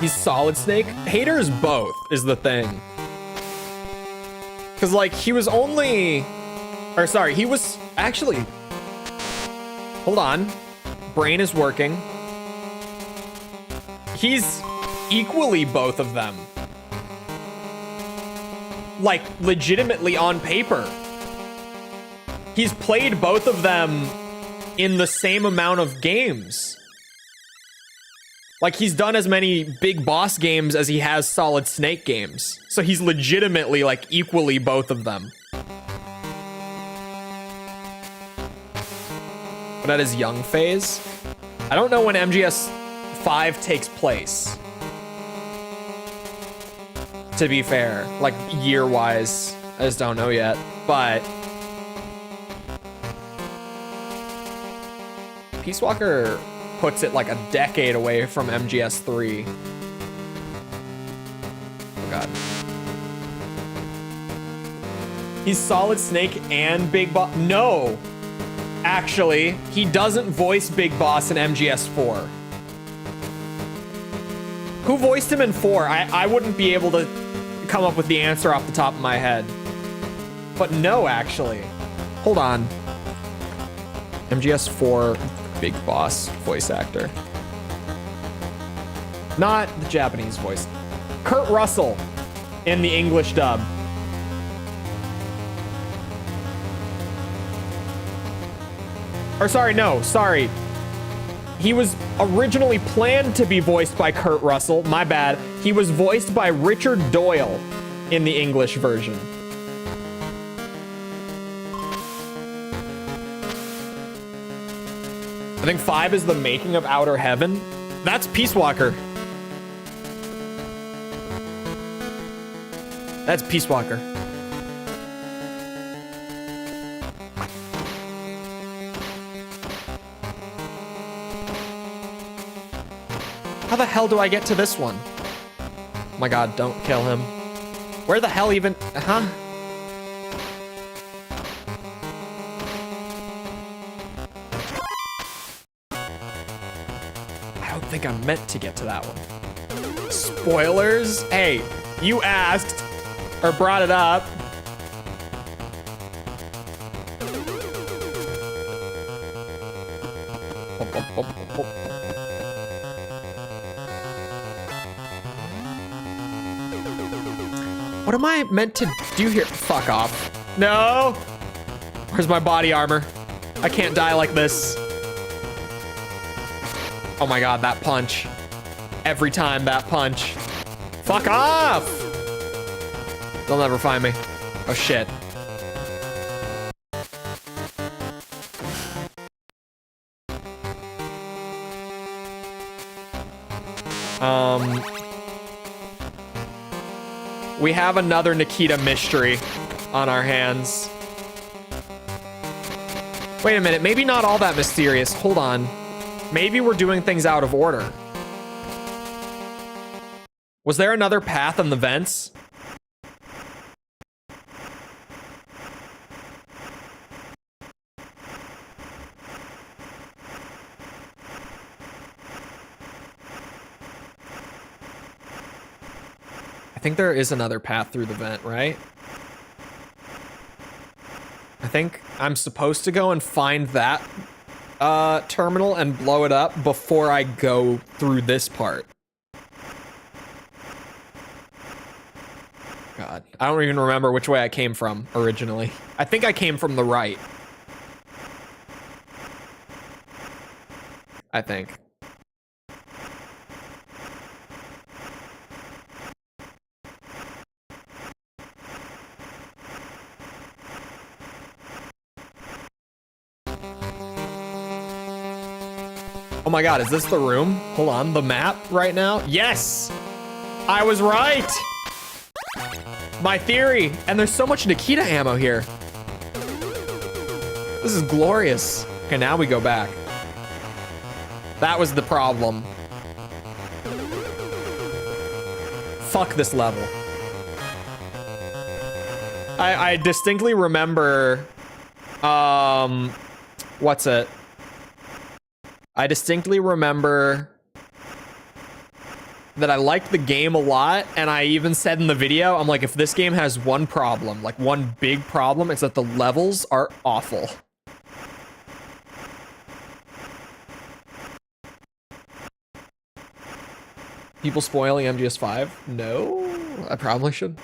He's Solid Snake. Haters both is the thing. Cause like he was only, or sorry, he was actually, hold on. Brain is working. He's equally both of them. Like legitimately on paper. He's played both of them in the same amount of games. Like, he's done as many Big Boss games as he has Solid Snake games. So he's legitimately, like, equally both of them. But at his young phase, I don't know when MGS 5 takes place. To be fair, like, year-wise, I just don't know yet. But Peace Walker puts it like a decade away from MGS3. Oh god. He's Solid Snake and Big Boss. No! Actually, he doesn't voice Big Boss in MGS4. Who voiced him in 4? I wouldn't be able to come up with the answer off the top of my head. But no, actually. Hold on. MGS4 Big Boss voice actor. Not the Japanese voice. Kurt Russell in the English dub. Or sorry, no, sorry. He was originally planned to be voiced by Kurt Russell. My bad. He was voiced by Richard Doyle in the English version. I think 5 is the making of Outer Heaven. That's Peace Walker. That's Peace Walker. How the hell do I get to this one? Oh my god, don't kill him. Where the hell even... Huh? I don't think I'm meant to get to that one. Spoilers? Hey, you asked, or brought it up. What am I meant to do here? Fuck off. No! Where's my body armor? I can't die like this. Oh my god, that punch. Every time that punch. Fuck off! They'll never find me. Oh shit. We have another Nikita mystery on our hands. Wait a minute, maybe not all that mysterious. Hold on. Maybe we're doing things out of order. Was there another path in the vents? I think there is another path through the vent, right? I think I'm supposed to go and find that terminal and blow it up before I go through this part. God, I don't even remember which way I came from originally. I think I came from the right. I think. Oh my god, is this the room? Hold on, the map right now? Yes! I was right! My theory! And there's so much Nikita ammo here. This is glorious. Okay, now we go back. That was the problem. Fuck this level. I distinctly remember... what's it? I distinctly remember that I liked the game a lot, and I even said in the video, I'm like, if this game has one problem, like one big problem, it's that the levels are awful. People spoiling MGS5? No, I probably should.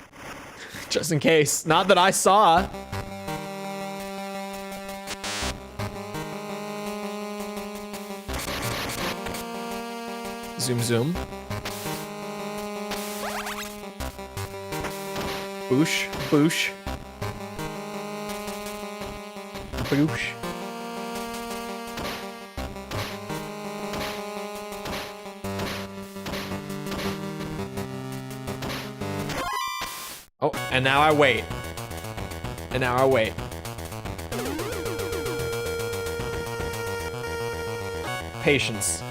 Just in case. Not that I saw. Zoom, zoom. Boosh, boosh. Boosh. Oh, and now I wait. And now I wait. patience.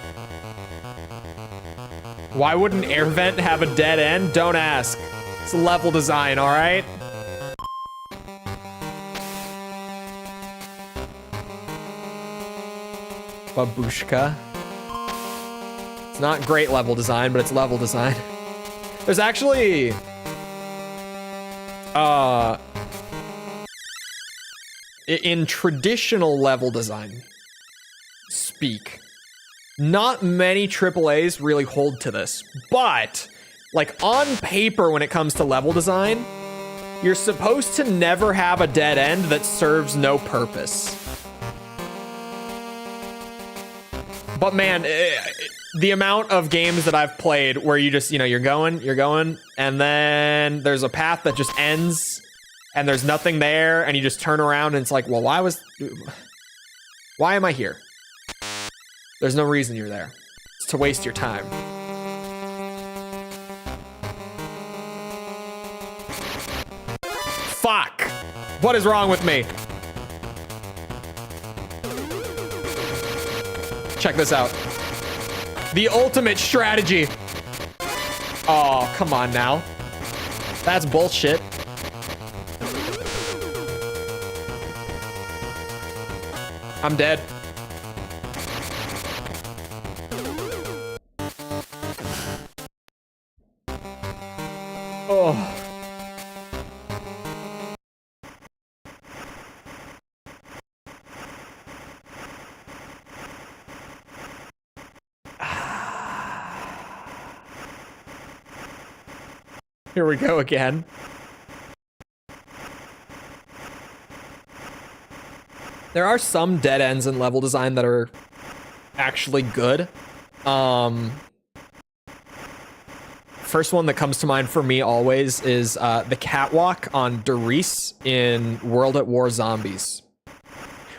Why would an air vent have a dead end? Don't ask. It's level design, all right? Babushka. It's not great level design, but it's level design. There's actually... in traditional level design speak, not many AAAs really hold to this, but like on paper when it comes to level design, you're supposed to never have a dead end that serves no purpose. But man, the amount of games that I've played where you just, you know, you're going, and then there's a path that just ends and there's nothing there, and you just turn around and it's like, well, why am I here? There's no reason you're there. It's to waste your time. Fuck! What is wrong with me? Check this out. The ultimate strategy. Oh, come on now. That's bullshit. I'm dead. Oh. Here we go again. There are some dead ends in level design that are actually good. First one that comes to mind for me always is the catwalk on Doris in World at War Zombies.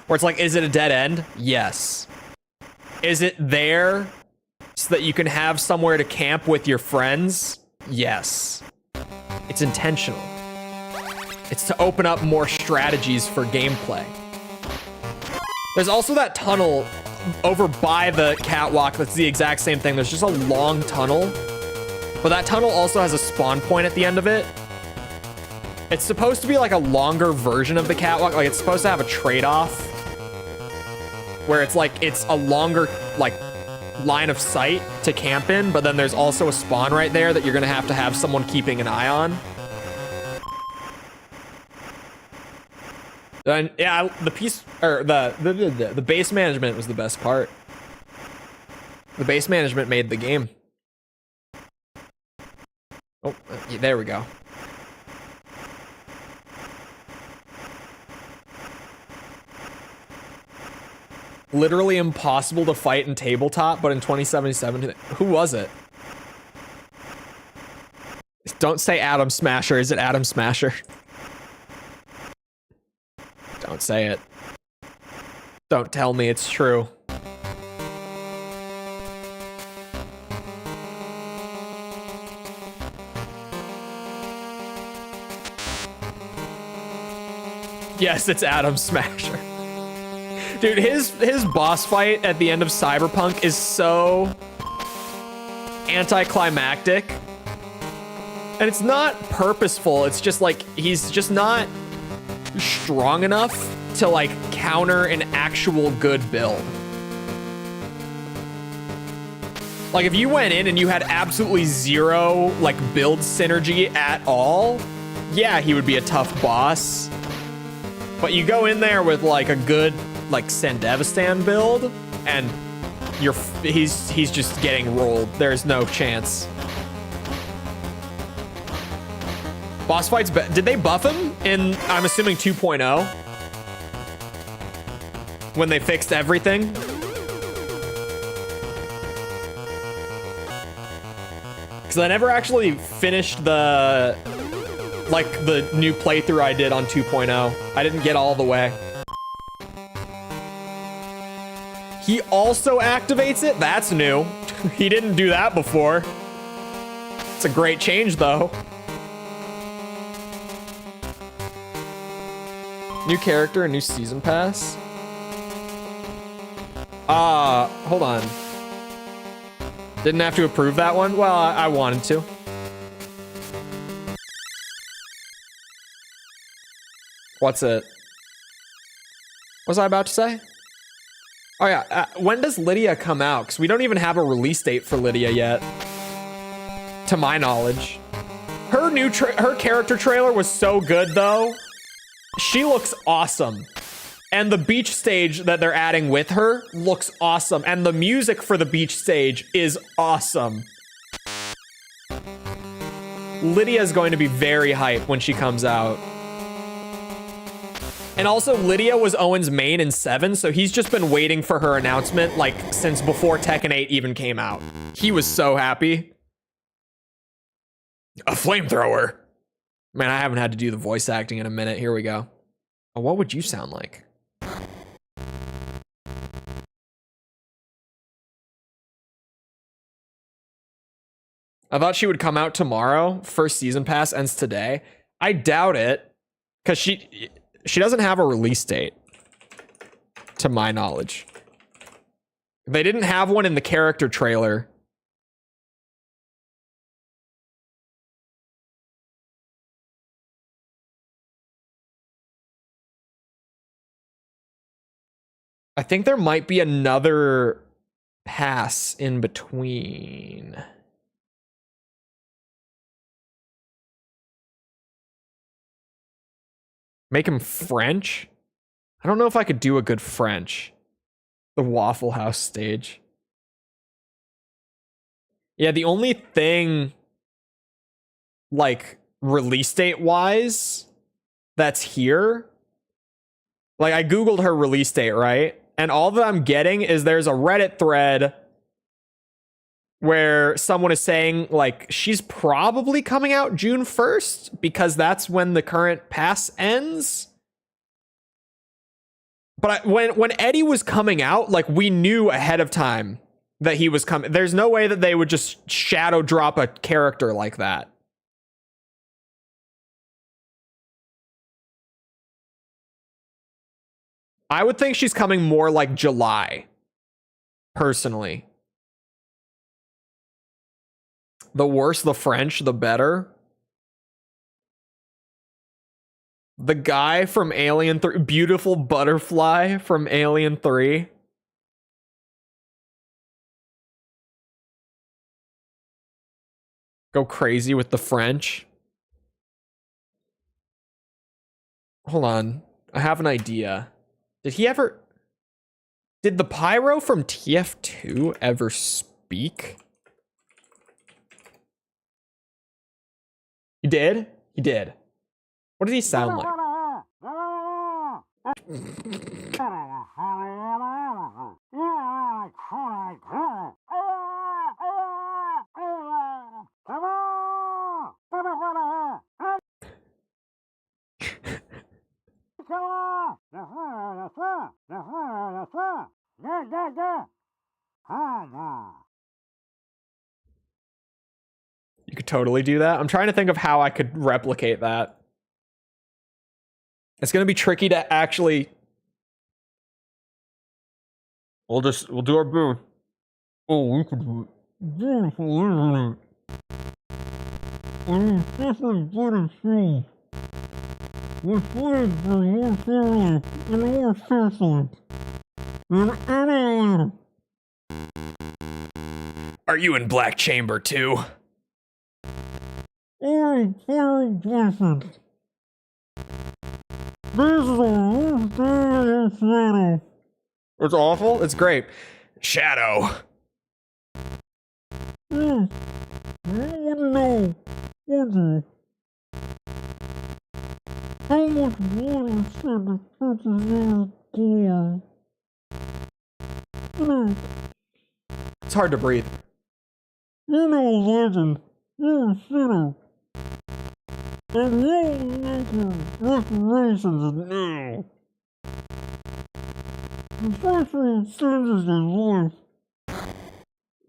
Where it's like, is it a dead end? Yes. Is it there so that you can have somewhere to camp with your friends? Yes. It's intentional. It's to open up more strategies for gameplay. There's also that tunnel over by the catwalk that's the exact same thing. There's just a long tunnel, but that tunnel also has a spawn point at the end of it. It's supposed to be like a longer version of the catwalk. Like it's supposed to have a trade-off where it's like, it's a longer like line of sight to camp in, but then there's also a spawn right there that you're gonna have to have someone keeping an eye on. And yeah, the piece or the base management was the best part. The base management made the game. Oh, there we go. Literally impossible to fight in tabletop, but in 2077, who was it? Don't say Atom Smasher. Is it Atom Smasher? Don't say it. Don't tell me it's true. Yes, it's Atom Smasher. Dude, his boss fight at the end of Cyberpunk is so anticlimactic. And it's not purposeful. It's just like, he's just not strong enough to like counter an actual good build. Like if you went in and you had absolutely zero like build synergy at all, yeah, he would be a tough boss. But you go in there with like a good like Sandevistan build and he's just getting rolled. There's no chance. Boss fights, did they buff him in, I'm assuming 2.0? When they fixed everything? Because I never actually finished the new playthrough I did on 2.0. I didn't get all the way. He also activates it? That's new. He didn't do that before. It's a great change though. New character, a new season pass. Hold on. Didn't have to approve that one? Well, I wanted to. What's it? What was I about to say? Oh yeah, when does Lydia come out? Because we don't even have a release date for Lydia yet. To my knowledge. Her character trailer was so good though. She looks awesome. And the beach stage that they're adding with her looks awesome. And the music for the beach stage is awesome. Lydia is going to be very hype when she comes out. And also, Lydia was Owen's main in 7, so he's just been waiting for her announcement, like, since before Tekken 8 even came out. He was so happy. A flamethrower. Man, I haven't had to do the voice acting in a minute. Here we go. Oh, what would you sound like? I thought she would come out tomorrow. First season pass ends today. I doubt it, because she doesn't have a release date, to my knowledge. They didn't have one in the character trailer. I think there might be another pass in between. Make him French? I don't know if I could do a good French. The Waffle House stage. Yeah, the only thing, like, release date wise, that's here. Like, I Googled her release date, right? And all that I'm getting is there's a Reddit thread where someone is saying, like, she's probably coming out June 1st because that's when the current pass ends. But when Eddie was coming out, like, we knew ahead of time that he was coming. There's no way that they would just shadow drop a character like that. I would think she's coming more like July, personally. The worse the French, the better. The guy from Alien 3, beautiful butterfly from Alien 3. Go crazy with the French. Hold on. I have an idea. Did the Pyro from TF2 ever speak? He did? He did. What did he sound like? You could totally do that. I'm trying to think of how I could replicate that. It's gonna be tricky to actually. We'll do our boo. Oh, we could do it. Are you in Black Chamber too? It's awful. It's great. Shadow. It's hard to breathe.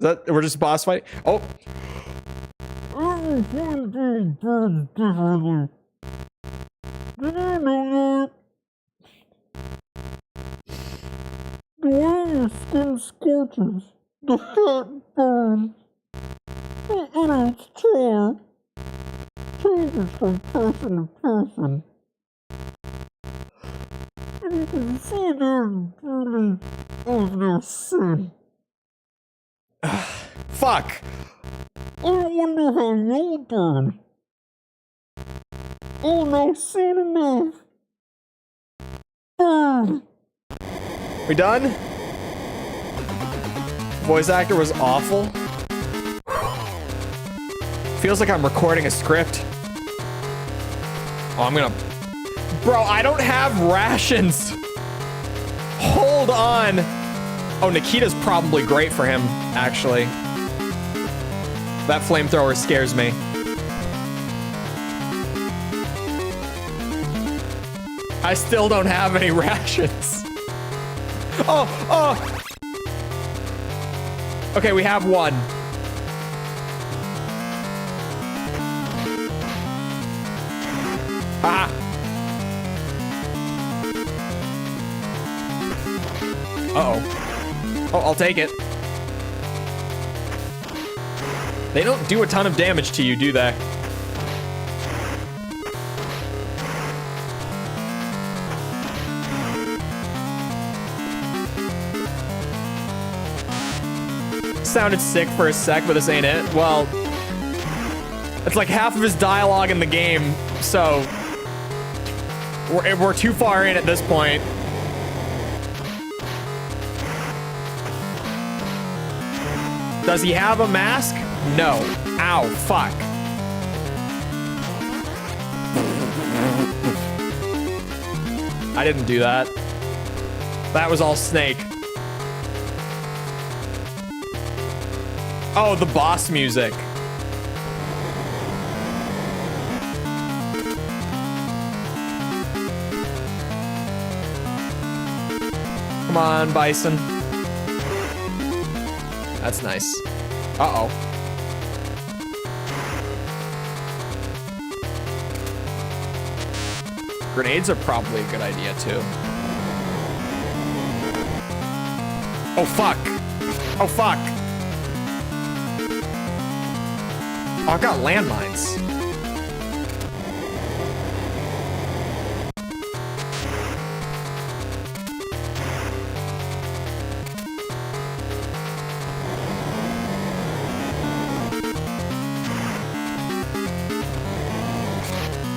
That we're just boss fight. Oh. Your skin scorches. The fat burns. The innards tear. Changes from person to person. And you can see their beauty of their sin. Fuck. I wonder how you'll burn. Oh no, seen enough. Burn. We done? Voice actor was awful. Feels like I'm recording a script. Oh, I'm gonna... Bro, I don't have rations. Hold on. Oh, Nikita's probably great for him, actually. That flamethrower scares me. I still don't have any rations. Oh. Okay, we have one. Ah. Uh-oh. Oh, I'll take it. They don't do a ton of damage to you, do they? Sounded sick for a sec, but this ain't it. Well, it's like half of his dialogue in the game, so we're too far in at this point. Does he have a mask? No. Ow, fuck. I didn't do that. That was all Snake. Oh, the boss music. Come on, Bison. That's nice. Uh-oh. Grenades are probably a good idea, too. Oh, fuck. Oh, fuck. Oh, I've got landmines.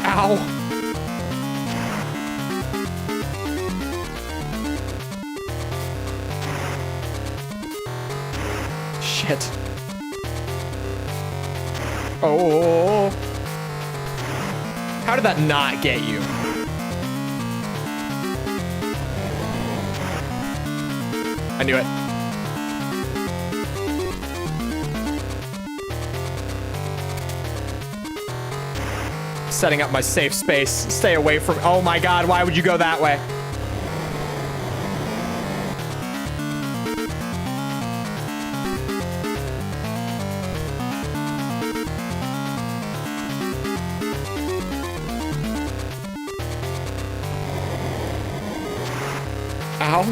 Ow. Shit. Oh. How did that not get you? I knew it. Setting up my safe space. Stay away from... Oh my god, why would you go that way? Ow.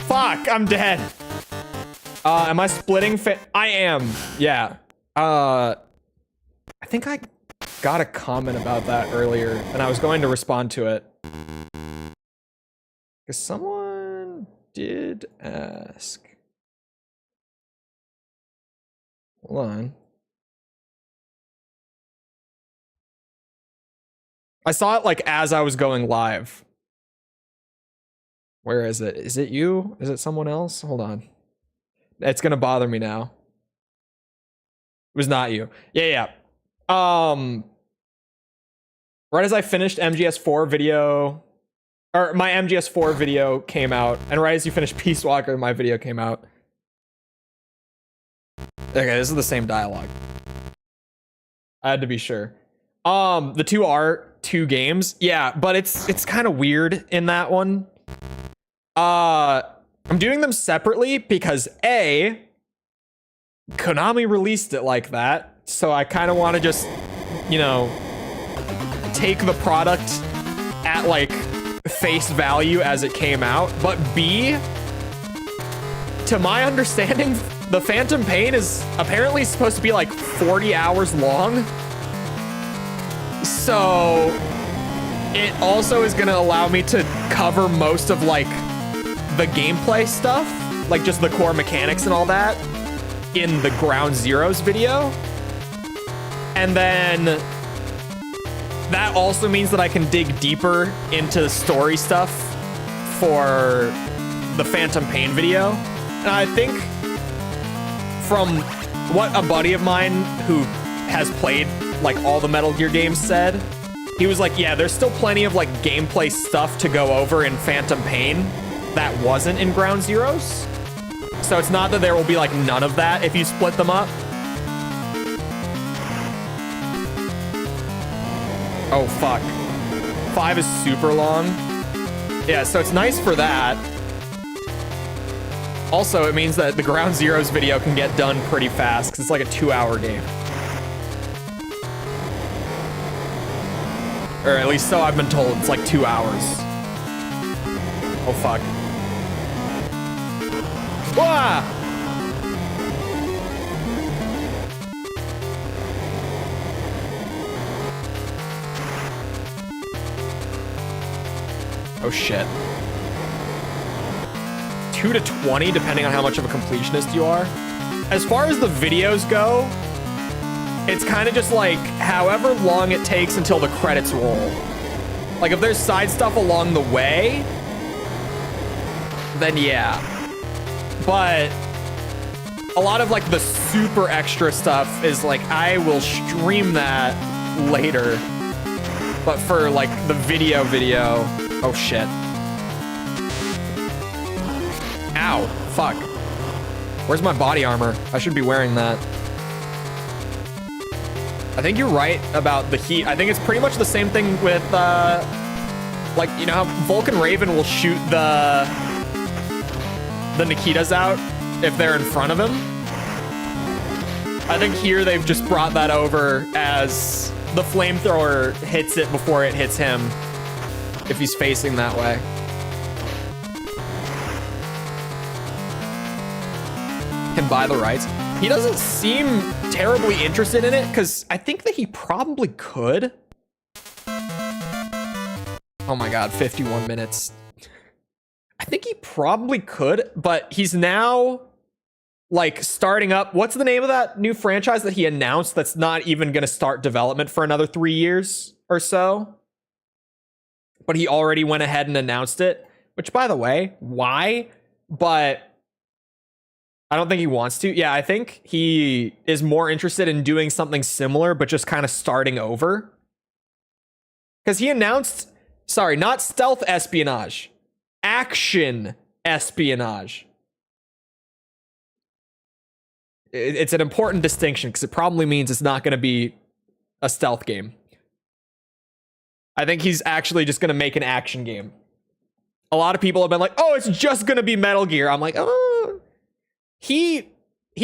Fuck, I'm dead. Am I splitting I am. Yeah. I think I got a comment about that earlier, and I was going to respond to it. Because someone did ask. Hold on. I saw it like as I was going live. Where is it? Is it you? Is it someone else? Hold on. It's gonna bother me now. It was not you. Yeah. Right as I finished MGS4 video, or my MGS4 video came out, and right as you finished Peace Walker, my video came out. Okay, this is the same dialogue. I had to be sure. The two are two games. Yeah, but it's kind of weird in that one. I'm doing them separately because A, Konami released it like that, so I kind of want to just, you know, take the product at like face value as it came out. But B, to my understanding, the Phantom Pain is apparently supposed to be like 40 hours long. So it also is gonna allow me to cover most of like the gameplay stuff, like just the core mechanics and all that in the Ground Zeroes video. And then that also means that I can dig deeper into the story stuff for the Phantom Pain video. And I think from what a buddy of mine who has played like all the Metal Gear games said, he was like, yeah, there's still plenty of like gameplay stuff to go over in Phantom Pain that wasn't in Ground Zeroes. So it's not that there will be like none of that if you split them up. Oh, fuck. 5 is super long. Yeah, so it's nice for that. Also, it means that the Ground Zeroes video can get done pretty fast because it's like a 2-hour game. Or at least so I've been told. It's like 2 hours. Oh, fuck. Wah! Oh, shit. 2 to 20, depending on how much of a completionist you are. As far as the videos go, it's kind of just like however long it takes until the credits roll. Like if there's side stuff along the way, then yeah. But a lot of like the super extra stuff is like I will stream that later. But for like the video, oh shit. Ow, fuck. Where's my body armor? I should be wearing that. I think you're right about the heat. I think it's pretty much the same thing with, like, you know how Vulcan Raven will shoot the Nikitas out if they're in front of him? I think here they've just brought that over as the flamethrower hits it before it hits him if he's facing that way. Can buy the rights. He doesn't seem terribly interested in it because I think that he probably could. Oh my god, 51 minutes. I think he probably could, but he's now like starting up. What's the name of that new franchise that he announced that's not even going to start development for another 3 years or so? But he already went ahead and announced it, which by the way, why? But I don't think he wants to. Yeah, I think he is more interested in doing something similar, but just kind of starting over. Because he announced, sorry, not stealth espionage, action espionage. It's an important distinction because it probably means it's not going to be a stealth game. I think he's actually just going to make an action game. A lot of people have been like, oh, it's just going to be Metal Gear. I'm like, oh. He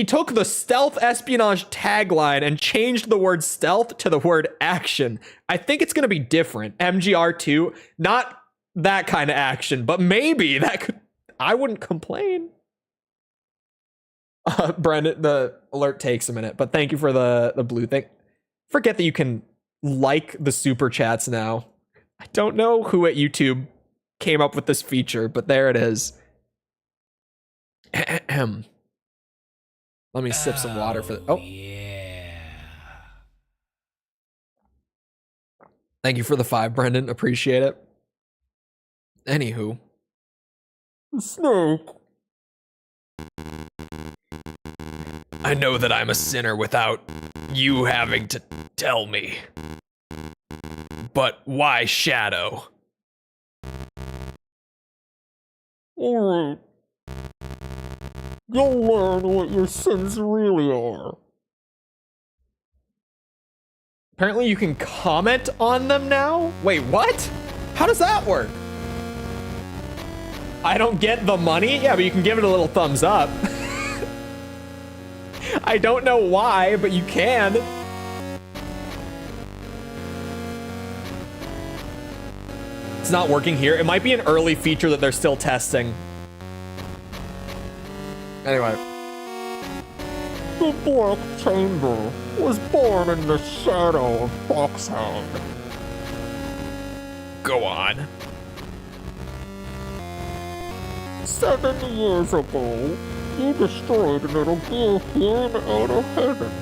took the stealth espionage tagline and changed the word stealth to the word action. I think it's going to be different. MGR2, not that kind of action, but maybe that could, I wouldn't complain. Brendan, the alert takes a minute, but thank you for the blue thing. Forget that you can like the super chats now. I don't know who at YouTube came up with this feature, but there it is. Let me sip some water for the, oh. Yeah. Thank you for the 5, Brendan. Appreciate it. Anywho. Snake. I know that I'm a sinner without you having to tell me. But why Shadow? Alright. You'll learn what your sins really are. Apparently you can comment on them now? Wait, what? How does that work? I don't get the money? Yeah, but you can give it a little thumbs up. I don't know why, but you can. It's not working here. It might be an early feature that they're still testing. Anyway. The Black Chamber was born in the shadow of Foxhound. Go on. 7 years ago, you destroyed Little Gear here in Outer Heaven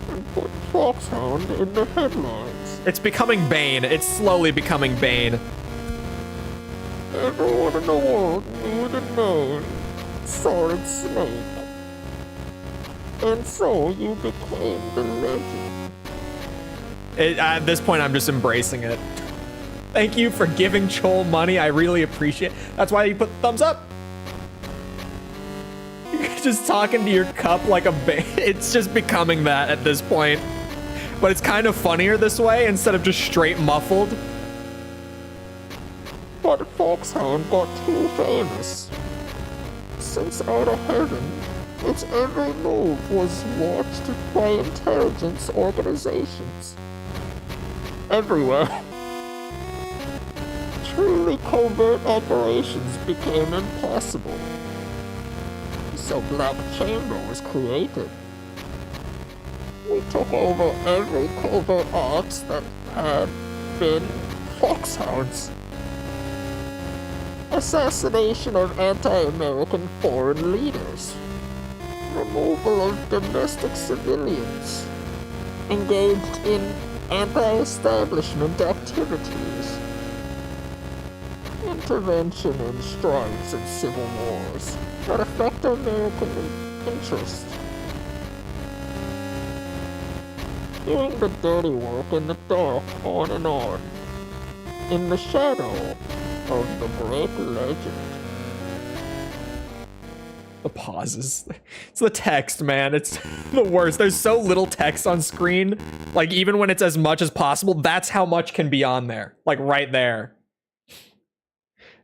and put Foxhound in the headlines. It's becoming Bane. It's slowly becoming Bane. Everyone in the world knew the name Solid Snake. And so you became the legend. At this point, I'm just embracing it. Thank you for giving Chol money. I really appreciate it. That's why you put the thumbs up. You're just talking to your cup like a baby. It's just becoming that at this point. But it's kind of funnier this way instead of just straight muffled. But Foxhound got too famous. Since Outer Heaven, its every move was watched by intelligence organizations. Everywhere. Truly covert operations became impossible. So Black Chamber was created. We took over every covert arts that had been Foxhounds. Assassination of anti-American foreign leaders. Removal of domestic civilians. Engaged in anti-establishment activities. Intervention in strikes and civil wars that affect American interest. Doing the dirty work in the dark on and on. In the shadow of the great legend. The pauses. It's the text, man. It's the worst. There's so little text on screen. Like, even when it's as much as possible, that's how much can be on there. Like, right there.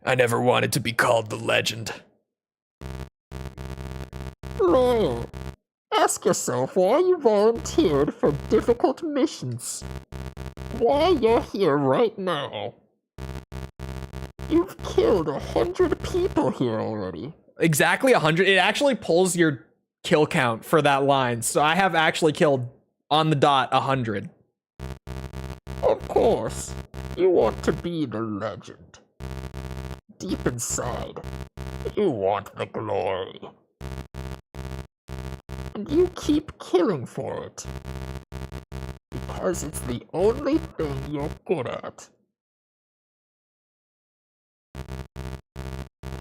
I never wanted to be called the legend. Lawyer, ask yourself why you volunteered for difficult missions. Why you're here right now. You've killed 100 people here already. Exactly 100. It actually pulls your kill count for that line. So I have actually killed on the dot 100. Of course, you want to be the legend. Deep inside, you want the glory. And you keep killing for it. Because it's the only thing you're good at.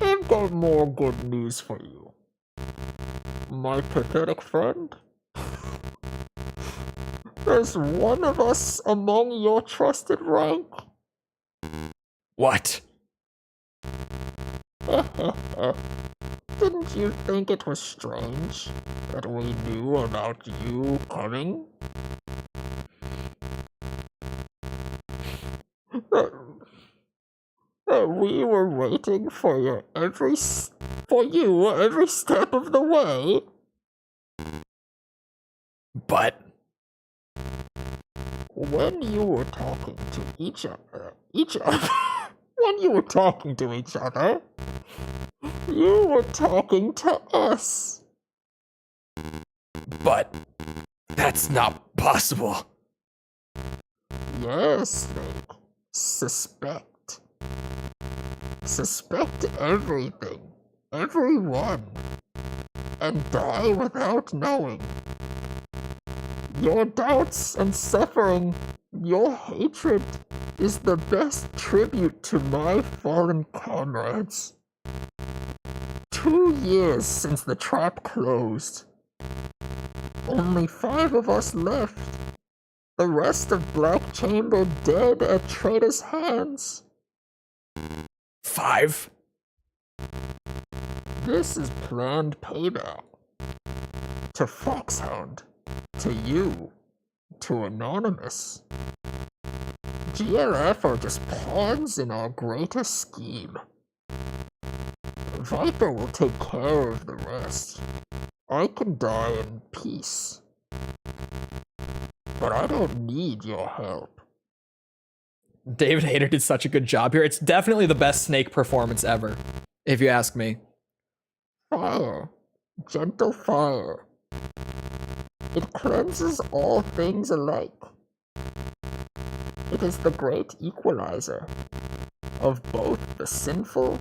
I've got more good news for you. My pathetic friend. There's one of us among your trusted rank. What? Didn't you think it was strange that we knew about you coming? That we were waiting for you every step of the way? But when you were talking to each other, when you were talking to each other, you were talking to us. But that's not possible. Yes, Snake. Suspect. Suspect everything. Everyone. And die without knowing. Your doubts and suffering, your hatred, is the best tribute to my fallen comrades. 2 years since the trap closed. Only 5 of us left. The rest of Black Chamber dead at traitors' hands. 5? This is planned payback. To Foxhound. To you. To Anonymous. GLF are just pawns in our greater scheme. Viper will take care of the rest. I can die in peace. But I don't need your help. David Hayter did such a good job here. It's definitely the best Snake performance ever, if you ask me. fire, gentle fire. It cleanses all things alike. It is the great equalizer of both the sinful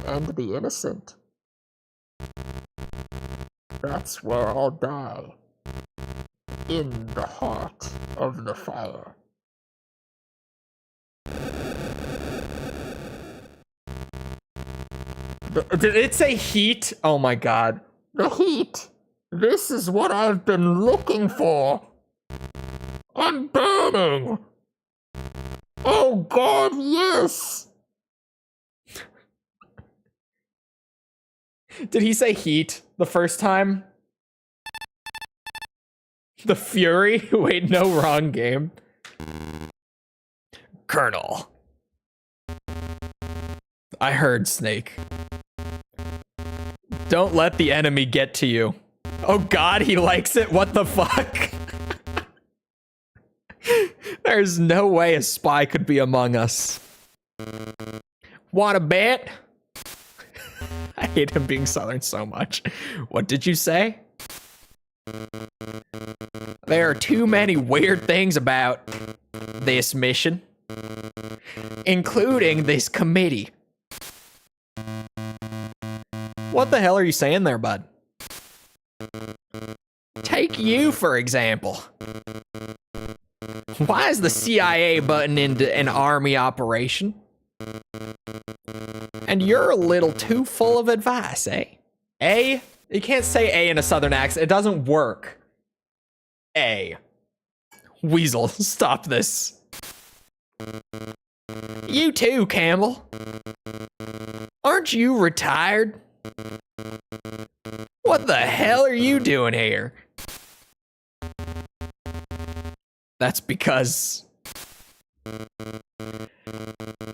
and the innocent. That's where I'll die. In the heart of the fire. Did it say heat? Oh my god. The heat! This is what I've been looking for! I'm burning! Oh god, yes! Did he say heat the first time? The Fury? Wait, no, wrong game. Colonel. I heard, Snake. Don't let the enemy get to you. Oh god, he likes it? What the fuck? There's no way a spy could be among us. Want a bet? I hate him being Southern so much. What did you say? There are too many weird things about this mission, including this committee. What the hell are you saying there, bud? Take you, for example. Why is the CIA button into an army operation? And you're a little too full of advice, eh? A? You can't say A in a Southern accent. It doesn't work. A. Weasel, stop this. You too, Campbell. Aren't you retired? What the hell are you doing here? That's because...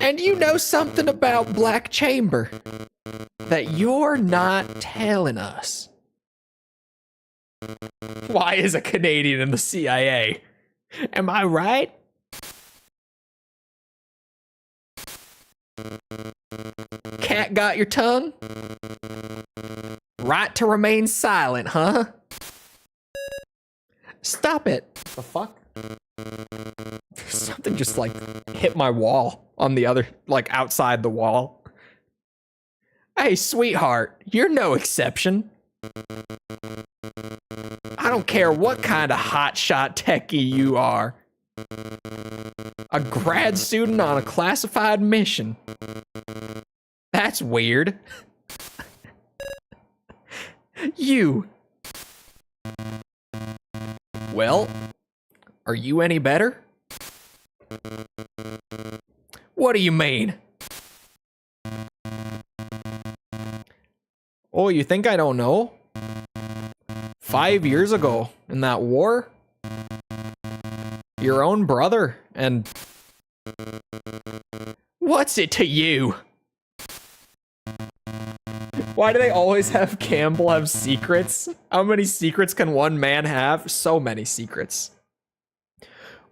And you know something about Black Chamber that you're not telling us. Why is a Canadian in the CIA? Am I right? Cat got your tongue? Right to remain silent, huh? Stop it. The fuck? Something just like hit my wall on the other, like outside the wall. Hey, sweetheart, you're no exception. I don't care what kind of hotshot techie you are. A grad student on a classified mission. That's weird. You. Well, are you any better? What do you mean? Oh, you think I don't know? 5 years ago, in that war, your own brother and... What's it to you? Why do they always have Campbell have secrets? How many secrets can one man have? So many secrets.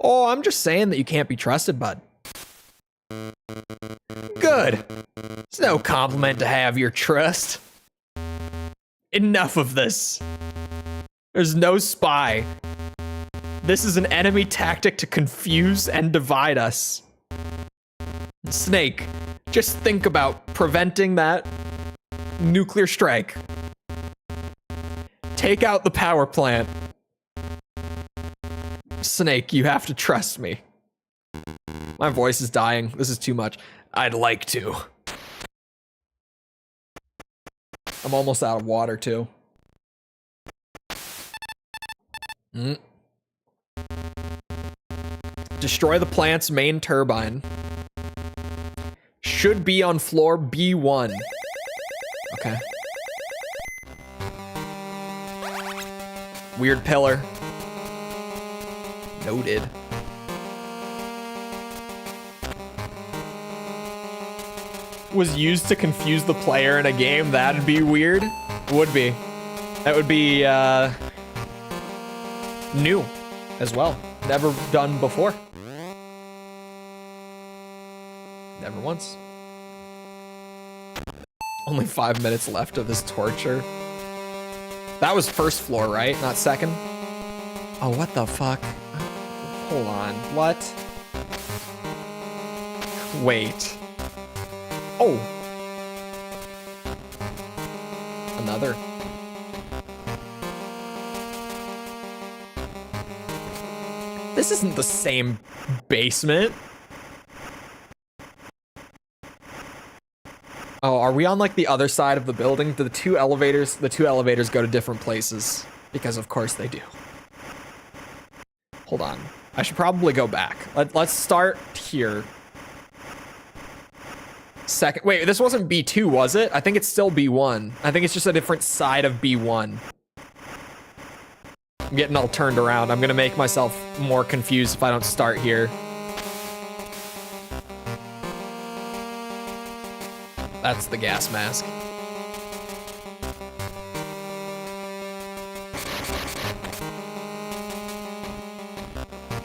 Oh, I'm just saying that you can't be trusted, bud. Good. It's no compliment to have your trust. Enough of this. There's no spy. This is an enemy tactic to confuse and divide us. Snake, just think about preventing that nuclear strike. Take out the power plant. Snake, you have to trust me. My voice is dying. This is too much. I'd like to. I'm almost out of water, too. Destroy the plant's main turbine. Should be on floor B1. Okay. Weird pillar. Noted. Was used to confuse the player in a game? That'd be weird. Would be. That would be, new as well. Never done before. Never once. Only 5 minutes left of this torture. That was first floor, right? Not second? Oh, what the fuck? Hold on. What? Wait. Oh. Another. This isn't the same basement. Oh, are we on like the other side of the building? The two elevators go to different places. Because of course they do. Hold on. I should probably go back. Let's start here. Second, wait, this wasn't B2, was it? I think it's still B1. I think it's just a different side of B1. I'm getting all turned around. I'm gonna make myself more confused if I don't start here. That's the gas mask.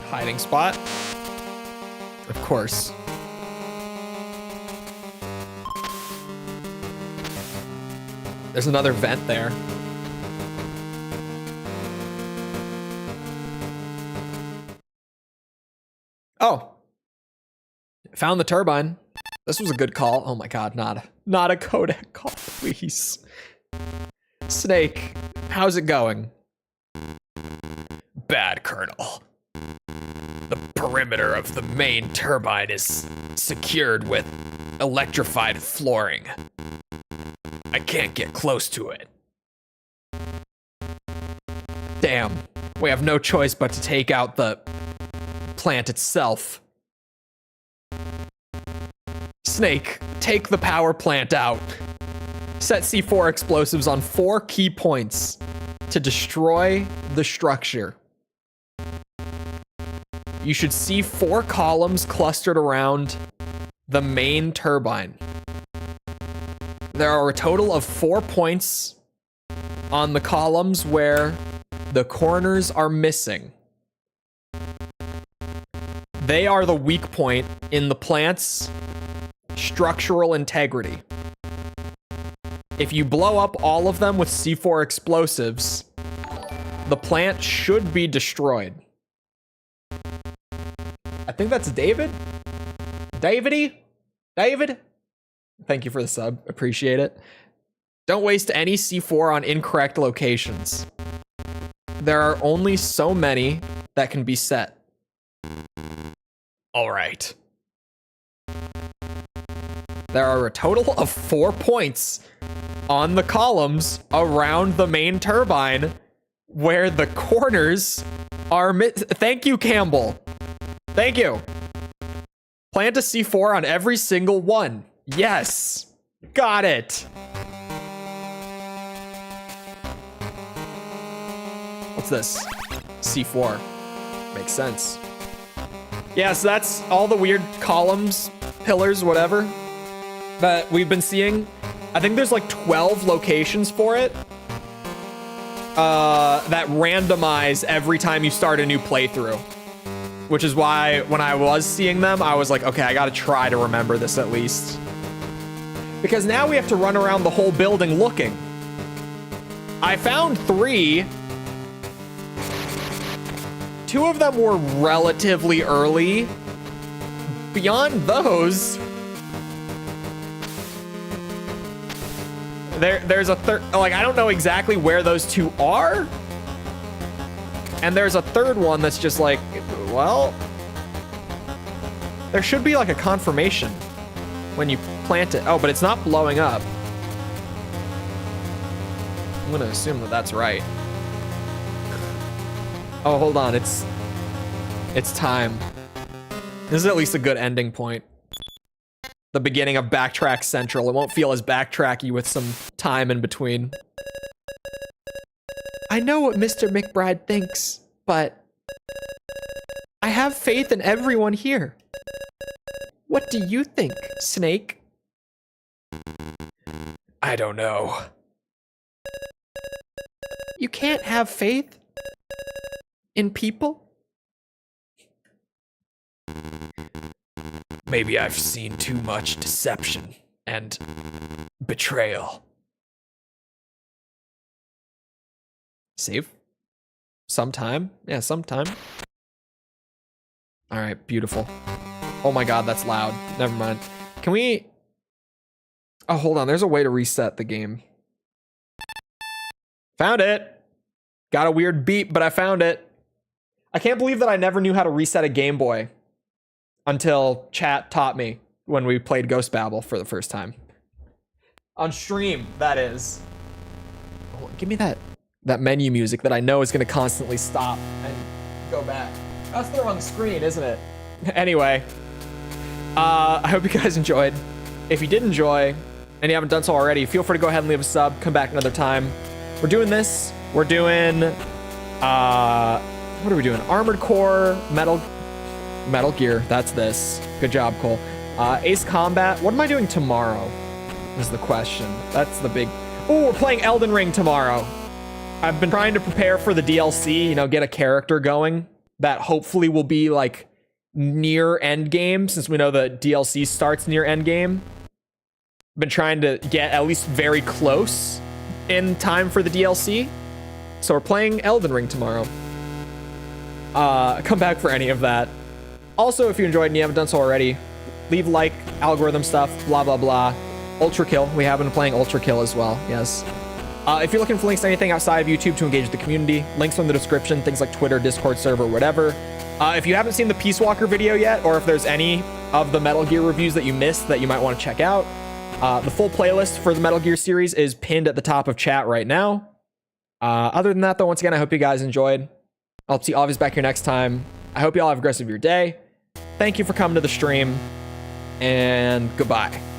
Hiding spot. Of course. There's another vent there. Oh. Found the turbine. This was a good call. Oh my god, not a codec call, please. Snake, how's it going? Bad, Colonel. The perimeter of the main turbine is secured with electrified flooring. I can't get close to it. Damn, we have no choice but to take out the plant itself. Snake, take the power plant out. Set C4 explosives on 4 key points to destroy the structure. You should see 4 columns clustered around the main turbine. There are a total of 4 points on the columns where the corners are missing. They are the weak point in the plant's structural integrity. If you blow up all of them with C4 explosives, the plant should be destroyed. I think that's David? David? Thank you for the sub. Appreciate it. Don't waste any C4 on incorrect locations. There are only so many that can be set. All right. There are a total of 4 points on the columns around the main turbine where the corners are Thank you, Campbell. Thank you. Plant a C4 on every single one. Yes. Got it. What's this? C4. Makes sense. Yeah, so that's all the weird columns, pillars, whatever, that we've been seeing. I think there's like 12 locations for it that randomize every time you start a new playthrough. Which is why when I was seeing them, I was like, okay, I gotta try to remember this at least. Because now we have to run around the whole building looking. I found 3. 2 of them were relatively early. Beyond those, there's a third, like, I don't know exactly where those 2 are. And there's a third one that's just like, well, there should be like a confirmation when you plant it. Oh, but it's not blowing up. I'm gonna assume that that's right. Oh, hold on, it's time. This is at least a good ending point. The beginning of Backtrack Central. It won't feel as backtracky with some time in between. I know what Mr. McBride thinks, but I have faith in everyone here. What do you think, Snake? I don't know. You can't have faith in people? Maybe I've seen too much deception and betrayal. Save? Sometime? Yeah, sometime. All right, beautiful. Oh my god, that's loud. Never mind. Can we... Oh, hold on. There's a way to reset the game. Found it. Got a weird beep, but I found it. I can't believe that I never knew how to reset a Game Boy until chat taught me when we played Ghost Babel for the first time. On stream, that is. Oh, give me that menu music that I know is going to constantly stop and go back. That's the wrong screen, isn't it? Anyway, I hope you guys enjoyed. If you did enjoy, and you haven't done so already, feel free to go ahead and leave a sub. Come back another time. We're doing this. We're doing, what are we doing? Armored Core, Metal Gear. That's this. Good job, Cole. Ace Combat. What am I doing tomorrow? Is the question. That's the big... Oh, we're playing Elden Ring tomorrow. I've been trying to prepare for the DLC, you know, get a character going that hopefully will be like near end game, since we know the DLC starts near end game. Been trying to get at least very close in time for the DLC. So we're playing Elden Ring tomorrow. Come back for any of that. Also, if you enjoyed and you haven't done so already, leave like, algorithm stuff, blah, blah, blah. Ultra Kill. We have been playing Ultra Kill as well, yes. If you're looking for links to anything outside of YouTube to engage with the community, links are in the description, things like Twitter, Discord server, whatever. If you haven't seen the Peace Walker video yet, or if there's any of the Metal Gear reviews that you missed that you might want to check out, the full playlist for the Metal Gear series is pinned at the top of chat right now. Other than that, though, once again, I hope you guys enjoyed. I'll see Obvious back here next time. I hope you all have a great rest of your day. Thank you for coming to the stream, and goodbye.